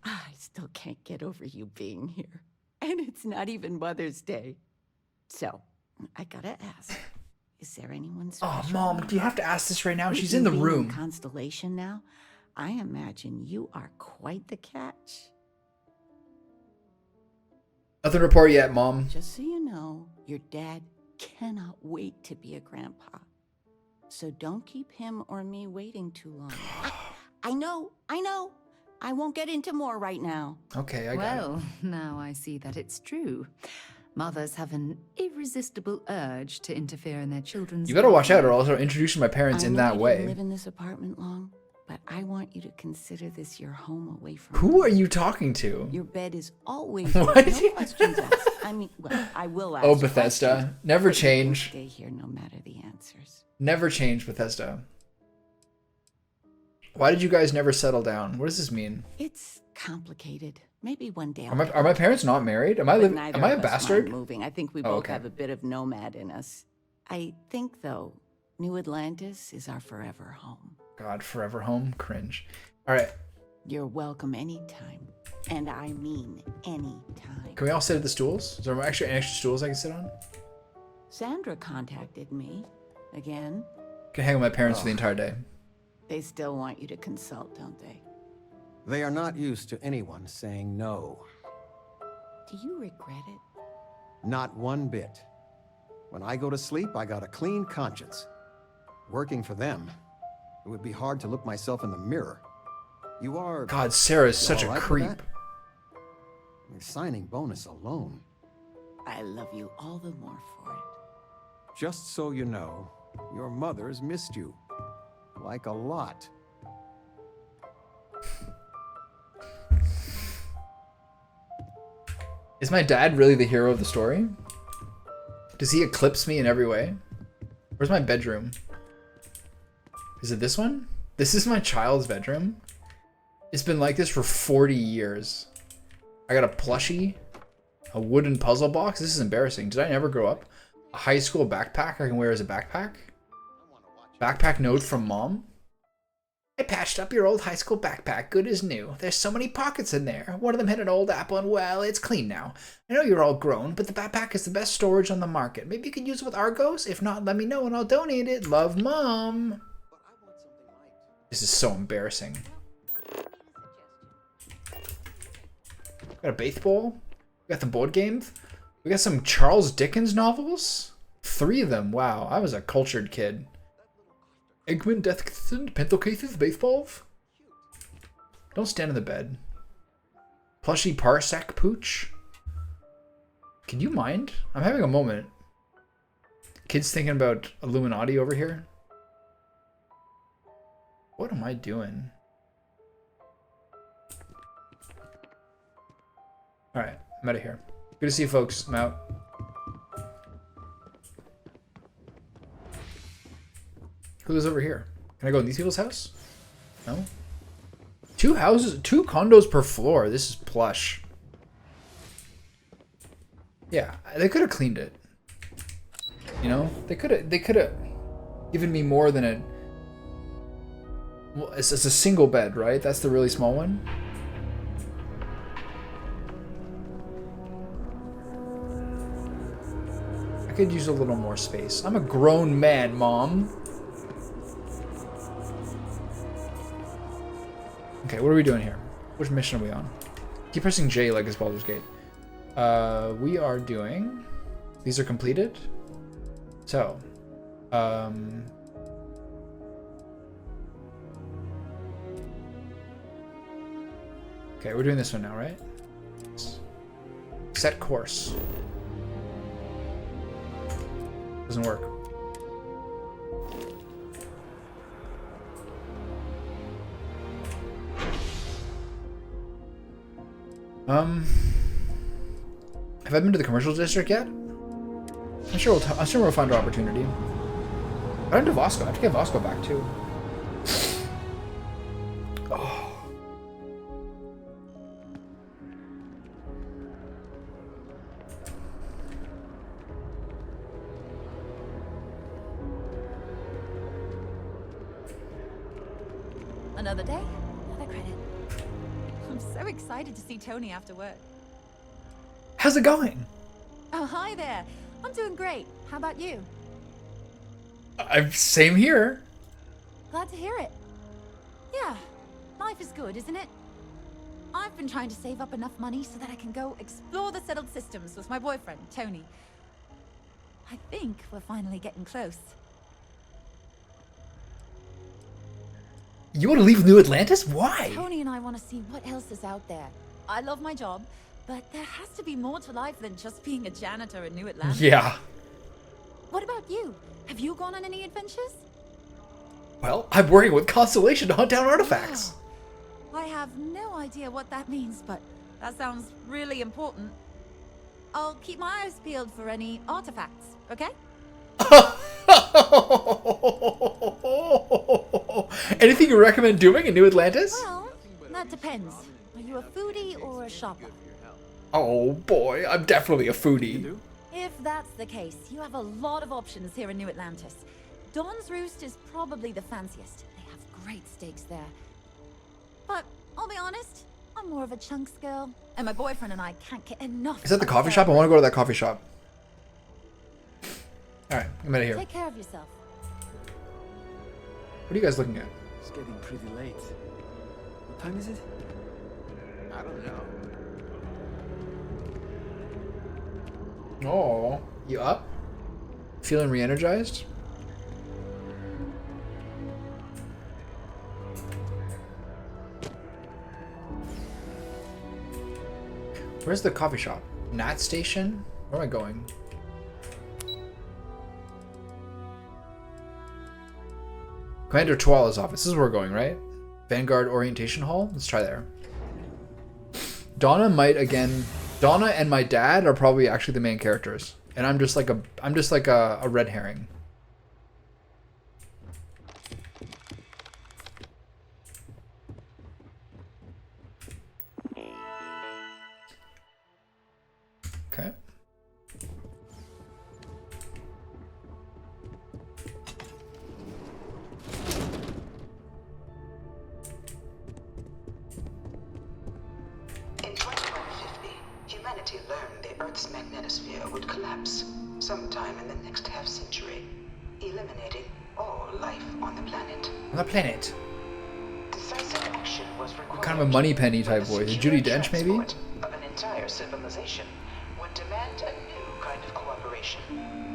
I still can't get over you being here. And it's not even Mother's Day. So, I gotta ask. Is there anyone special? Oh, Mom, do you have to ask this right now? With She's you in the being room. Constellation now, I imagine you are quite the catch. Nothing to report yet, Mom. Just so you know, your dad cannot wait to be a grandpa. So don't keep him or me waiting too long. I know. I won't get into more right now. Okay, I got it. Well, now I see that it's true. Mothers have an irresistible urge to interfere in their children's You better watch out, or lives. I'll start introducing my parents in that I way. didn't live in this apartment long, but I want you to consider this your home away from Who are you talking to? Your bed is always What? no questions asked. I mean, well, I will ask. Oh, Bethesda. questions, Never but you can change. Stay here no matter the answers. Never change, Bethesda. Why did you guys never settle down? What does this mean? It's complicated. Maybe one day. Are my parents not married? Am I But am neither I a of us mind bastard? moving. I think we Oh, both okay. have a bit of nomad in us. I think though, New Atlantis is our forever home. God, forever home? Cringe. All right. You're welcome anytime. And I mean anytime. Can we all sit at the stools? Is there any extra stools I can sit on? Sandra contacted me. Again. Can hang with my parents for the entire day. They still want you to consult, don't they? They are not used to anyone saying no. Do you regret it? Not one bit. When I go to sleep, I got a clean conscience. Working for them, it would be hard to look myself in the mirror. You are... God, Sarah's such all a right with creep. that? Your signing bonus alone. I love you all the more for it. Just so you know, your mother's missed you. Like a lot. Is my dad really the hero of the story? Does he eclipse me in every way? Where's my bedroom? Is it this one? This is my child's bedroom. It's been like this for 40 years. I got a plushie, a wooden puzzle box. This is embarrassing. Did I never grow up? A high school backpack I can wear as a backpack. Backpack note from Mom. I patched up your old high school backpack, good as new. There's so many pockets in there. One of them had an old apple and, well, it's clean now. I know you're all grown, but the backpack is the best storage on the market. Maybe you can use it with Argos? If not, let me know and I'll donate it. Love, Mom. This is so embarrassing. Got a baseball. We got the board games. We got some Charles Dickens novels. 3 of them. Wow, I was a cultured kid. Eggman, Deathson, pencil cases, baseballs. Don't stand in the bed. Plushy Parsec pooch. Can you mind? I'm having a moment. Kids thinking about Illuminati over here. What am I doing? Alright, I'm out of here. Good to see you folks. I'm out. Who lives over here? Can I go in these people's house? No? 2 houses, 2 condos per floor. This is plush. Yeah, they could have cleaned it. You know, they could have given me more than a. Well, it's a single bed, right? That's the really small one. I could use a little more space. I'm a grown man, Mom. Okay, what are we doing here? Which mission are we on? Keep pressing J like it's Baldur's Gate. We are doing... These are completed. So, Okay, we're doing this one now, right? Set course. Doesn't work. Have I been to the commercial district yet? I'm sure we'll find our opportunity. I went to Vasco. I have to get Vasco back too. Oh. Another day, another credit. I'm so excited to see Tony after work. How's it going? Oh, hi there. I'm doing great. How about you? Same here. Glad to hear it. Yeah, life is good, isn't it? I've been trying to save up enough money so that I can go explore the settled systems with my boyfriend, Tony. I think we're finally getting close. You want to leave New Atlantis? Why? Tony and I want to see what else is out there. I love my job, but there has to be more to life than just being a janitor in New Atlantis. Yeah. What about you? Have you gone on any adventures? Well, I'm working with Constellation to hunt down artifacts. Wow. I have no idea what that means, but that sounds really important. I'll keep my eyes peeled for any artifacts, okay? Anything you recommend doing in New Atlantis? Well, that depends. Are you a foodie or a shopper? Oh boy, I'm definitely a foodie. If that's the case, you have a lot of options here in New Atlantis. Dawn's Roost is probably the fanciest. They have great steaks there. But I'll be honest, I'm more of a chunks girl, and my boyfriend and I can't get enough. Is that the coffee shop? I want to go to that coffee shop. Alright, I'm out of here. Take care of yourself. What are you guys looking at? It's getting pretty late. What time is it? I don't know. Oh, you up? Feeling re-energized? Where's the coffee shop? Nat Station? Where am I going? Commander Tuala's office. This is where we're going, right? Vanguard Orientation Hall? Let's try there. Donna might again... Donna and my dad are probably actually the main characters. And I'm just like a red herring. Okay. In 2150, humanity learned the Earth's magnetosphere would collapse sometime in the next half-century, eliminating all life on the planet. On the planet. Decisive action was required. What kind of a money penny type voice? Judi Dench, maybe? Of an entire civilization would demand a new kind of cooperation,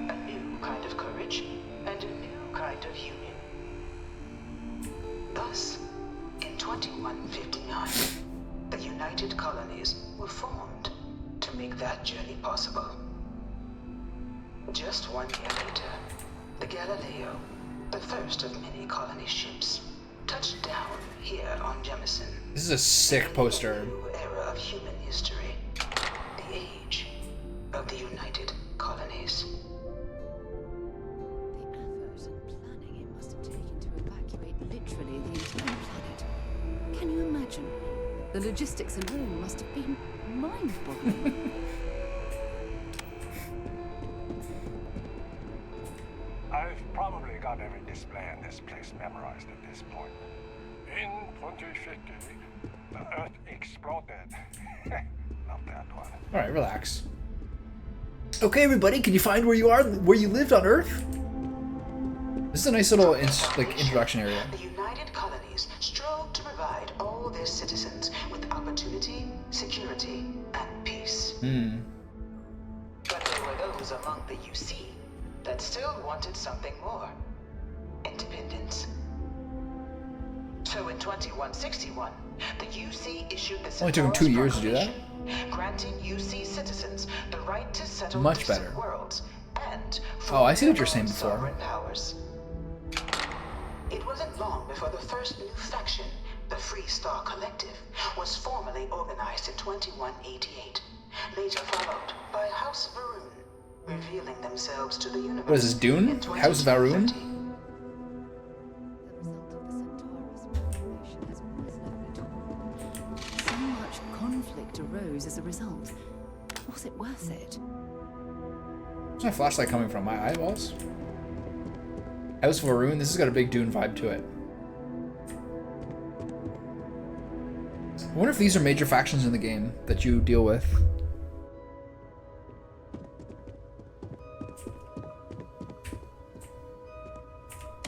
a new kind of courage, and a new kind of union. Thus, in 2159, the United Colonies were formed to make that journey possible. Just 1 year later, the Galileo, the first of many colony ships, touched down here on Jemison. This is a sick poster. A new era of human history, the age of the United Colonies. The effort and planning it must have taken to evacuate literally the entire planet. Can you imagine? The logistics alone must have been mind-boggling. I've probably got every display in this place memorized at this point. In 2050, the Earth exploded. Love that one. Alright, relax. Okay, everybody, can you find where you lived on Earth? This is a nice little introduction area. The United Colonies strove to provide all their citizens with opportunity, security, and peace. But there were those among the UC that still wanted something more. Independence. So in 2161, the UC issued the Only took him 2 years to do that. granting UC citizens the right to settle Much distant better. worlds and Oh, I see what you're saying before. sovereign powers. It wasn't long before the first new faction, the Free Star Collective, was formally organized in 2188, later followed by House Varun, revealing themselves to the universe. What is this, Dune? House Varun? So much conflict arose as a result. Was it worth it? Where's my flashlight coming from? My eyeballs? House of Varun? This has got a big Dune vibe to it. I wonder if these are major factions in the game that you deal with.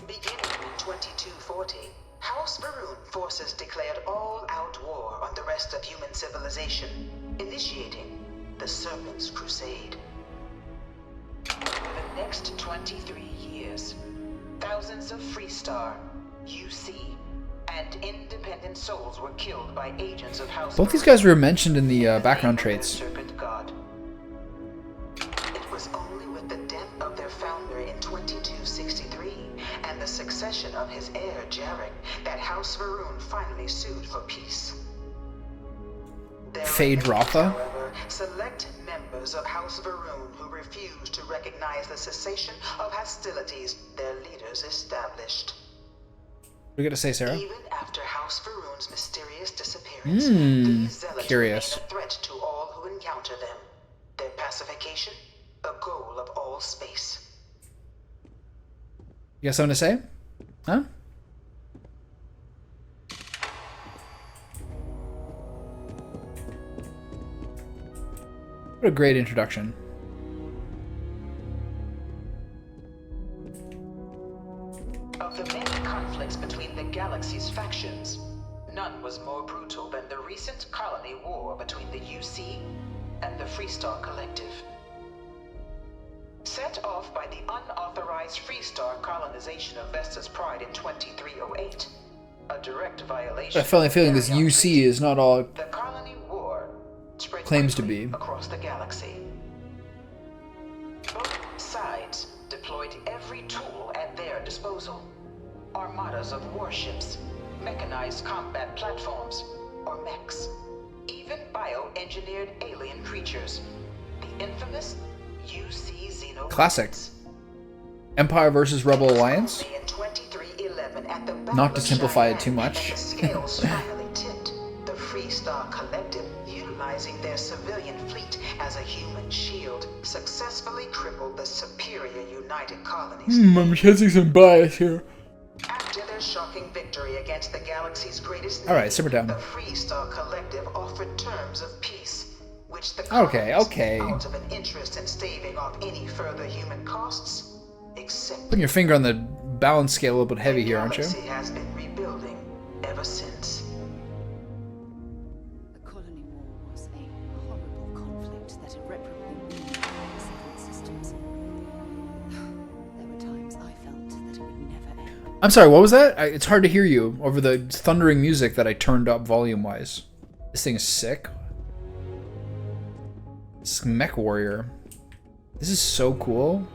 Beginning in 2240, House Varun forces declared all-out war on the rest of human civilization, initiating the Serpent's Crusade. For the next 23 years, thousands of Freestar, UC, and independent souls were killed by agents of House Both these guys were mentioned in the background traits. Serpent God. It was only with the death of their founder in 2263 and the succession of his heir Jarek that House Varun finally sued for peace. Fade Rotha? However, select members of House Varun who refused to recognize the cessation of hostilities their leaders established. What are you gonna say, Sarah? Even after House Varun's mysterious disappearance, these zealots Curious. remain a threat to all who encounter them. Their pacification, a goal of all space. You got something to say? Huh? What a great introduction. Of the many conflicts between the galaxy's factions, none was more brutal than the recent colony war between the UC and the Freestar Collective. Set off by the unauthorized Freestar colonization of Vesta's Pride in 2308, a direct violation. I have a feeling this UC is not all The colony war spread claims to quickly be. across the galaxy. Both sides deployed every tool at their disposal. Armadas of warships, mechanized combat platforms, or mechs, even bioengineered alien creatures. The infamous UC Xeno. Classic. Empire versus Rebel Alliance. In 2311, at the Not to simplify it too much. the scales finally tipped. The Freestar Collective, utilizing their civilian fleet as a human shield, successfully crippled the superior United Colonies. I'm sensing some bias here. After their shocking victory against the galaxy's greatest navy, Alright, simmer down. the Freestar Collective offered terms of peace, which the Okay, colonies, okay. out of an interest in staving off any further human costs, accepted. Putting your finger on the balance scale a little bit heavy here, aren't you? The galaxy has been rebuilding ever since. The colony war was a horrible conflict that irreparably ruined the settled systems. There were times I felt that it would never end. I'm sorry, what was that? It's hard to hear you over the thundering music that I turned up volume-wise. This thing is sick. This Mech Warrior. This is so cool.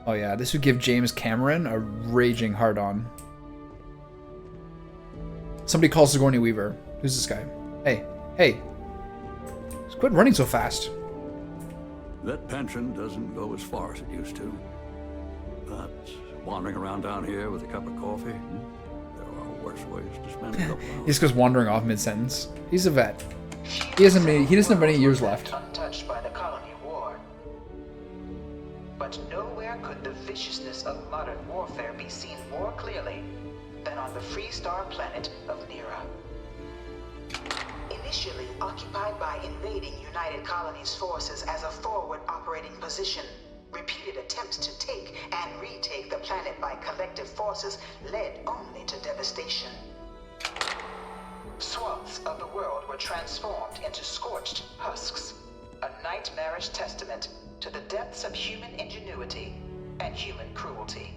Oh yeah, this would give James Cameron a raging hard-on. Somebody calls Sigourney Weaver. Who's this guy? Hey, hey. Just quit running so fast. That pension doesn't go as far as it used to. But wandering around down here with a cup of coffee, there are worse ways to spend a couple hours. He just goes wandering off mid-sentence. He's a vet. He doesn't have any years left. Untouched by the colony war. But nowhere could the viciousness of modern warfare be seen more clearly than on the Freestar planet of Nera. Initially occupied by invading United Colonies forces as a forward operating position, repeated attempts to take and retake the planet by collective forces led only to devastation. Swaths of the world were transformed into scorched husks, a nightmarish testament to the depths of human ingenuity and human cruelty.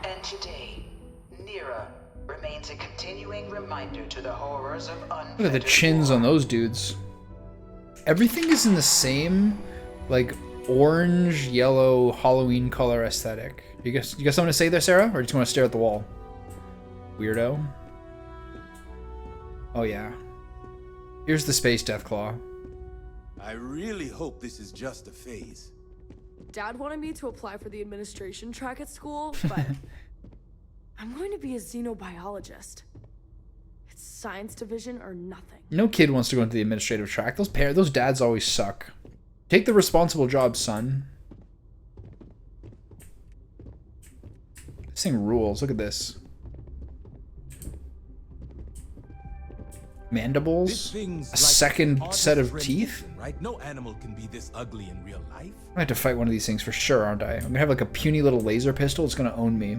And today, Nira remains a continuing reminder to the horrors of Look at the chins on those dudes. Everything is in the same, like, orange, yellow, Halloween color aesthetic. You got something to say there, Sarah? Or just want to stare at the wall? Weirdo. Oh, yeah. Here's the Space Deathclaw. I really hope this is just a phase. Dad wanted me to apply for the administration track at school, but I'm going to be a xenobiologist. It's science division or nothing. No kid wants to go into the administrative track. Those dads always suck. Take the responsible job, son. This thing rules. Look at this. Mandibles? A second set of teeth? Right? No animal can be this ugly in real life. I have to fight one of these things for sure, aren't I? I'm gonna have like a puny little laser pistol. It's gonna own me.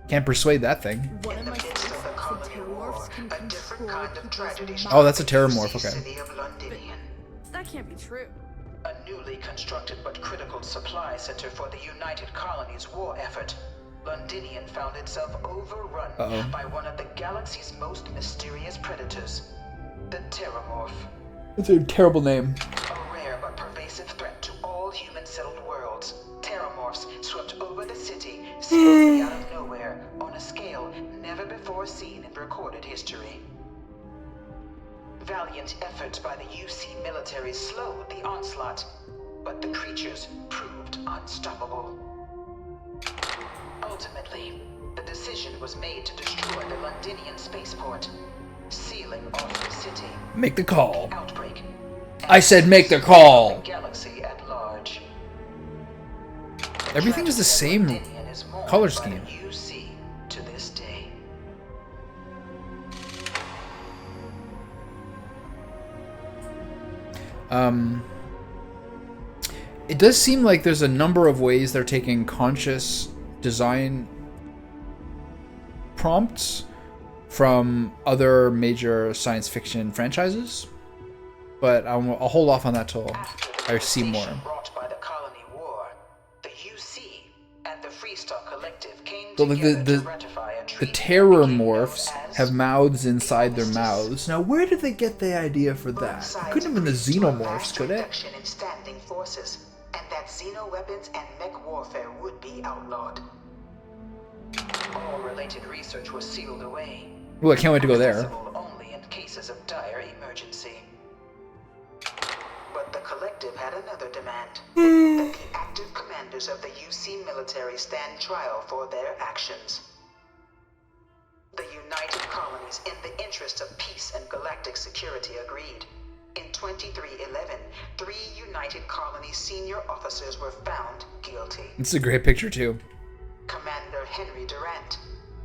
Can't persuade that thing. Oh, that's a terramorph. Okay. That can't be true. A newly constructed but critical supply center for the United Colonies' war effort, Londinian found itself overrun by one of the galaxy's most mysterious predators, the Terramorph. That's a terrible name. A rare but pervasive threat to all human-settled worlds, Terramorphs swept over the city, seemingly out of nowhere, on a scale never before seen in recorded history. Valiant efforts by the UC military slowed the onslaught, but the creatures proved unstoppable. Ultimately, the decision was made to destroy the Londinian spaceport, sealing off the city. Make the call. Outbreak. I said make the call. The galaxy at large. Everything is the same color scheme. UC to this day. It does seem like there's a number of ways they're taking conscious design prompts from other major science fiction franchises, but I'll hold off on that till I see more. Brought by the Colony War, the UC and the Freestar Collective came But like together to ratify a the treaty terramorphs have mouths inside their mouths. Now, where did they get the idea for that? It couldn't have been the xenomorphs, could it? reduction in standing forces, and that xeno weapons and mech warfare would be outlawed. All related research was sealed away. Well, I can't wait to go there. Accessible only in cases of dire emergency. But the collective had another demand. That the active commanders of the UC military stand trial for their actions. The United Colonies, in the interest of peace and galactic security, agreed. In 2311, 3 United Colonies senior officers were found guilty. This is a great picture, too. Commander Henry Durant,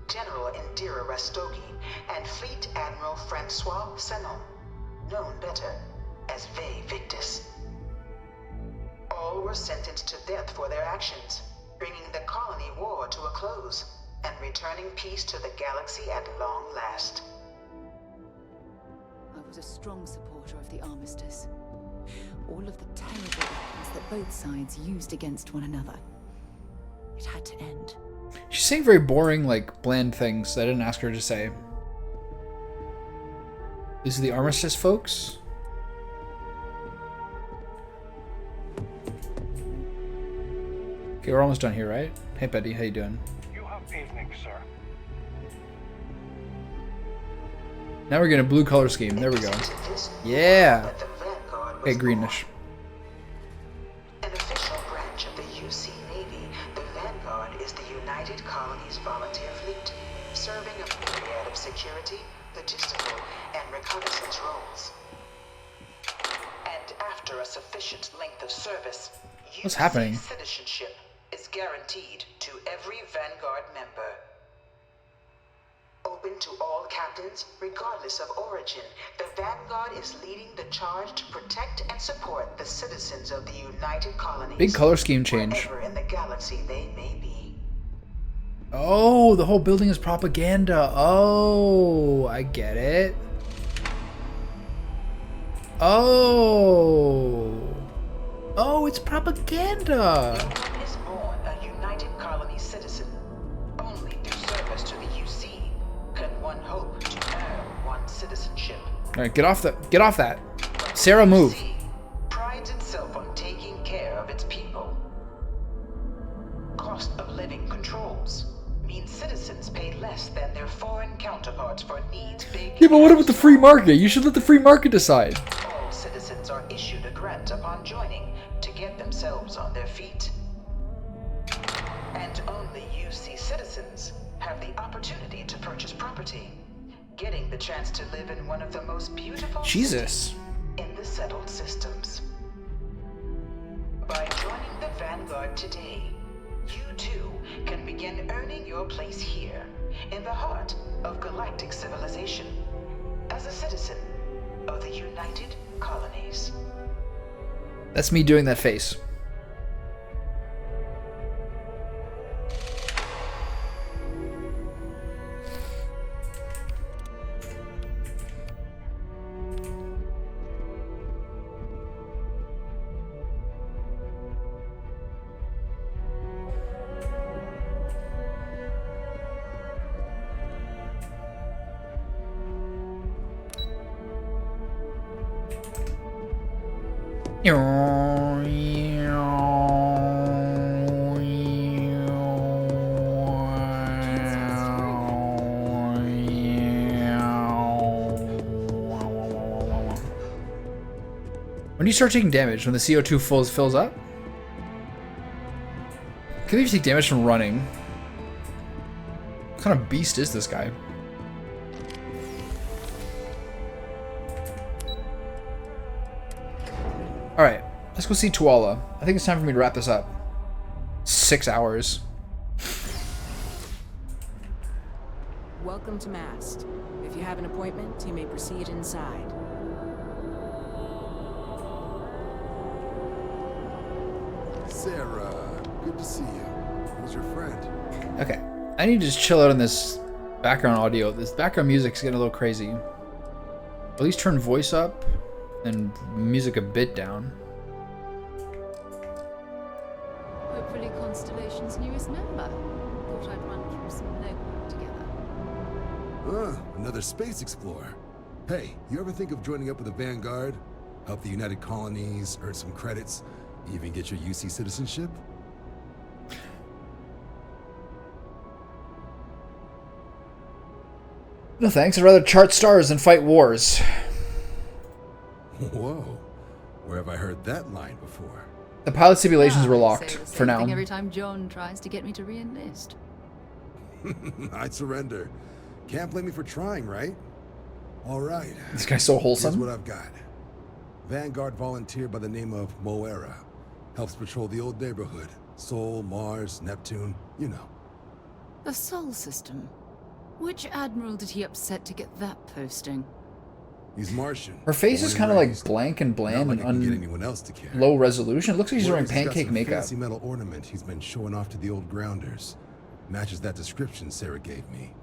General Indira Rastogi, and Fleet Admiral Francois Sanon, known better as Ve Victus. All were sentenced to death for their actions, bringing the colony war to a close and returning peace to the galaxy at long last. I was a strong supporter of the armistice. All of the terrible weapons that both sides used against one another. It had to end. She's saying very boring, like, bland things that I didn't ask her to say. These are the armistice folks? Okay, we're almost done here, right? Hey, Betty, how you doing? You have evening, sir. Now we're getting a blue color scheme. There we go. Yeah. Okay, greenish. An official branch of the UC Navy, the Vanguard is the United Colonies Volunteer Fleet, serving a myriad of security, logistical, and reconnaissance roles. And after a sufficient length of service, What's happening? citizenship is guaranteed to every Vanguard member. Open to all captains, regardless of origin, the Vanguard is leading the charge to protect and support the citizens of the United Colonies. Big color scheme change. Wherever in the galaxy they may be. Oh, the whole building is propaganda. Oh, I get it. Oh. Oh, it's propaganda. No one is born a United Colony citizen. Only through service to the UC can one hope to earn one's citizenship. All right, get off that. Sarah, move. Prides itself on taking care of its people. Cost of living controls means citizens pay less than their foreign counterparts for needs big. Yeah, but what about the free market? You should let the free market decide. All citizens are issued a grant upon joining to get themselves on their feet. And only UC citizens have the opportunity to purchase property, getting the chance to live in one of the most beautiful Jesus. in the settled systems. By joining the Vanguard today, you too can begin earning your place here, in the heart of galactic civilization, as a citizen of the United Colonies. That's me doing that face. When do you start taking damage? When the CO2 fills up? Can you take damage from running? What kind of beast is this guy? Alright, let's go see Tuala. I think it's time for me to wrap this up. 6 hours. Welcome to Mast. If you have an appointment, you may proceed inside. Sarah, good to see you. Who's your friend? Okay, I need to just chill out on this background audio. This background music's getting a little crazy. At least turn voice up and music a bit down. Hopefully Constellation's newest member. Thought I'd run through some legwork together. Another space explorer. Hey, you ever think of joining up with the Vanguard? Help the United Colonies, earn some credits, even get your UC citizenship? No thanks, I'd rather chart stars than fight wars. Whoa, where have I heard that line before? The pilot simulations were Say locked the same for now. thing every time John tries to get me to re-enlist. I'd surrender. Can't blame me for trying, right? All right. This guy's so wholesome. Here's what I've got. Vanguard volunteer by the name of Moera. Helps patrol the old neighborhood. Sol, Mars, Neptune, you know. The Sol system. Which admiral did he upset to get that posting? He's Martian. Her face is kind of like blank and bland Not like and I can get anyone else to care. low resolution. It looks like he's wearing Word is he's got pancake some makeup. Fancy metal ornament he's been showing off to the old grounders. Matches that description Sarah gave me.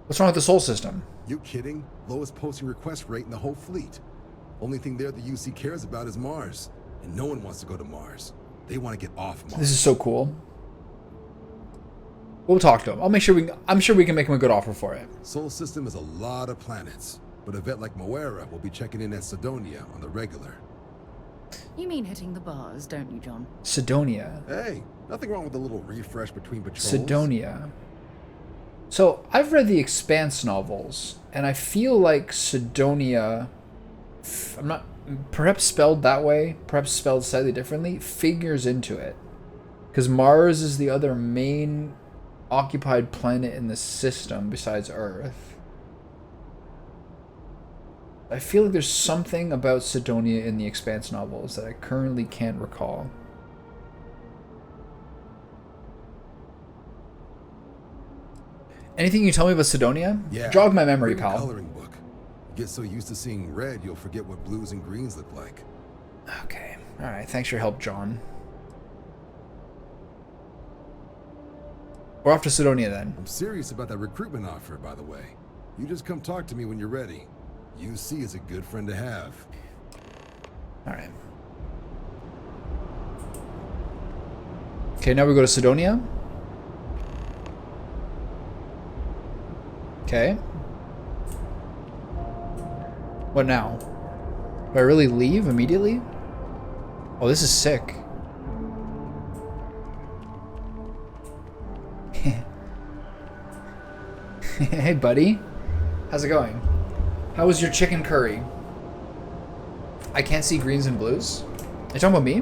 What's wrong with the Sol system? You kidding? Lowest posting request rate in the whole fleet. Only thing there the UC cares about is Mars. And no one wants to go to Mars. They want to get off Mars. This is so cool. We'll talk to him. I'm sure we can make him a good offer for it. Sol system is a lot of planets. But a vet like Moera will be checking in at Sidonia on the regular. You mean hitting the bars, don't you, John? Sidonia. Hey, nothing wrong with a little refresh between patrols. Sidonia. So, I've read the Expanse novels, and I feel like Sidonia, I'm not, perhaps spelled that way, perhaps spelled slightly differently, figures into it. Because Mars is the other main occupied planet in the system besides Earth. I feel like there's something about Sidonia in the Expanse novels that I currently can't recall. Anything you tell me about Sidonia? Yeah. Jog my memory, Bring a pal. coloring book. Get so used to seeing red, you'll forget what blues and greens look like. Okay. Alright, thanks for your help, John. We're off to Sidonia then. I'm serious about that recruitment offer, by the way. You just come talk to me when you're ready. UC is a good friend to have. All right. Okay, now we go to Sidonia. Okay. What now? Do I really leave immediately? Oh, this is sick. Hey, buddy. How's it going? How was your chicken curry? I can't see greens and blues. Are you talking about me?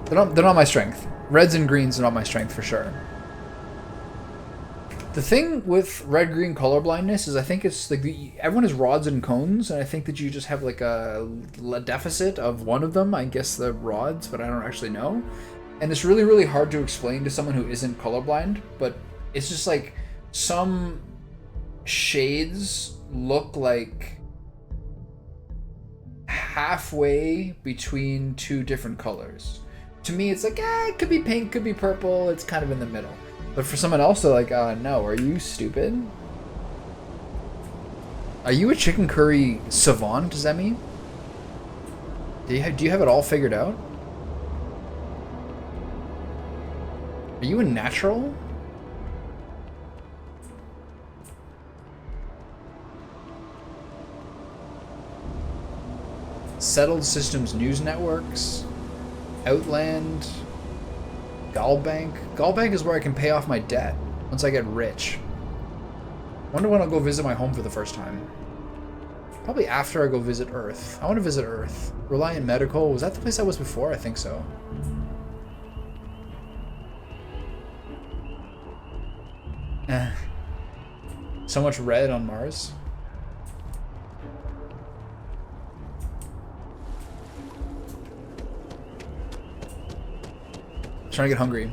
They're not my strength. Reds and greens are not my strength for sure. The thing with red-green color blindness is I think it's like everyone has rods and cones, and I think that you just have like a deficit of one of them. I guess the rods, but I don't actually know. And it's really, really hard to explain to someone who isn't colorblind, but it's just like some shades look like halfway between two different colors. To me, it's like, it could be pink, could be purple, it's kind of in the middle. But for someone else, they're like, no, are you stupid? Are you a chicken curry savant, does that mean? Do you have it all figured out? Are you a natural? Settled Systems News Networks, Outland, Gallbank. Gallbank is where I can pay off my debt once I get rich. Wonder when I'll go visit my home for the first time. Probably after I go visit Earth. I want to visit Earth. Reliant Medical, was that the place I was before? I think so. So much red on Mars. Trying to get hungry.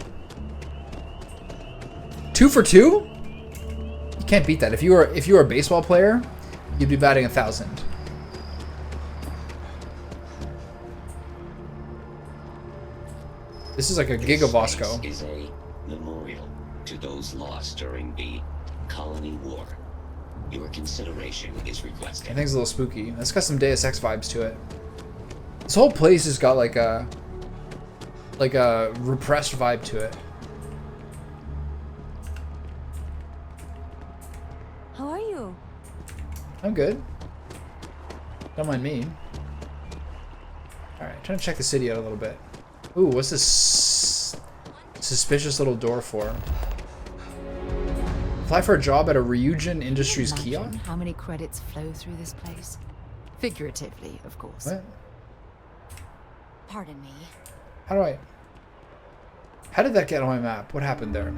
2 for 2? You can't beat that. If you were a baseball player, you'd be batting 1,000. This is like a gigavosco. This is a memorial to those lost during the Colony War. Your consideration is requested. I think it's a little spooky. It's got some Deus Ex vibes to it. This whole place has got like a repressed vibe to it. How are you? I'm good. Don't mind me. Alright, trying to check the city out a little bit. Ooh, what's this suspicious little door for? Apply for a job at a Ryujin Industries kiosk? How many credits flow through this place? Figuratively, of course. What? Pardon me. How did that get on my map? What happened there?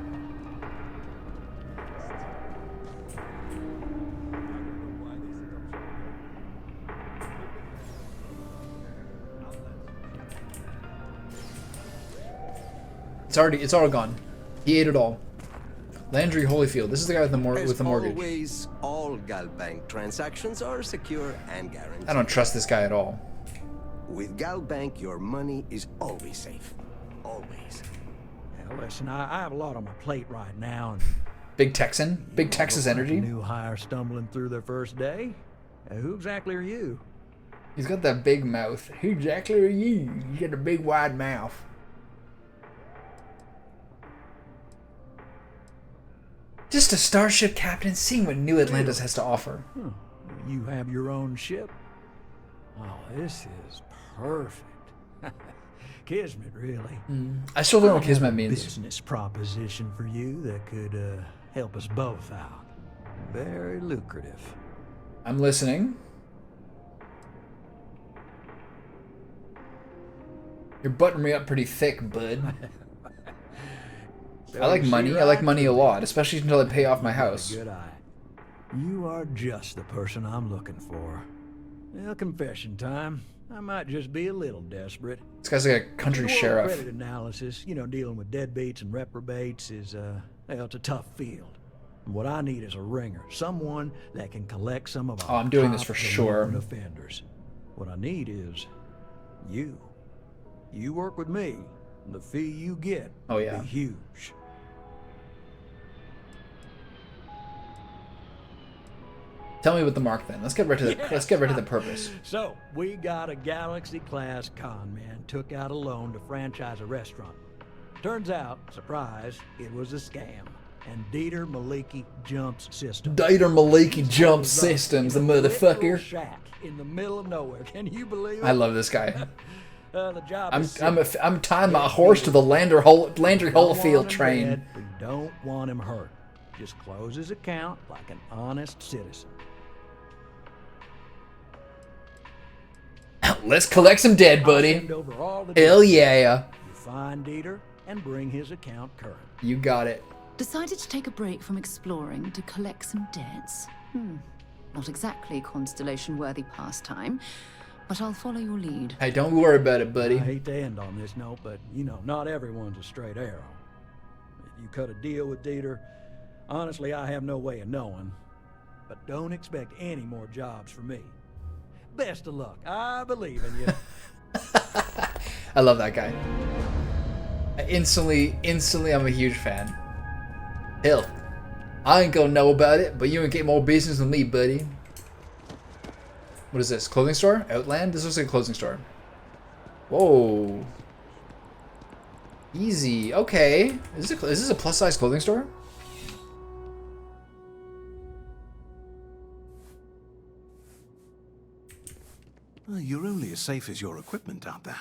It's all gone. He ate it all. Landry Holyfield. This is the guy with the mortgage. Always, all Galbank transactions are secure and guaranteed. I don't trust this guy at all. With Galbank, your money is always safe. Always. Yeah, listen, I have a lot on my plate right now. And Big Texan? Big Texas energy? New hire stumbling through their first day? Who exactly are you? He's got that big mouth. Who exactly are you? You got a big wide mouth. Just a starship captain seeing what New Atlantis has to offer. Huh. You have your own ship? Oh, this is perfect. Kismet, really. I still don't know what Kismet means. Business proposition for you that could help us both out. Very lucrative. I'm listening. You're buttoning me up pretty thick, bud. I like money. I like money a lot, especially until I pay off my house. Good eye. You are just the person I'm looking for. Well, confession time. I might just be a little desperate. This guy's like a country sheriff. Credit analysis, dealing with deadbeats and reprobates is, it's a tough field. And what I need is a ringer, someone that can collect some of our I'm doing this for top sure. delinquent offenders. What I need is you. You work with me, the fee you get Oh, yeah. will be huge. Tell me about the mark then. Let's get right to the let's get right to the purpose. So, we got a Galaxy-class con man took out a loan to franchise a restaurant. Turns out, surprise, it was a scam. And Dieter Maliki Jumps Systems. Dieter Maliki Jump Systems, the motherfucker. Shack in the middle of nowhere. Can you believe it? I love this guy. The job I'm tying my horse to the Landry Holyfield train. We don't want him hurt. Just close his account like an honest citizen. Let's collect some dead, buddy. Hell yeah. You find Dieter and bring his account current. You got it. Decided to take a break from exploring to collect some debts? Not exactly constellation-worthy pastime, but I'll follow your lead. Hey, don't worry about it, buddy. I hate to end on this note, but, you know, not everyone's a straight arrow. If you cut a deal with Dieter, honestly, I have no way of knowing. But don't expect any more jobs from me. Best of luck. I believe in you. I love that guy. Instantly, I'm a huge fan. Hell, I ain't gonna know about it, but you ain't get more business than me, buddy. What is this? Clothing store? Outland? This looks like a clothing store. Whoa. Easy. Okay. Is this a plus-size clothing store? Well, you're only as safe as your equipment out there.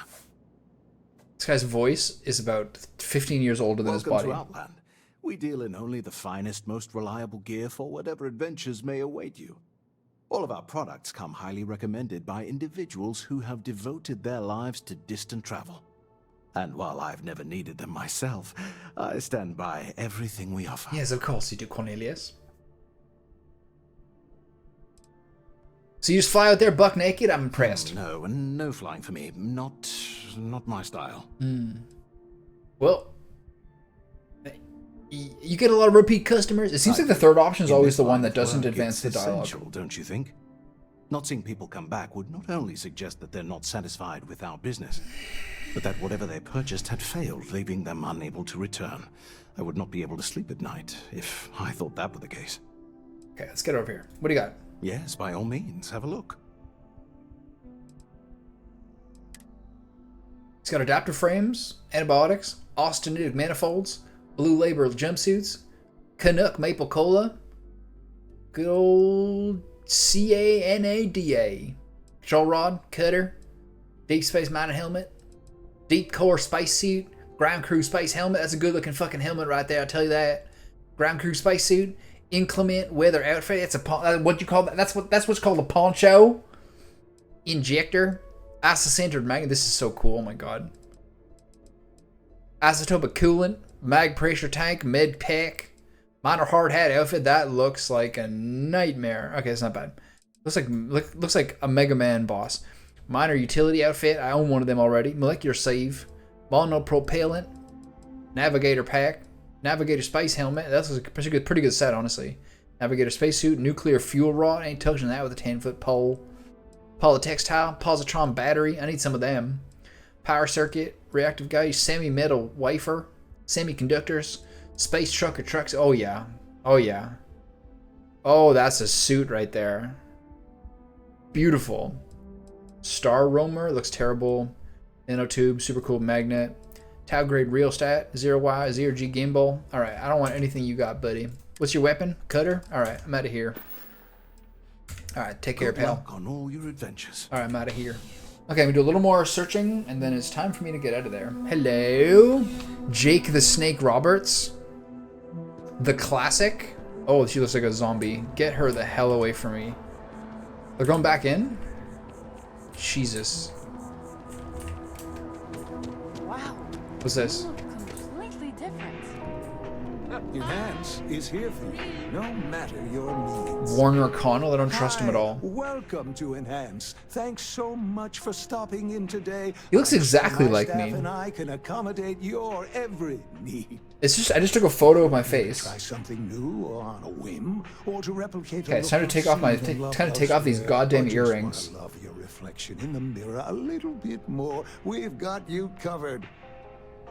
This guy's voice is about 15 years older than his body. Welcome to Outland. We deal in only the finest, most reliable gear for whatever adventures may await you. All of our products come highly recommended by individuals who have devoted their lives to distant travel. And while I've never needed them myself, I stand by everything we offer. Yes, of course you do, Cornelius. So you just fly out there buck naked? I'm impressed. No, and no flying for me. Not my style. Well, you get a lot of repeat customers. It seems like the third option is always the one that doesn't advance the dialogue. Essential, don't you think? Not seeing people come back would not only suggest that they're not satisfied with our business, but that whatever they purchased had failed, leaving them unable to return. I would not be able to sleep at night if I thought that were the case. Okay, let's get over here. What do you got? Yes, by all means, have a look. It's got adapter frames, antibiotics, austenitic manifolds, blue label jumpsuits, Canuck maple cola, good old CANADA, control rod, cutter, deep space mining helmet, deep core spacesuit, ground crew space helmet. That's a good looking fucking helmet right there, I'll tell you that. Ground crew spacesuit, inclement weather outfit. It's a what you call that? That's what's called a poncho. Injector, isocentered magnet. This is so cool. Oh my god. Isotopic coolant, mag pressure tank, med pack, minor hard hat outfit. That looks like a nightmare. Okay, it's not bad. Looks like a Mega Man boss. Minor utility outfit. I own one of them already. Molecular save, monopropellant, navigator pack, navigator space helmet. That's a pretty good set, honestly. Navigator spacesuit, nuclear fuel rod. Ain't touching that with a 10-foot pole. Polytextile, positron battery. I need some of them. Power circuit, reactive gauge, semi-metal wafer, semiconductors, space truck or trucks. Oh yeah. Oh yeah. Oh, that's a suit right there. Beautiful. Star roamer, looks terrible. Nanotube, super cool magnet. Tau grade rheostat, 0Y, 0G gimbal. Alright, I don't want anything you got, buddy. What's your weapon? Cutter? Alright, I'm out of here. Alright, take care, pal. Good luck on all your adventures. Alright, I'm out of here. Okay, we do a little more searching, and then it's time for me to get out of there. Hello? Jake the Snake Roberts. The classic. Oh, she looks like a zombie. Get her the hell away from me. They're going back in? Jesus. Wow. What's this? Completely different. Enhance is here for you, no matter your needs. Warner O'Connell? I don't trust him at all. Welcome to Enhance. Thanks so much for stopping in today. He looks exactly My like staff me. and I can accommodate your every need. It's just I just took a photo of my face. Try something new or on a whim, or to replicate. Okay, it's time to take off my time to take off these goddamn earrings. Love your reflection in the mirror a little bit more. We've got you covered.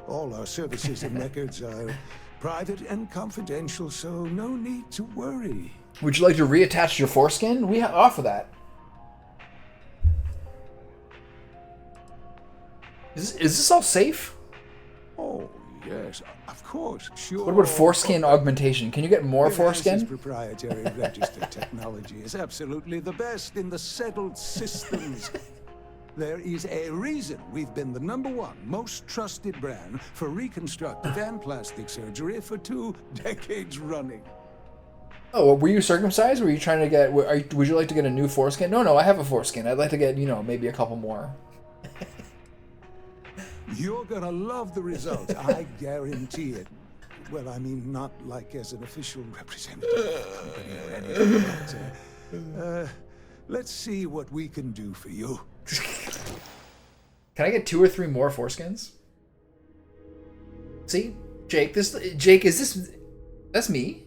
All our services and records are private and confidential, so no need to worry. Would you like to reattach your foreskin? We offer that. Is this all safe? Oh, yes, of course, sure. What about foreskin augmentation? Can you get more foreskin? Proprietary registered technology is absolutely the best in the settled systems. There is a reason we've been the #1 most trusted brand for reconstructive and plastic surgery for 2 decades running. Oh, were you circumcised? Were you trying to get... Would you like to get a new foreskin? No, I have a foreskin. I'd like to get, maybe a couple more. You're gonna love the results, I guarantee it. Well, I mean, not like as an official representative of the company or anything, but, let's see what we can do for you. Can I get 2 or 3 more foreskins? See? Jake, is this... That's me?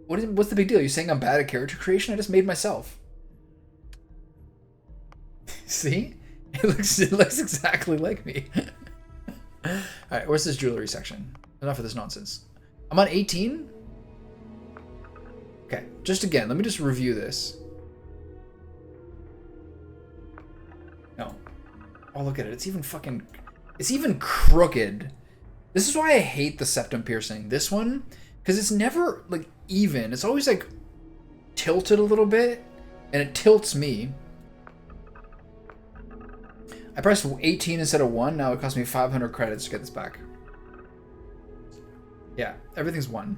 What's the big deal? You saying I'm bad at character creation? I just made myself. See? It looks exactly like me. Alright, where's this jewelry section? Enough of this nonsense. I'm on 18? Okay, let me just review this. No. Oh, look at it. It's even crooked. This is why I hate the septum piercing. This one, because it's never, like, even. It's always, like, tilted a little bit, and it tilts me. I pressed 18 instead of 1. Now it cost me 500 credits to get this back. Yeah, everything's 1.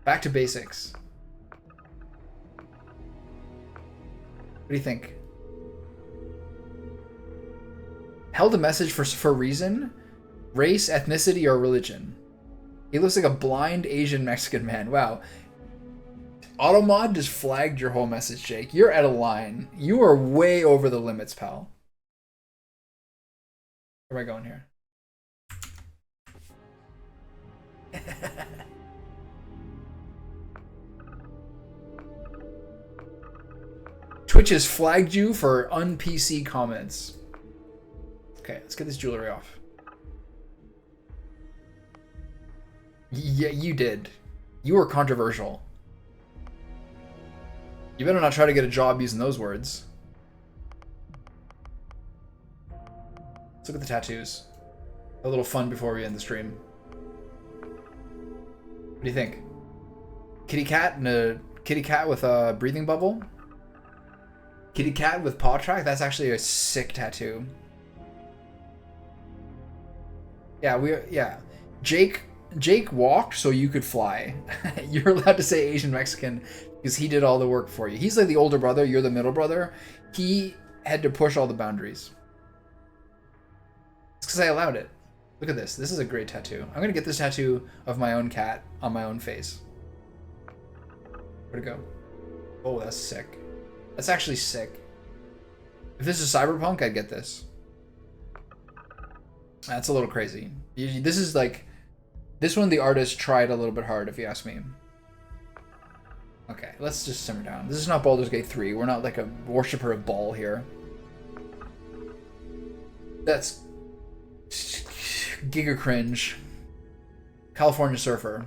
Back to basics. What do you think? Held a message for reason, race, ethnicity, or religion. He looks like a blind Asian Mexican man. Wow. Automod just flagged your whole message, Jake. You're at a line. You are way over the limits, pal. Where am I going here? Twitch has flagged you for un-PC comments. Okay, let's get this jewelry off. Yeah, you did. You were controversial. You better not try to get a job using those words. Let's look at the tattoos. A little fun before we end the stream. What do you think? Kitty cat and a kitty cat with a breathing bubble? Kitty cat with paw track? That's actually a sick tattoo. Yeah, Jake walked so you could fly. You're allowed to say Asian Mexican because he did all the work for you. He's like the older brother, you're the middle brother. He had to push all the boundaries. It's because I allowed it. Look at this. This is a great tattoo. I'm going to get this tattoo of my own cat on my own face. Where'd it go? Oh, that's sick. That's actually sick. If this is Cyberpunk, I'd get this. That's a little crazy. This is like... This one, the artist tried a little bit hard, if you ask me. Okay, let's just simmer down. This is not Baldur's Gate 3. We're not like a worshiper of Baal here. That's... Giga cringe. California Surfer.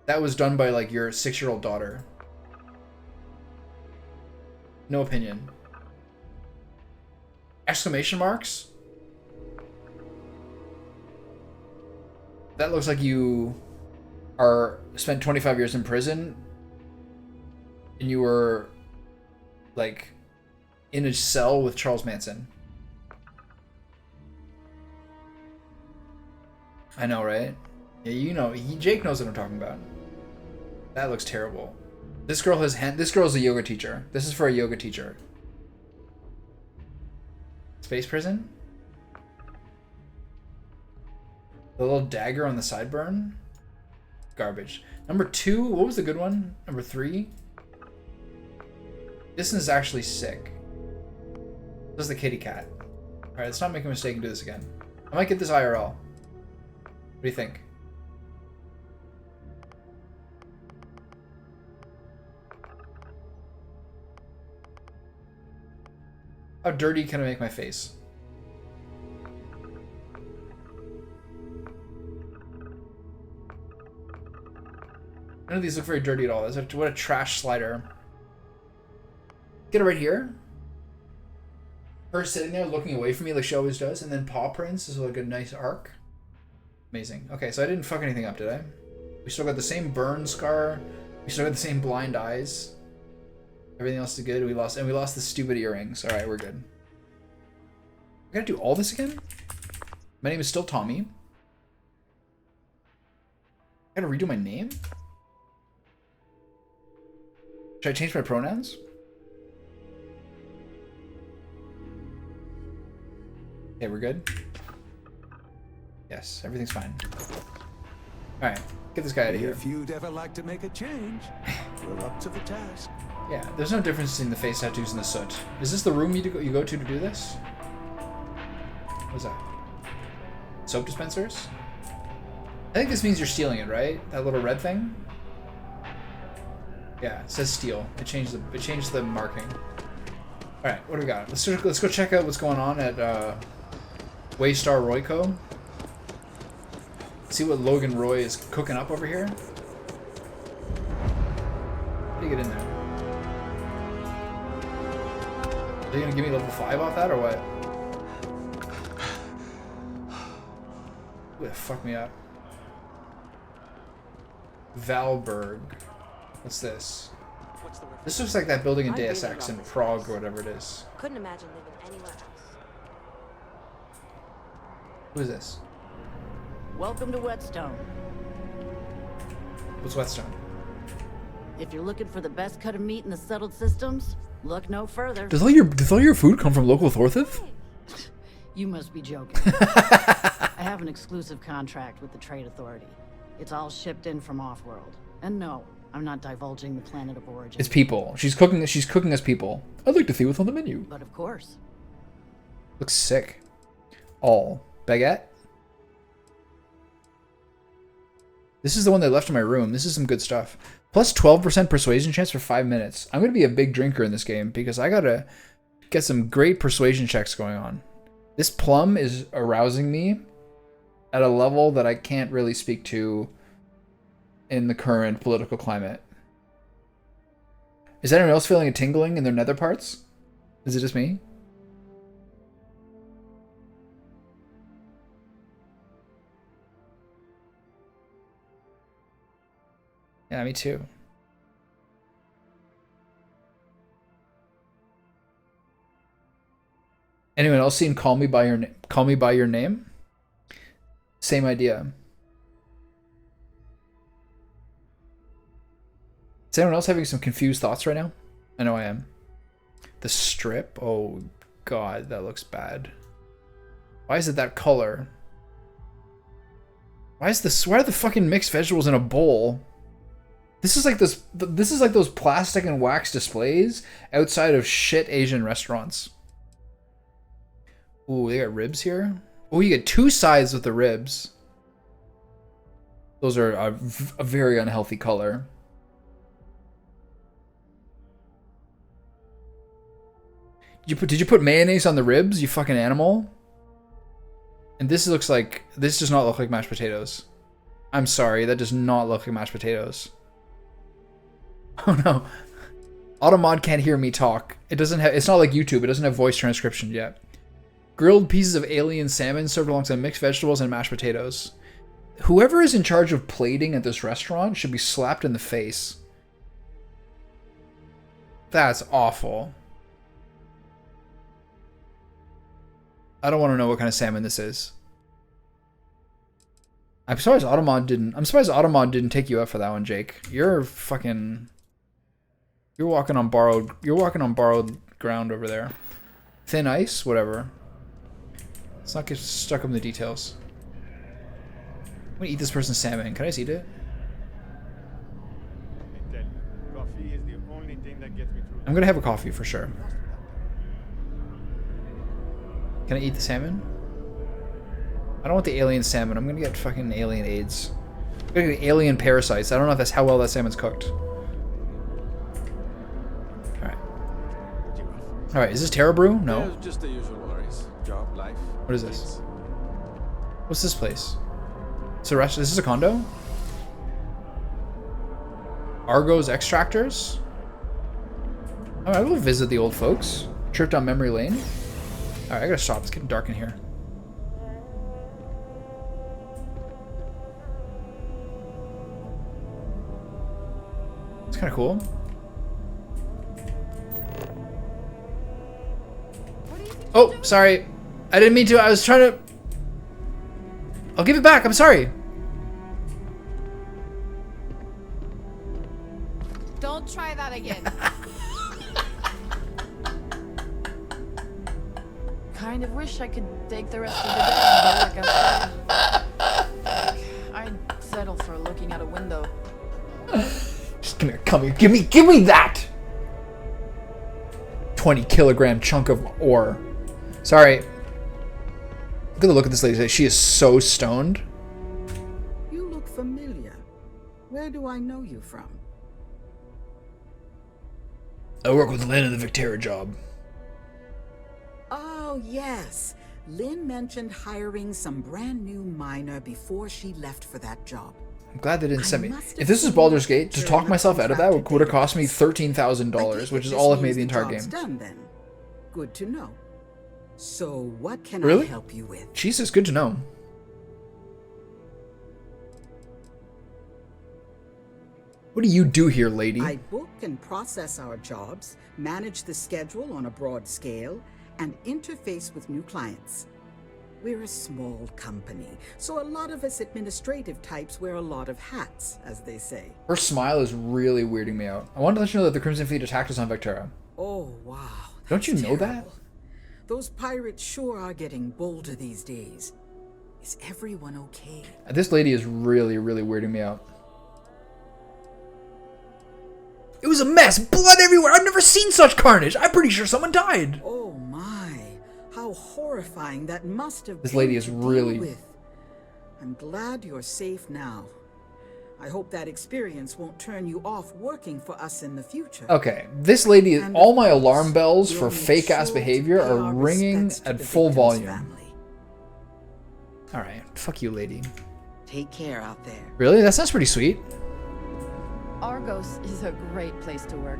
That was done by, like, your 6-year-old daughter. No opinion. Exclamation marks? That looks like you spent 25 years in prison and you were like in a cell with Charles Manson. I know, right? Yeah, you know, Jake knows what I'm talking about. That looks terrible. This girl has this girl's a yoga teacher. This is for a yoga teacher. Space prison? The little dagger on the sideburn? Garbage. Number 2, what was the good one? Number 3? This is actually sick. This is the kitty cat. Alright, let's not make a mistake and do this again. I might get this IRL. What do you think? How dirty can I make my face? None of these look very dirty at all. What a trash slider. Get it right here. Her sitting there looking away from me like she always does, and then paw prints is like a nice arc. Amazing. Okay, so I didn't fuck anything up, did I? We still got the same burn scar. We still got the same blind eyes. Everything else is good. We lost the stupid earrings. All right, we're good. I gotta do all this again? My name is still Tommy. I gotta redo my name? Should I change my pronouns? Okay, we're good. Yes, everything's fine. Alright, get this guy out of here. If you'd ever like to make a change, we're up to the task. Yeah, there's no difference between the face tattoos and the soot. Is this the room you go to do this? What's that? Soap dispensers? I think this means you're stealing it, right? That little red thing? Yeah, it says steal. It changed the marking. Alright, what do we got? Let's go check out what's going on at Waystar Royco. See what Logan Roy is cooking up over here. How do you get in there? Are you gonna give me level 5 off that or what? Ooh, that fucked me up. Valberg. What's this? This looks like that building in Deus Ex in Prague or whatever it is. Couldn't imagine living anywhere else. Who is this? Welcome to Whetstone. What's Whetstone? If you're looking for the best cut of meat in the settled systems, look no further. Does all your food come from local Thorthith? You must be joking. I have an exclusive contract with the Trade Authority. It's all shipped in from off-world. And no, I'm not divulging the planet of origin. It's people. She's cooking us people. I'd like to see what's on the menu. But of course. Looks sick. All. Baguette? This is the one they left in my room. This is some good stuff. Plus 12% persuasion chance for 5 minutes. I'm going to be a big drinker in this game because I got to get some great persuasion checks going on. This plum is arousing me at a level that I can't really speak to in the current political climate. Is anyone else feeling a tingling in their nether parts? Is it just me? Yeah, me too. Anyone else seen Call Me by Your Name? Same idea. Is anyone else having some confused thoughts right now? I know I am. The strip? Oh god, that looks bad. Why is it that color? Why are the fucking mixed vegetables in a bowl? This is like those plastic and wax displays outside of shit Asian restaurants. Ooh, they got ribs here. Oh, you get 2 sides with the ribs. Those are a very unhealthy color. Did you put mayonnaise on the ribs, you fucking animal? And this does not look like mashed potatoes. I'm sorry, that does not look like mashed potatoes. Oh no. Automod can't hear me talk. It's not like YouTube, it doesn't have voice transcription yet. Grilled pieces of alien salmon served alongside mixed vegetables and mashed potatoes. Whoever is in charge of plating at this restaurant should be slapped in the face. That's awful. I don't want to know what kind of salmon this is. I'm surprised Automod didn't take you up for that one, Jake. You're walking on borrowed ground over there. Thin ice, whatever. Let's not get stuck in the details. I'm gonna eat this person's salmon. Can I just eat it? Coffee is the only thing that gets me through. I'm gonna have a coffee for sure. Can I eat the salmon? I don't want the alien salmon. I'm gonna get fucking alien AIDS. I'm gonna get alien parasites. I don't know if that's how well that salmon's cooked. Alright. All right, is this Terra Brew? No. Yeah, just the usual worries. Job, life. What is this? What's this place? It's a rest. Is this a condo? Argo's Extractors? Oh, I will visit the old folks. Trip down memory lane. Alright, I gotta stop. It's getting dark in here. It's kind of cool. Oh, sorry. I didn't mean to. I was trying to... I'll give it back. I'm sorry. Don't try that again. Kind of wish I could take the rest of the day and go work outside. I'd settle for looking out a window. Just come here. Come here. Give me that! 20-kilogram chunk of ore. Sorry. Look at the look at this lady. She is so stoned. You look familiar. Where do I know you from? I work with Lynn in the Victera job. Oh, yes. Lynn mentioned hiring some brand new miner before she left for that job. I'm glad they didn't send me. If this is Baldur's Gate, to talk myself out of that would have cost me $13,000, which is all I've made the entire game. Done then. Good to know. So what can Really? I help you with? Jesus, good to know. What do you do here, lady? I book and process our jobs, manage the schedule on a broad scale, and interface with new clients. We're a small company, so a lot of us administrative types wear a lot of hats, as they say. Her smile is really weirding me out. I wanted to let you know that the Crimson Fleet attacked us on Victera. Oh, wow. Don't you know that? Those pirates sure are getting bolder these days. Is everyone okay? This lady is really, really weirding me out. It was a mess! Blood everywhere! I've never seen such carnage! I'm pretty sure someone died! Oh my, how horrifying that must have been. This lady is to deal really... with. I'm glad you're safe now. I hope that experience won't turn you off working for us in the future. Okay, this lady is... All my alarm bells for fake-ass behavior are ringing at full volume. Alright, fuck you, lady. Take care out there. Really? That sounds pretty sweet. Argos is a great place to work.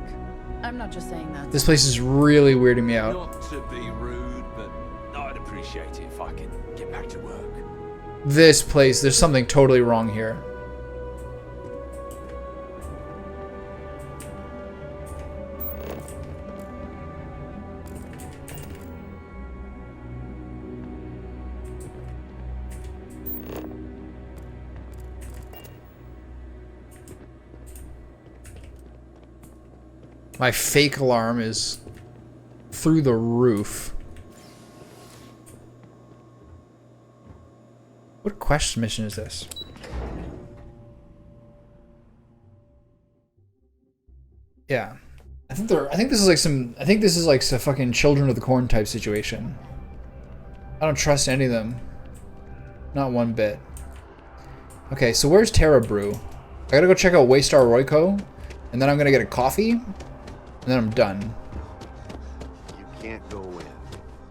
I'm not just saying that. This place is really weirding me out. Not to be rude, but I'd appreciate it if I could get back to work. This place, there's something totally wrong here. My fake alarm is through the roof. What quest mission is this? Yeah. I think this is like some fucking Children of the Corn type situation. I don't trust any of them. Not one bit. Okay, so where's Terra Brew? I gotta go check out Waystar Royco, and then I'm gonna get a coffee. And then I'm done. You can't go in.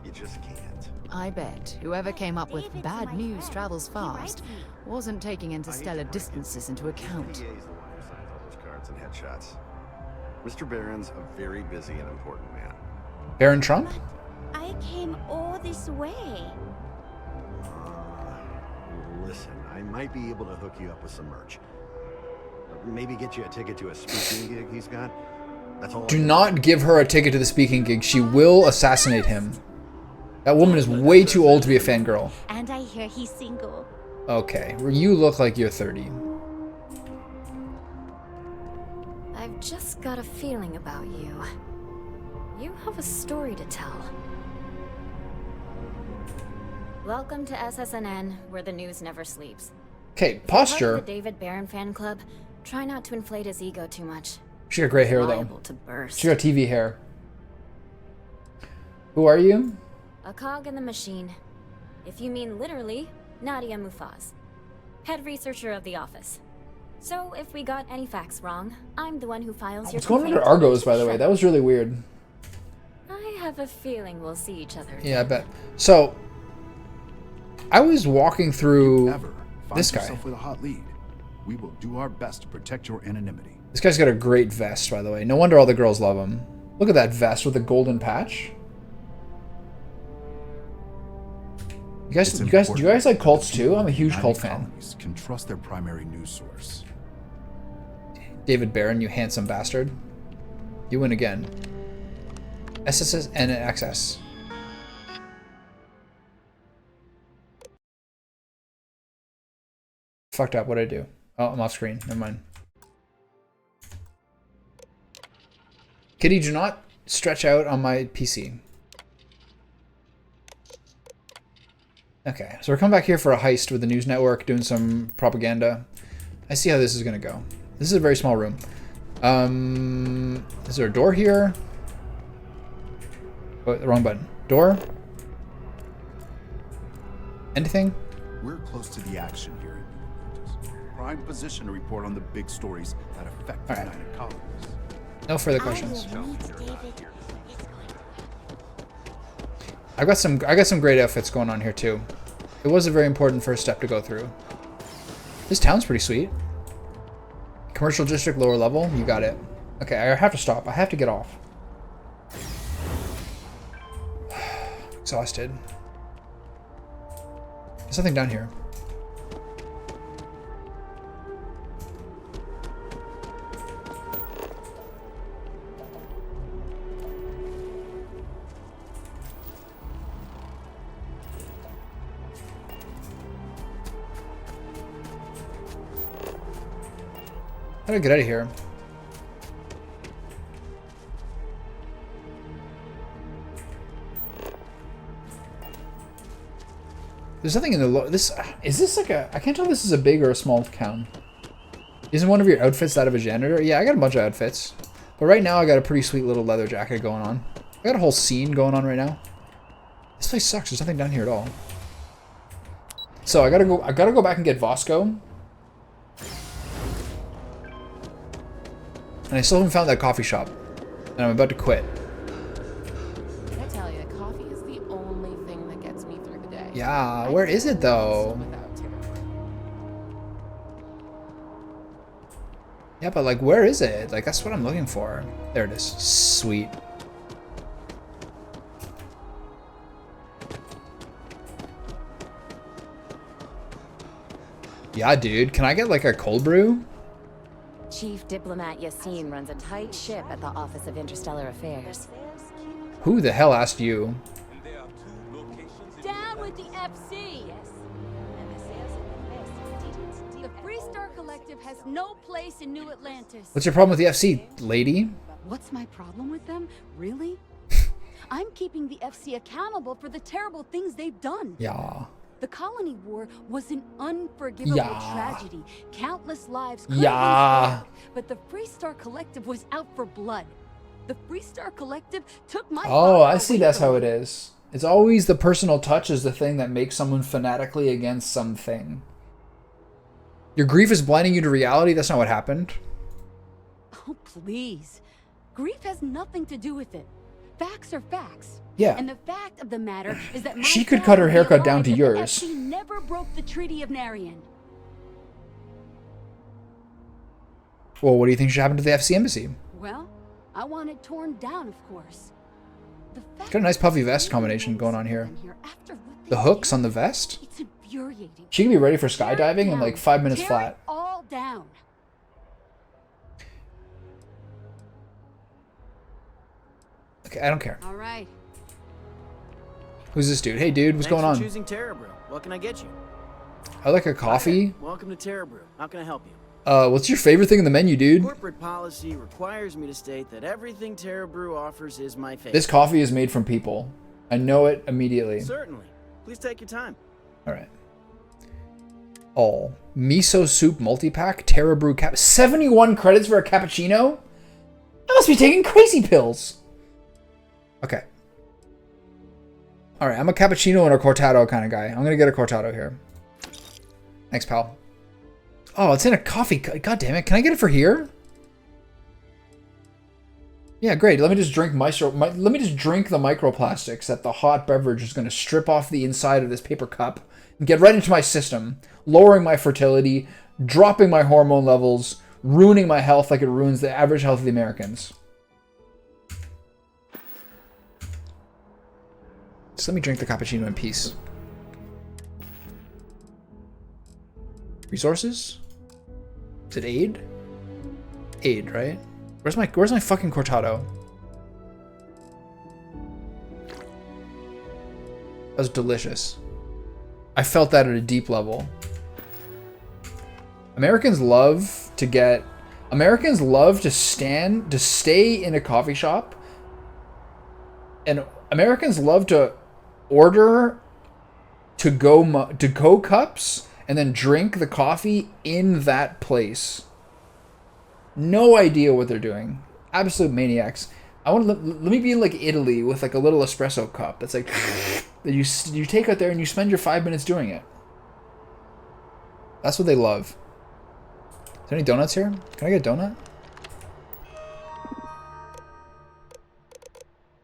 You just can't. I bet whoever came up with bad news travels fast wasn't taking interstellar distances into account. PDA's the one who signs all those cards and headshots. Mr. Barron's a very busy and important man. Baron Trump? I came all this way. Listen, I might be able to hook you up with some merch. Maybe get you a ticket to a speaking gig he's got. That's all. Do not give her a ticket to the speaking gig. She will assassinate him. That woman is way too old to be a fangirl. And I hear he's single. Okay, you look like you're 30. I've just got a feeling about you. You have a story to tell. Welcome to SSNN, where the news never sleeps. Okay, If you're posture. part of the David Barron fan club, try not to inflate his ego too much. She got great hair, though. Liable to burst. She got TV hair. Who are you? A cog in the machine. If you mean literally, Nadia Mufaz. Head researcher of the office. So if we got any facts wrong, I'm the one who files your What's going on complaint. under Argos, by the way? That was really weird. I have a feeling we'll see each other again. Yeah, I bet. So, I was walking through this guy. Yourself with a hot lead. We will do our best to protect your anonymity. This guy's got a great vest, by the way. No wonder all the girls love him. Look at that vest with the golden patch. Do you guys like cults too? I'm a huge cult fan. Can trust their primary news source. David Barron, you handsome bastard. You win again. SSS and XS. Fucked up. What did I do? Oh, I'm off screen. Never mind. Kitty, do not stretch out on my PC. Okay, so we're coming back here for a heist with the news network, doing some propaganda. I see how this is gonna go. This is a very small room. Is there a door here? Oh, the wrong button. Door? Anything? We're close to the action here. Prime position to report on the big stories that affect the United Colonies. No further questions. I got some great outfits going on here too. It was a very important first step to go through. This town's pretty sweet. Commercial district, lower level. You got it. Okay, I have to stop. I have to get off. Exhausted. There's something down here. How do I get out of here? There's nothing in the this is this like a I can't tell if this is a big or a small town. Isn't one of your outfits that of a janitor? Yeah, I got a bunch of outfits. But right now I got a pretty sweet little leather jacket going on. I got a whole scene going on right now. This place sucks. There's nothing down here at all. So I gotta go back and get Vosco. And I still haven't found that coffee shop. And I'm about to quit. I tell you, coffee is the only thing that gets me through the day. Yeah, where is it though? Yeah, but like, where is it? Like, that's what I'm looking for. There it is. Sweet. Yeah, dude. Can I get like a cold brew? Chief Diplomat Yassine runs a tight ship at the Office of Interstellar Affairs. Who the hell asked you? Down with the FC! The Freestar Collective has no place in New Atlantis. What's your problem with the FC, lady? What's my problem with them? Really? I'm keeping the FC accountable for the terrible things they've done. Yeah. The Colony War was an unforgivable tragedy. Countless lives could have been spared, but the Freestar Collective was out for blood. The Freestar Collective took my Oh, I see that's how it is. It's always the personal touch is the thing that makes someone fanatically against something. Your grief is blinding you to reality? That's not what happened. Oh, please. Grief has nothing to do with it. Facts are facts. Yeah. And the fact of the matter is that She could cut her haircut down to yours. She never broke the Treaty of Narian. Well, what do you think should happen to the FC embassy? Well, I want it torn down, of course. Got a nice puffy vest combination going on here. The hooks on the vest? It's infuriating. She can be ready for skydiving in like 5 minutes flat. All down. Okay, I don't care. All right. Who's this dude? Hey, dude, what's going on? Thanks for choosing Terra Brew. What can I get you? I like a coffee. Welcome to Terra Brew. How can I help you? What's your favorite thing in the menu, dude? Corporate policy requires me to state that everything Terra Brew offers is my favorite. This coffee is made from people. I know it immediately. Certainly. Please take your time. All right. All miso soup multi-pack, Terra Brew cap. 71 credits for a cappuccino? I must be taking crazy pills. Okay. All right, I'm a cappuccino and a cortado kind of guy. I'm gonna get a cortado here. Thanks, pal. Oh, it's in a coffee. God damn it! Can I get it for here? Yeah, great. Let me just drink let me just drink the microplastics that the hot beverage is going to strip off the inside of this paper cup and get right into my system, lowering my fertility, dropping my hormone levels, ruining my health like it ruins the average health of the Americans. Just let me drink the cappuccino in peace. Resources? Is it aid? Aid, right? Where's my fucking cortado? That was delicious. I felt that at a deep level. Americans love to stay in a coffee shop, and Americans love to order to-go cups and then drink the coffee in that place. No idea what they're doing. Absolute maniacs. I want to let me be like Italy with like a little espresso cup. That's like that you take out there and you spend your 5 minutes doing it. That's what they love. Is there any donuts here? Can I get a donut?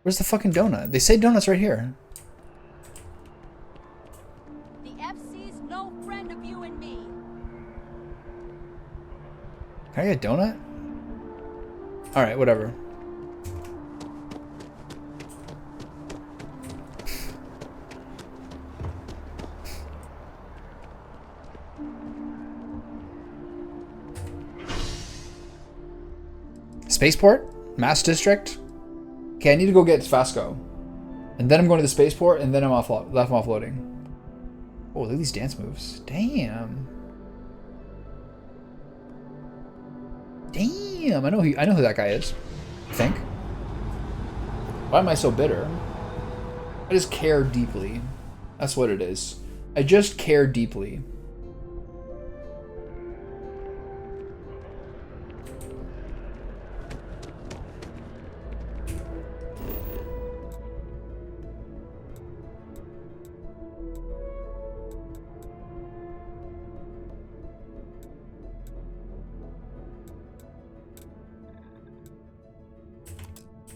Where's the fucking donut? They say donuts right here. The FC's no friend of you and me. Can I get a donut? Alright, whatever. Spaceport? Mass District? Okay, I need to go get Fasco. And then I'm going to the spaceport, and then I'm offloading. Oh, look at these dance moves. Damn. Damn, I know who that guy is. I think. Why am I so bitter? I just care deeply. That's what it is. I just care deeply.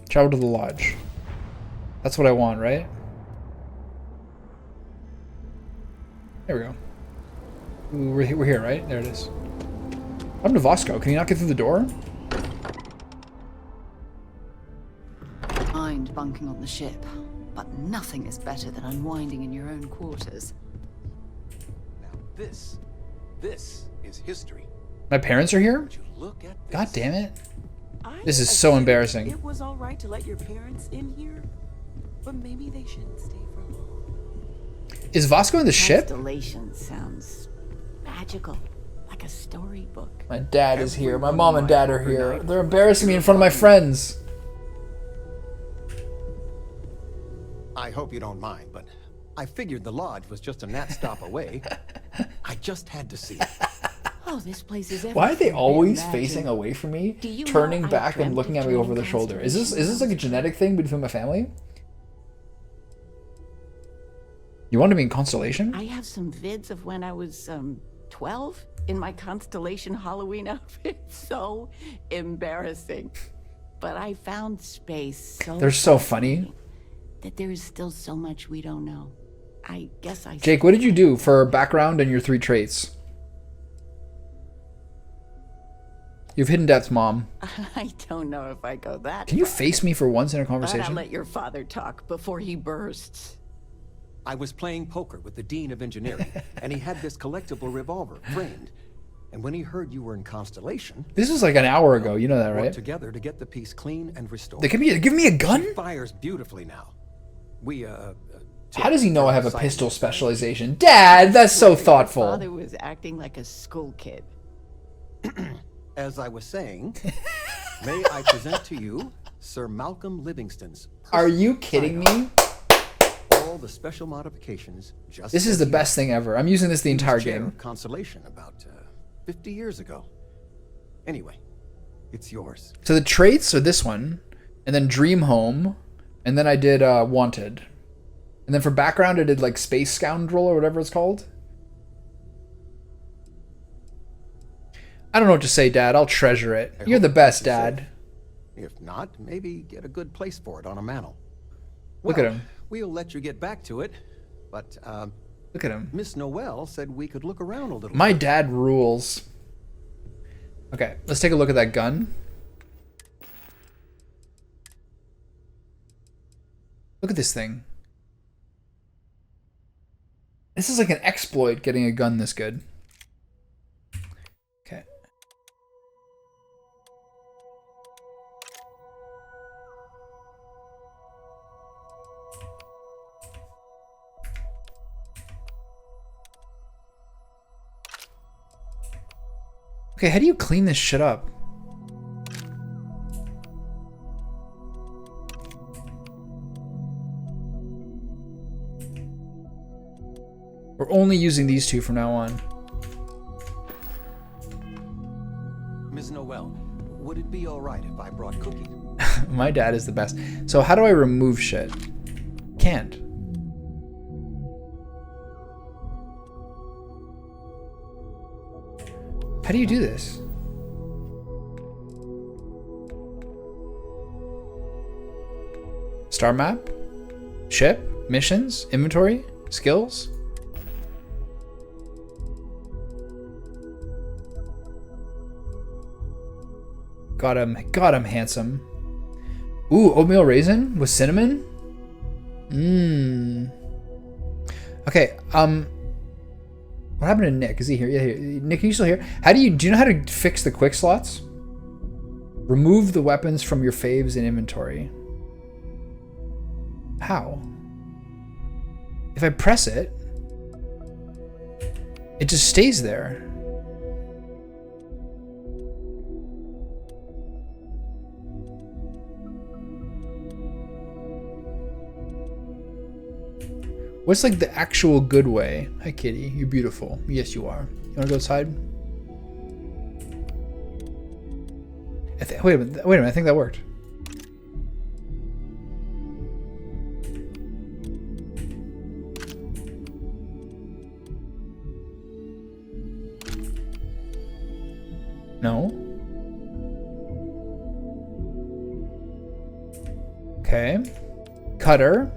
Travel to the lodge. That's what I want, right? There we go. Ooh, we're here, right? There it is. I'm to Vasco. Can you not get through the door? Mind bunking on the ship, but nothing is better than unwinding in your own quarters. Now this is history. My parents are here? Look at this. God damn it. This is so embarrassing. It was all right to let your parents in here, but maybe they shouldn't stay for long. Is Vasco in the ship? Constellation sounds magical, like a storybook. My dad is here. My mom and dad are here. They're embarrassing me in front of my friends. I hope you don't mind, but I figured the lodge was just a gnat stop away. I just had to see it. Oh, this place is Why are they always facing away from me, turning back and looking at me over their shoulder? Is this like a genetic thing between my family? You want to be in Constellation? I have some vids of when I was 12 in my Constellation Halloween outfit. So embarrassing. But I found space so They're so funny. That there is still so much we don't know. I guess I Jake, what did you do for background and your 3 traits? You've hidden depths, Mom. I don't know if I go that Can you far. face me for once in a But I'll conversation? let your father talk before he bursts. I was playing poker with the Dean of Engineering, and he had this collectible revolver framed. And when he heard you were in Constellation... This was like an hour ago, you know that, worked right? together to get the piece clean and restored. They give me a gun? She fires beautifully now. We, How does he know I have a pistol specialization? Dad, that's so thoughtful. Your father was acting like a school kid. As I was saying, may I present to you Sir Malcolm Livingston's... Are you kidding me? All the special modifications just This is as the he best thing ever. I'm using this the He was entire chair game. of Constellation about 50 years ago. Anyway, it's yours. So the traits are this one, and then Dream Home, and then I did Wanted. And then for background I did like Space Scoundrel or whatever it's called. I don't know what to say, Dad. I'll treasure it. You're the best, Dad. If not, maybe get a good place for it on a mantle. Look at him. We'll let you get back to it, but look at him. Miss Noel said we could look around a little. My dad rules. Okay, let's take a look at that gun. Look at this thing. This is like an exploit, getting a gun this good. Okay. Okay, how do you clean this shit up? We're only using these two from now on. Ms. Noel, would it be all right if I brought cookies? My dad is the best. So how do I remove shit? Can't. How do you do this? Star map? Ship? Missions? Inventory? Skills? Got him handsome. Ooh, oatmeal raisin with cinnamon? Mmm. Okay, what happened to Nick? Is he here? Yeah, here. Nick, are you still here? Do you know how to fix the quick slots? Remove the weapons from your faves in inventory. How? If I press it, it just stays there. What's like the actual good way? Hi, kitty. You're beautiful. Yes, you are. You want to go outside? Wait a minute. Wait a minute. I think that worked. No. Okay. Cutter.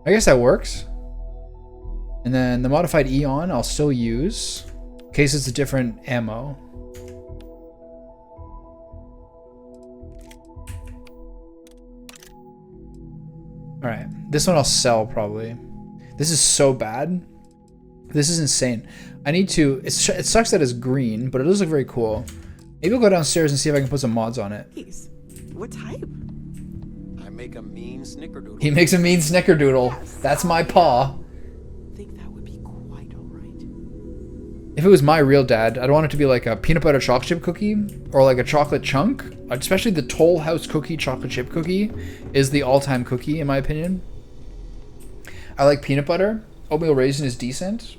I guess that works. And then the modified Eon I'll still use in case it's a different ammo. Alright, this one I'll sell probably. This is so bad. This is insane. I need to, it sucks that it's green, but it does look very cool. Maybe I'll go downstairs and see if I can put some mods on it. What type? Make a mean snickerdoodle. He makes a mean snickerdoodle. Yes. That's my paw. I think that would be quite alright. If it was my real dad, I'd want it to be like a peanut butter chocolate chip cookie or like a chocolate chunk. Especially the Toll House cookie chocolate chip cookie is the all-time cookie in my opinion. I like peanut butter. Oatmeal raisin is decent.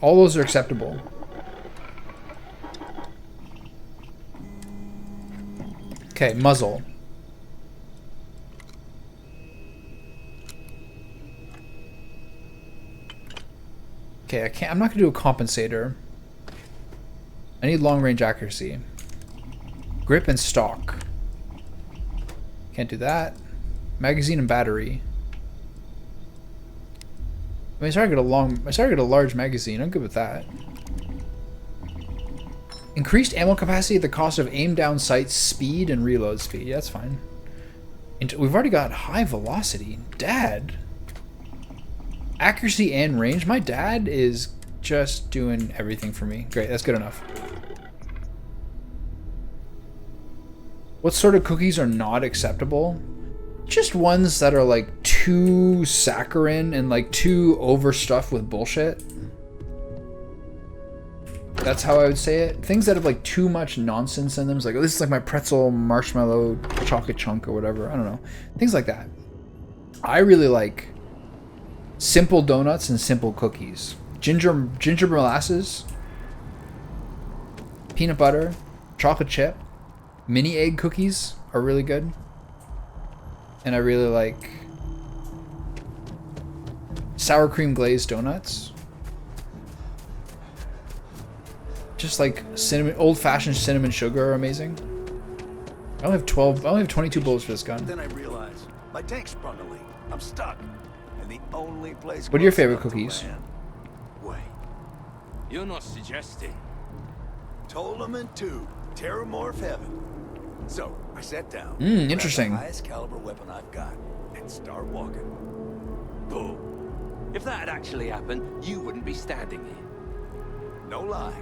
All those are acceptable. Okay, muzzle. Okay, I'm not gonna do a compensator. I need long range accuracy. Grip and stock. Can't do that. Magazine and battery. I mean, I started to get a large magazine. I'm good with that. Increased ammo capacity at the cost of aim down sight speed and reload speed. Yeah, that's fine. We've already got high velocity. Dad. Accuracy and range. My dad is just doing everything for me. Great, that's good enough. What sort of cookies are not acceptable? Just ones that are like too saccharine and like too overstuffed with bullshit. That's how I would say it. Things that have like too much nonsense in them. It's like, oh, this is like my pretzel marshmallow chocolate chunk or whatever. I don't know. Things like that. I really like simple donuts and simple cookies. Ginger molasses, peanut butter, chocolate chip, mini egg cookies are really good. And I really like sour cream glazed donuts. Just like cinnamon, old-fashioned cinnamon sugar are amazing. I only have 22 bullets for this gun. Then I realized my tank sprung a leak. I'm stuck. And the only place. What are your close favorite enough to cookies? land- Wait. You're not suggesting. Tolerant 2, Terramorph Heaven. So I sat down. Interesting. grabbed the highest caliber weapon I've got and start walking. Boom. If that had actually happened, you wouldn't be standing here. No lie.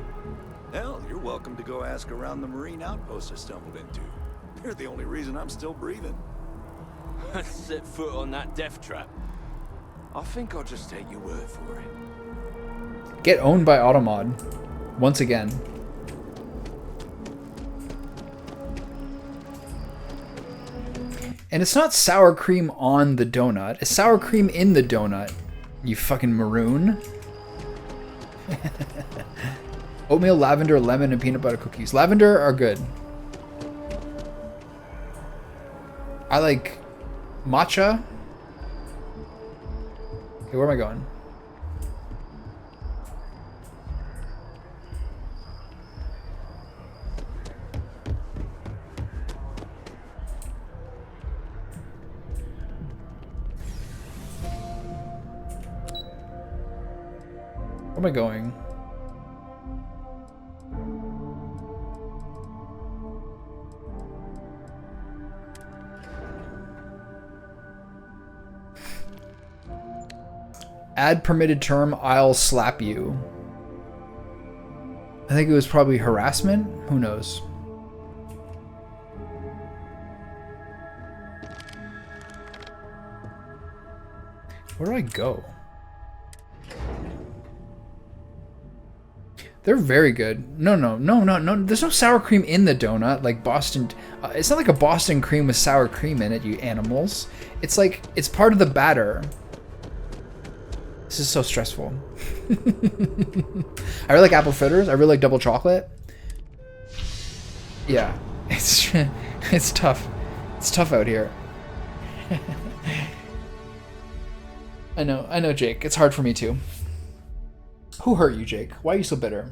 Hell, you're welcome to go ask around the Marine outpost I stumbled into. They're the only reason I'm still breathing. Set foot on that death trap. I think I'll just take your word for it. Get owned by Automod. Once again. And it's not sour cream on the donut. It's sour cream in the donut. You fucking maroon. Oatmeal, lavender, lemon, and peanut butter cookies. Lavender are good. I like matcha. Okay, where am I going? Where am I going? Add permitted term, I'll slap you. I think it was probably harassment? Who knows? Where do I go? They're very good. No. There's no sour cream in the donut like Boston. It's not like a Boston cream with sour cream in it, you animals. It's like, it's part of the batter. This is so stressful. I really like apple fritters. I really like double chocolate. Yeah, it's tough. It's tough out here. I know, Jake. It's hard for me too. Who hurt you, Jake? Why are you so bitter?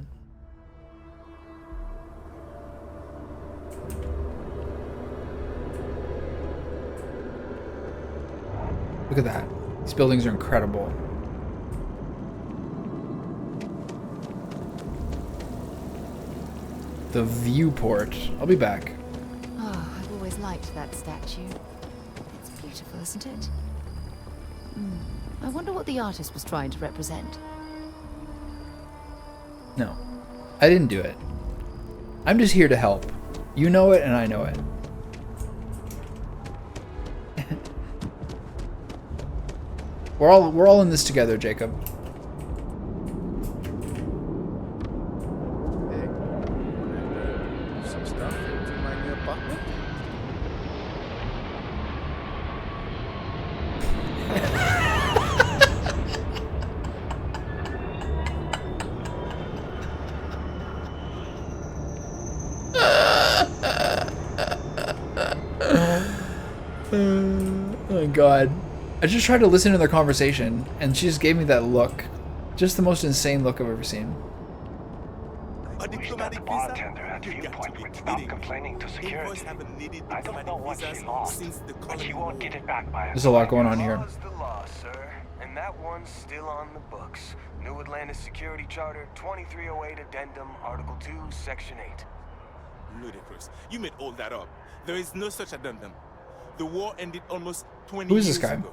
Look at that. These buildings are incredible. The viewport. I'll be back. Oh, I've always liked that statue. It's beautiful, isn't it? I wonder what the artist was trying to represent. No, I didn't do it. I'm just here to help. You know it and I know it. We're all in this together, Jacob. Some stuff into my new apartment. Oh my god. I just tried to listen to their conversation and she just gave me that look. Just the most insane look I've ever seen. A diplomatic bartender at Viewpoint would stop complaining to security. I don't know what she lost, but she won't get it back by There's a lot going on here. Law's the law, sir, and that one's still on the books. New Atlantis Security Charter 2308 Addendum, Article 2, Section 8. Ludicrous. You made all that up. There is no such addendum. The war ended almost 20 Who is years this guy? ago.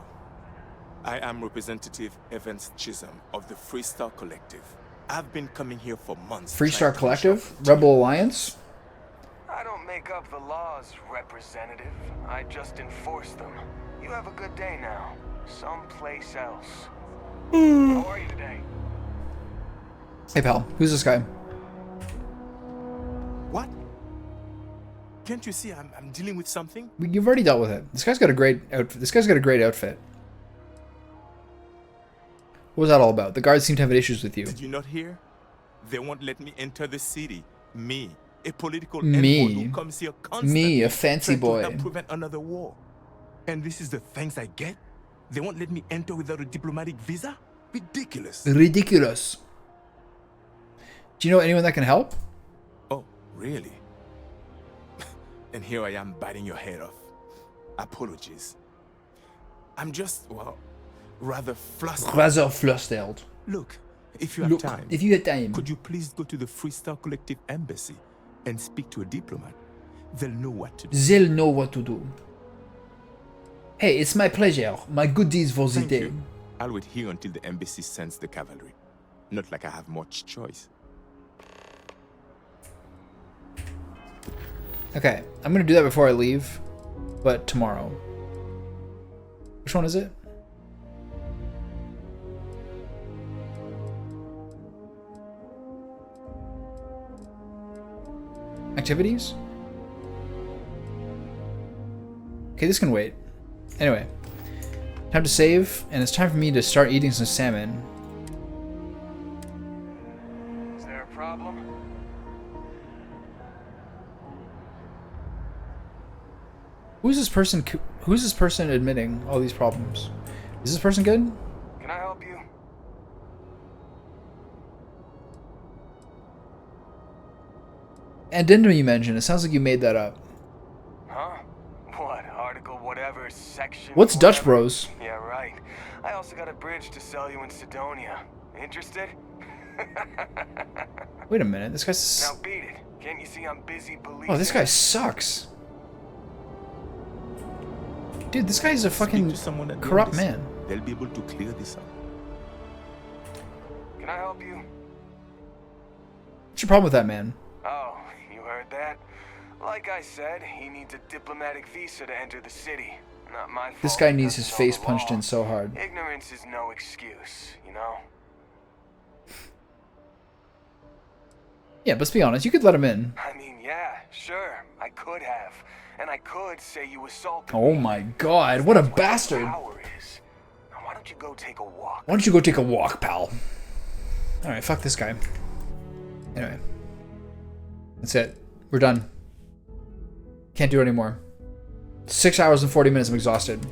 I am Representative Evans Chisholm of the Freestar Collective. I've been coming here for months. Freestar Collective? Rebel Alliance? I don't make up the laws, Representative. I just enforce them. You have a good day now. Someplace else. How are you today? Hey pal, who's this guy? What? Can't you see I'm dealing with something? You've already dealt with it. This guy's got a great outfit. This guy's got a great outfit. What was that all about? The guards seem to have issues with you. Did you not hear? They won't let me enter the city. Me, a political Me. envoy who comes here constantly. Me, a fancy trying to boy. help prevent another war. And this is the thanks I get? They won't let me enter without a diplomatic visa? Ridiculous. Ridiculous. Do you know anyone that can help? Oh, really? And here I am biting your head off. Apologies. I'm just, well, rather flustered. Rather flustered. Look, if you have time, if you have time, could you please go to the Freestar Collective embassy and speak to a diplomat? They'll know what to do. They'll know what to do. Hey, it's my pleasure. My good deeds for the day. I'll wait here until the embassy sends the cavalry. Not like I have much choice. Okay, I'm gonna do that before I leave, but tomorrow. Which one is it? Activities? Okay, this can wait. Anyway, time to save, and it's time for me to start eating some salmon. Is there a problem? Who's this person? Who's this person admitting all these problems? Is this person good? Can I help you? Addendum you mentioned. It sounds like you made that up. Huh? What? Article whatever, section What's whatever? Dutch Bros? Yeah, right. I also got a bridge to sell you in Sidonia. Interested? Wait a minute. This guy's. Now beat it. Can't you see I'm busy policing? Oh, this guy sucks. Dude, this guy's a fucking corrupt man. They'll be able to clear this up. Can I help you? What's your problem with that man? Oh, you heard that? Like I said, he needs a diplomatic visa to enter the city. Not my fault. This guy he needs doesn't his know face the punched law. in so hard. Ignorance is no excuse, you know? Yeah, but let's be honest. You could let him in. I mean, yeah, sure, I could have. And I could say you assaulted Oh me. my god, what a That's bastard. power is. Now, why don't you go take a walk? Why don't you go take a walk, pal? Alright, fuck this guy. Anyway. That's it. We're done. Can't do it anymore. 6 hours and 40 minutes, I'm exhausted.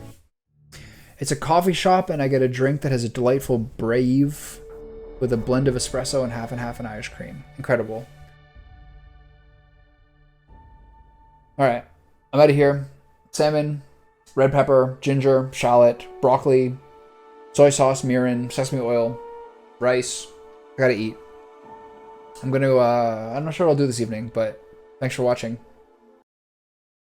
It's a coffee shop, and I get a drink that has a delightful brave with a blend of espresso and half an Irish cream. Incredible. Alright. I'm out of here. Salmon, red pepper, ginger, shallot, broccoli, soy sauce, mirin, sesame oil, rice. I gotta eat. I'm not sure what I'll do this evening, but thanks for watching.